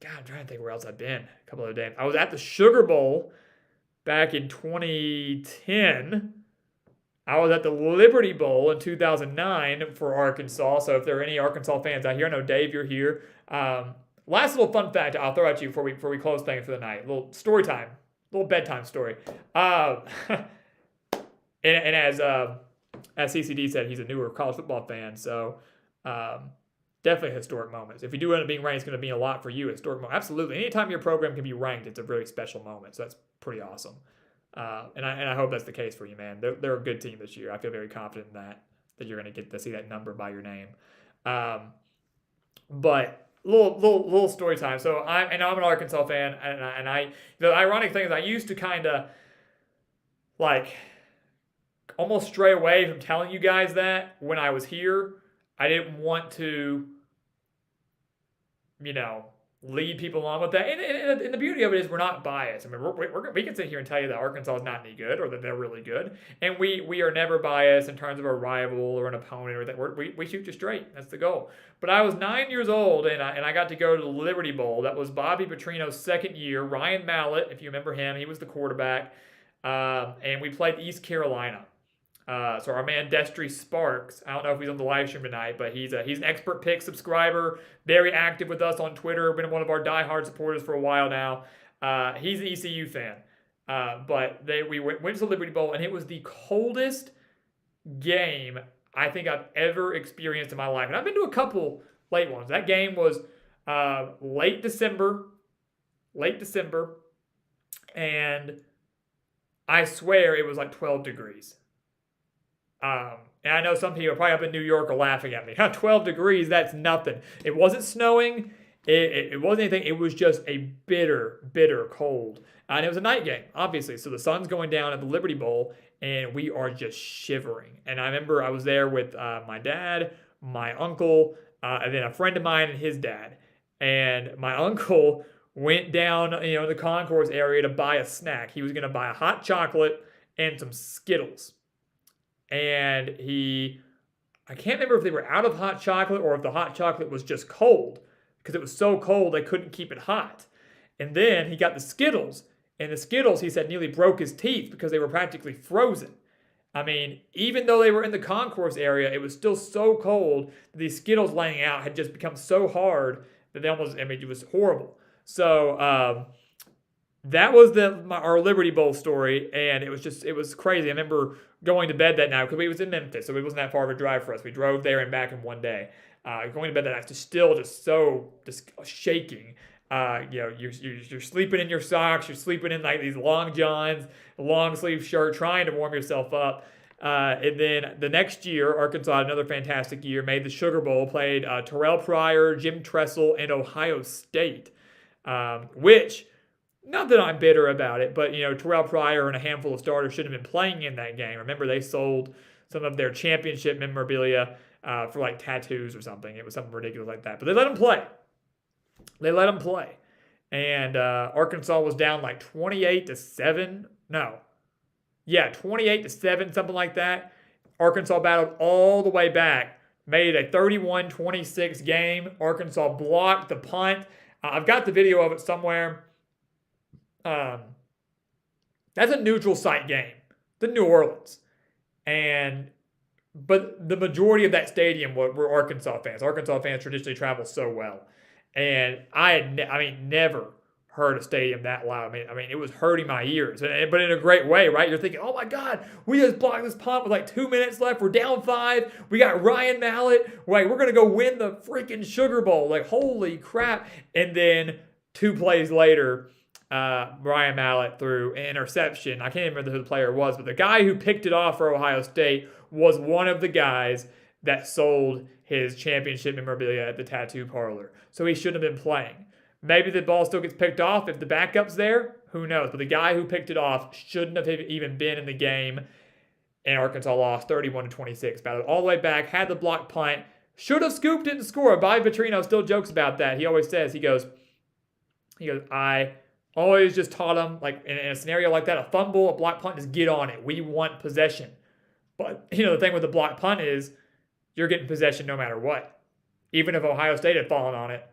trying to think where else I've been. A couple of games. I was at the Sugar Bowl back in 2010. I was at the Liberty Bowl in 2009 for Arkansas. So if there are any Arkansas fans out here, I know Dave, you're here. Last little fun fact I'll throw at you before we close things for the night. A little story time, a little bedtime story. And as CCD said, he's a newer college football fan. So definitely historic moments. If you do end up being ranked, it's going to be a lot for you. Historic moment. Absolutely. Anytime your program can be ranked, it's a very special moment. So that's pretty awesome. And I hope that's the case for you, man. They're a good team this year. I feel very confident in that you're going to get to see that number by your name. But little story time. So I'm an Arkansas fan, and the ironic thing is I used to kind of like almost stray away from telling you guys that when I was here. I didn't want to, lead people along with that. And the beauty of it is we're not biased. I mean, we can sit here and tell you that Arkansas is not any good or that they're really good. And we are never biased in terms of a rival or an opponent or that. We shoot you straight. That's the goal. But I was 9 years old, and I got to go to the Liberty Bowl. That was Bobby Petrino's second year. Ryan Mallett, if you remember him, he was the quarterback. And we played East Carolina. So our man Destry Sparks, I don't know if he's on the live stream tonight, but he's an expert pick subscriber, very active with us on Twitter, been one of our diehard supporters for a while now. He's an ECU fan. But we went to the Liberty Bowl, and it was the coldest game I think I've ever experienced in my life. And I've been to a couple late ones. That game was late December, and I swear it was like 12 degrees. And I know some people probably up in New York are laughing at me. 12 degrees, that's nothing. It wasn't snowing. It wasn't anything. It was just a bitter, bitter cold. And it was a night game, obviously. So the sun's going down at the Liberty Bowl, and we are just shivering. And I remember I was there with my dad, my uncle, and then a friend of mine and his dad. And my uncle went down, the concourse area to buy a snack. He was going to buy a hot chocolate and some Skittles. And I can't remember if they were out of hot chocolate or if the hot chocolate was just cold, because it was so cold they couldn't keep it hot. And then he got the Skittles, and the Skittles, he said, nearly broke his teeth because they were practically frozen. I mean, even though they were in the concourse area, it was still so cold that these Skittles laying out had just become so hard that it was horrible. So that was our Liberty Bowl story, and it was crazy. I remember going to bed that night because we was in Memphis, so it wasn't that far of a drive for us. We drove there and back in one day. Going to bed that night, just so shaking. You're sleeping in your socks. You're sleeping in like these long johns, long sleeve shirt, trying to warm yourself up. And then the next year, Arkansas had another fantastic year, made the Sugar Bowl, played Terrell Pryor, Jim Tressel, and Ohio State, which, not that I'm bitter about it, but, Terrell Pryor and a handful of starters should have been playing in that game. Remember, they sold some of their championship memorabilia for like tattoos or something. It was something ridiculous like that. But they let them play. And Arkansas was down like 28-7. No. Yeah, 28-7, something like that. Arkansas battled all the way back, made it a 31-26 game. Arkansas blocked the punt. I've got the video of it somewhere. That's a neutral site game, the New Orleans. But the majority of that stadium were Arkansas fans. Arkansas fans traditionally travel so well. And I had never heard a stadium that loud. I mean, it was hurting my ears, but in a great way, right? You're thinking, oh my God, we just blocked this punt with like 2 minutes left. We're down 5. We got Ryan Mallett. Right, we're gonna go win the freaking Sugar Bowl. Like, holy crap! And then 2 plays later, Ryan Mallett threw an interception. I can't remember who the player was, but the guy who picked it off for Ohio State was one of the guys that sold his championship memorabilia at the tattoo parlor. So he shouldn't have been playing. Maybe the ball still gets picked off if the backup's there. Who knows? But the guy who picked it off shouldn't have even been in the game. And Arkansas lost 31-26. Battled all the way back, had the blocked punt. Should have scooped it and scored. Bobby Petrino still jokes about that. He always says, he goes, I always just taught him, like in a scenario like that, a fumble, a blocked punt, is get on it. We want possession. But, the thing with the blocked punt is you're getting possession no matter what. Even if Ohio State had fallen on it,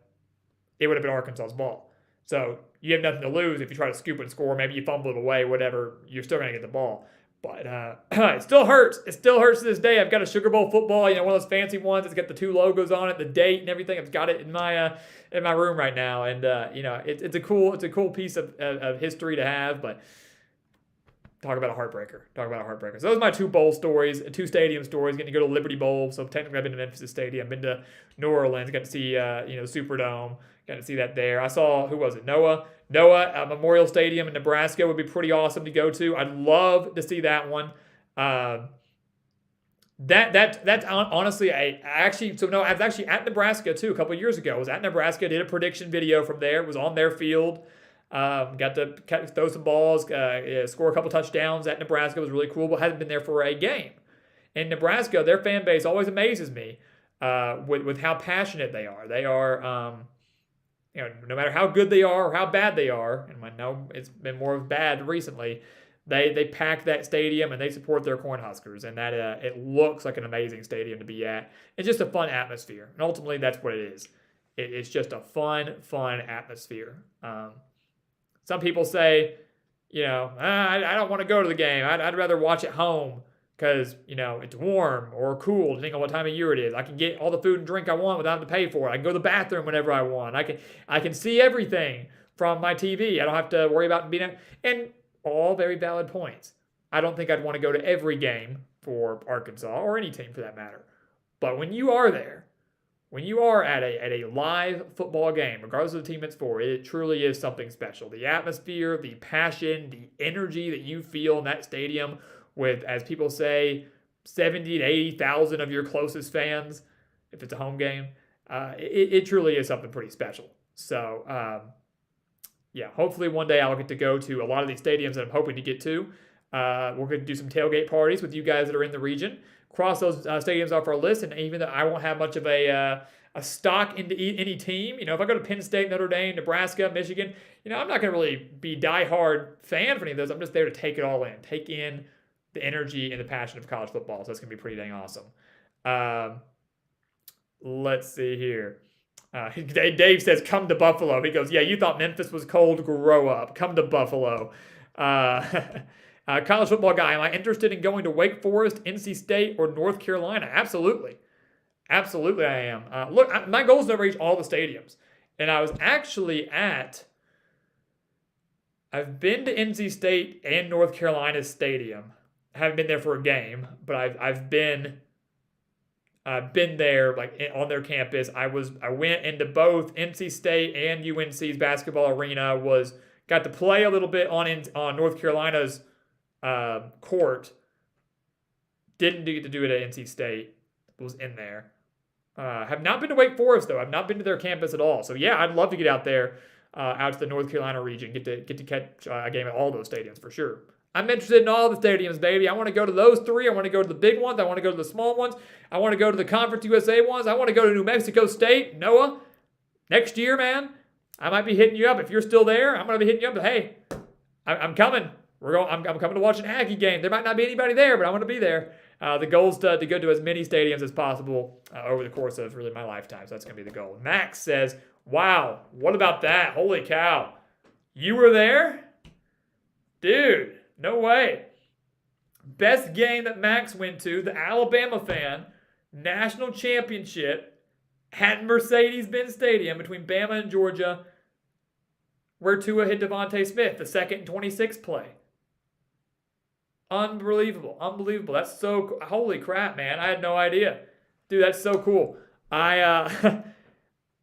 it would have been Arkansas's ball. So you have nothing to lose if you try to scoop and score. Maybe you fumble it away, whatever. You're still going to get the ball. But it still hurts. It still hurts to this day. I've got a Sugar Bowl football, one of those fancy ones. It's got the 2 logos on it, the date and everything. I've got it in my room right now, and it's a cool piece of history to have. But talk about a heartbreaker. So those are my 2 bowl stories, 2 stadium stories. Getting to go to Liberty Bowl. So technically, I've been to Memphis Stadium, been to New Orleans, got to see Superdome. Got to see that there. I saw, who was it? Noah Memorial Stadium in Nebraska would be pretty awesome to go to. I'd love to see that one. That's honestly, I was actually at Nebraska too a couple of years ago. I was at Nebraska, did a prediction video from there. It was on their field. Got to throw some balls, score a couple touchdowns at Nebraska. It was really cool, but hadn't been there for a game. In Nebraska, their fan base always amazes me with how passionate they are. They are, no matter how good they are or how bad they are, and I know it's been more of bad recently, they pack that stadium and they support their Cornhuskers, and that it looks like an amazing stadium to be at. It's just a fun atmosphere, and ultimately that's what it is. It's just a fun atmosphere. Some people say, I don't want to go to the game. I'd rather watch at home because, it's warm or cool, depending on what time of year it is. I can get all the food and drink I want without having to pay for it. I can go to the bathroom whenever I want. I can see everything from my TV. I don't have to worry about being out. And all very valid points. I don't think I'd want to go to every game for Arkansas or any team for that matter. But when you are there, when you are at a live football game, regardless of the team it's for, it truly is something special. The atmosphere, the passion, the energy that you feel in that stadium with, as people say, 70 to 80,000 of your closest fans, if it's a home game, it truly is something pretty special. So, hopefully one day I'll get to go to a lot of these stadiums that I'm hoping to get to. We're going to do some tailgate parties with you guys that are in the region. Cross those stadiums off our list, and even though I won't have much of a stock into any team, if I go to Penn State, Notre Dame, Nebraska, Michigan, I'm not going to really be diehard fan for any of those. I'm just there to take it all in, take in the energy and the passion of college football. So that's going to be pretty dang awesome. Let's see here. Dave says, come to Buffalo. He goes, yeah, you thought Memphis was cold. Grow up. Come to Buffalo. College football guy, am I interested in going to Wake Forest, NC State, or North Carolina? Absolutely. Absolutely I am. Look, my goal is to reach all the stadiums. And I was actually I've been to NC State and North Carolina Stadium. I haven't been there for a game, but I've been there on their campus. I went into both NC State and UNC's basketball arena. Got to play a little bit on North Carolina's court, Didn't get to do it at NC State. Was in there. Have not been to Wake Forest though. I've not been to their campus at all. So yeah, I'd love to get out there, out to the North Carolina region, get to catch a game at all those stadiums for sure. I'm interested in all the stadiums, baby. I want to go to those three. I want to go to the big ones. I want to go to the small ones. I want to go to the Conference USA ones. I want to go to New Mexico State. Noah, next year, man, I might be hitting you up. If you're still there, I'm going to be hitting you up. Hey, I'm coming. I'm coming to watch an Aggie game. There might not be anybody there, but I want to be there. The goal is to go to as many stadiums as possible over the course of really my lifetime. So that's going to be the goal. Max says, wow, what about that? Holy cow. You were there? Dude, no way. Best game that Max went to, the Alabama fan, national championship at Mercedes-Benz Stadium between Bama and Georgia, where Tua hit Devontae Smith, the second and 26 play. Unbelievable. That's so holy crap, man. I had no idea. Dude, that's so cool. I'll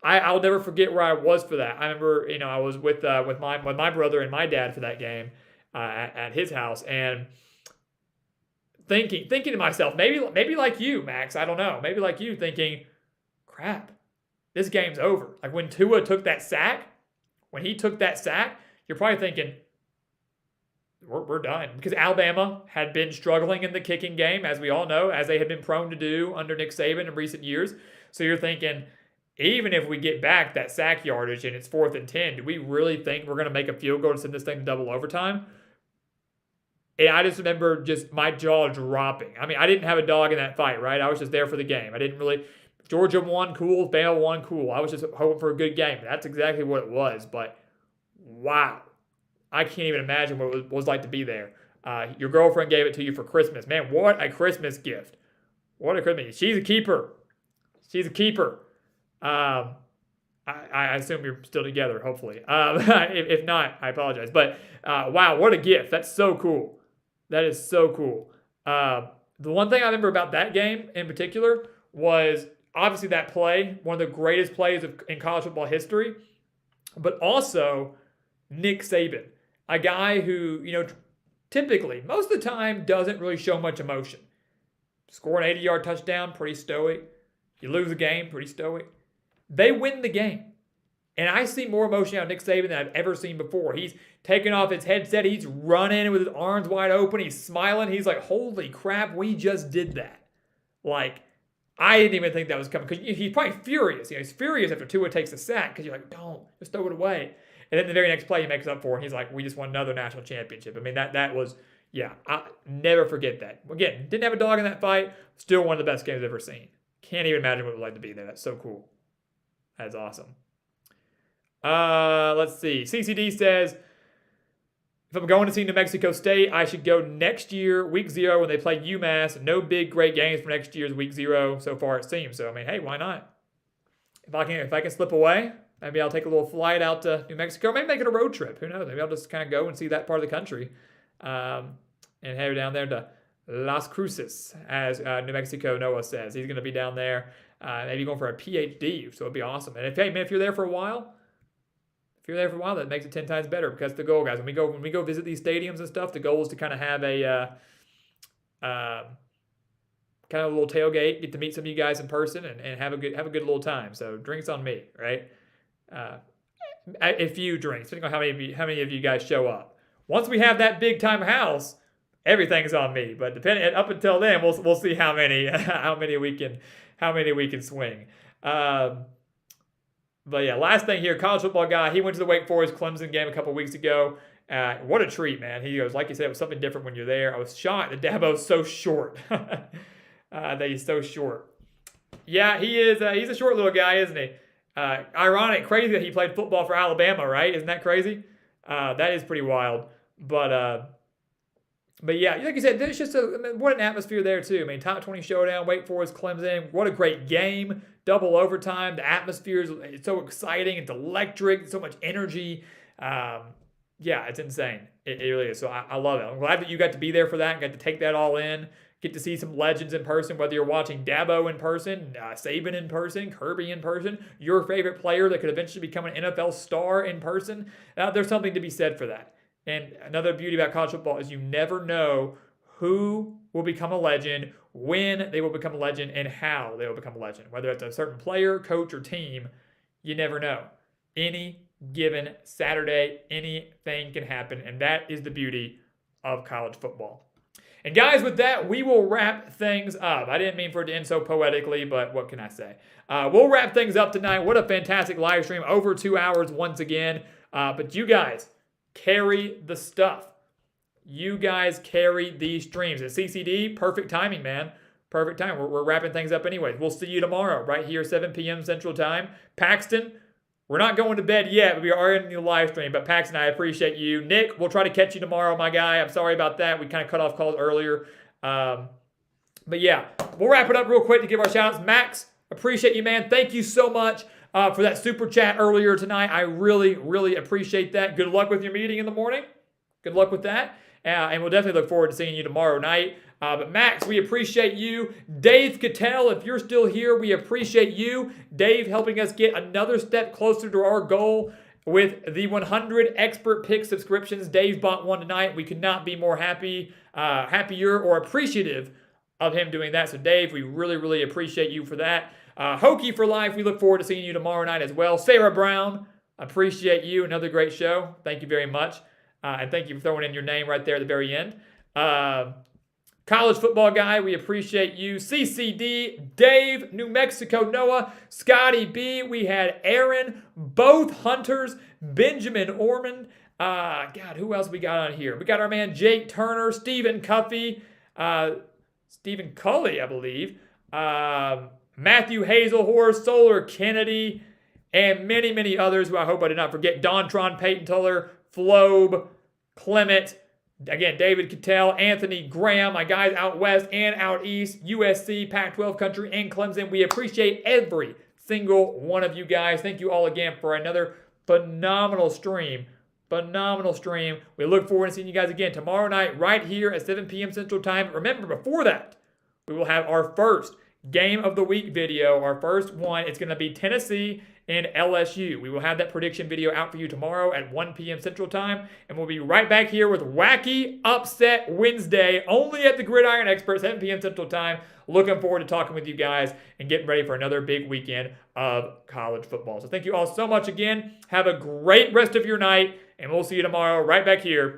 never forget where I was for that. I remember, I was with my brother and my dad for that game at his house, and thinking to myself, maybe like you, Max, I don't know. Maybe like you, thinking, crap, this game's over. Like when Tua took that sack, you're probably thinking, we're done. Because Alabama had been struggling in the kicking game, as we all know, as they had been prone to do under Nick Saban in recent years. So you're thinking, even if we get back that sack yardage and it's 4th and 10, do we really think we're going to make a field goal to send this thing to double overtime? And I just remember my jaw dropping. I mean, I didn't have a dog in that fight, right? I was just there for the game. I didn't really... Georgia won, cool. Bama won, cool. I was just hoping for a good game. That's exactly what it was. But, wow. I can't even imagine what it was like to be there. Your girlfriend gave it to you for Christmas. Man, what a Christmas gift. What a Christmas gift. She's a keeper. I assume you're still together, hopefully. If not, I apologize. But, wow, what a gift. That's so cool. That is so cool. The one thing I remember about that game in particular was obviously that play, one of the greatest plays in college football history, but also Nick Saban. A guy who, typically, most of the time, doesn't really show much emotion. Score an 80-yard touchdown, pretty stoic. You lose the game, pretty stoic. They win the game. And I see more emotion out of Nick Saban than I've ever seen before. He's taking off his headset. He's running with his arms wide open. He's smiling. He's like, holy crap, we just did that. Like, I didn't even think that was coming. Because he's probably furious. He's furious after Tua takes the sack. Because you're like, don't, just throw it away. And then the very next play he makes up for, and he's like, we just won another national championship. I mean, that was, yeah, I'll never forget that. Again, didn't have a dog in that fight. Still one of the best games I've ever seen. Can't even imagine what it was like to be there. That's so cool. That's awesome. Let's see. CCD says, if I'm going to see New Mexico State, I should go next year, week 0, when they play UMass. No big, great games for next year's week 0 so far, it seems. So, I mean, hey, why not? If I can slip away, maybe I'll take a little flight out to New Mexico. Maybe make it a road trip. Who knows? Maybe I'll just kind of go and see that part of the country and head down there to Las Cruces, as New Mexico Noah says. He's going to be down there, maybe going for a PhD, so it'd be awesome. And if you're there for a while, that makes it 10 times better, because the goal, guys, when we go visit these stadiums and stuff, the goal is to kind of have a kind of a little tailgate, get to meet some of you guys in person, and have a good little time. So drinks on me, right? A few drinks, depending on how many of you guys show up. Once we have that big time house, everything's on me. But up until then, we'll see how many we can swing. But yeah, last thing here, college football guy. He went to the Wake Forest Clemson game a couple weeks ago. What a treat, man. He goes, like you said, it was something different when you're there. I was shocked that Dabo's so short. That he's so short. Yeah, he is. He's a short little guy, isn't he? Ironic, crazy that he played football for Alabama, right? Isn't that crazy? That is pretty wild. But yeah, like you said, there's just what an atmosphere there too. I mean, top 20 showdown, Wake Forest, Clemson. What a great game. Double overtime. The atmosphere is so exciting. It's electric. So much energy. Yeah, it's insane. It really is. So I love it. I'm glad that you got to be there for that and got to take that all in. Get to see some legends in person, whether you're watching Dabo in person, Saban in person, Kirby in person, your favorite player that could eventually become an NFL star in person. There's something to be said for that. And another beauty about college football is you never know who will become a legend, when they will become a legend and how they will become a legend. Whether it's a certain player, coach, or team, you never know. Any given Saturday, anything can happen, and that is the beauty of college football. And guys, with that, we will wrap things up. I didn't mean for it to end so poetically, but what can I say? We'll wrap things up tonight. What a fantastic live stream. Over 2 hours once again. But you guys carry the stuff. You guys carry these streams. At CCD, perfect timing, man. Perfect time. We're wrapping things up anyways. We'll see you tomorrow right here, 7 p.m. Central Time. Paxton, we're not going to bed yet, but we are in the live stream. But Paxton, I appreciate you. Nick, we'll try to catch you tomorrow, my guy. I'm sorry about that. We kind of cut off calls earlier. But yeah, we'll wrap it up real quick to give our shout outs. Max, appreciate you, man. Thank you so much for that super chat earlier tonight. I really, really appreciate that. Good luck with your meeting in the morning. Good luck with that. And we'll definitely look forward to seeing you tomorrow night. But Max, we appreciate you. Dave Cattell, if you're still here, we appreciate you. Dave helping us get another step closer to our goal with the 100 expert pick subscriptions. Dave bought one tonight. We could not be more happier or appreciative of him doing that. So Dave, we really, really appreciate you for that. Hokie for Life, we look forward to seeing you tomorrow night as well. Sarah Brown, appreciate you. Another great show. Thank you very much. And thank you for throwing in your name right there at the very end. College Football Guy, we appreciate you. CCD, Dave, New Mexico, Noah, Scotty B. We had Aaron, both Hunters, Benjamin Ormond. God, who else we got on here? We got our man Jake Turner, Stephen Cuffey, Stephen Culley, I believe, Matthew Hazelhorse, Solar Kennedy, and many, many others who I hope I did not forget. Dontron Peyton Tuller, Flobe, Clement, again, David Cattell, Anthony Graham, my guys out west and out east, USC, Pac-12 country, and Clemson. We appreciate every single one of you guys. Thank you all again for another phenomenal stream. Phenomenal stream. We look forward to seeing you guys again tomorrow night right here at 7 p.m. Central Time. Remember, before that, we will have our first Game of the Week video, our first one. It's going to be Tennessee and LSU. We will have that prediction video out for you tomorrow at 1 p.m. Central Time, and we'll be right back here with Wacky Upset Wednesday, only at the Gridiron Expert, 7 p.m. Central Time. Looking forward to talking with you guys and getting ready for another big weekend of college football. So thank you all so much again. Have a great rest of your night, and we'll see you tomorrow right back here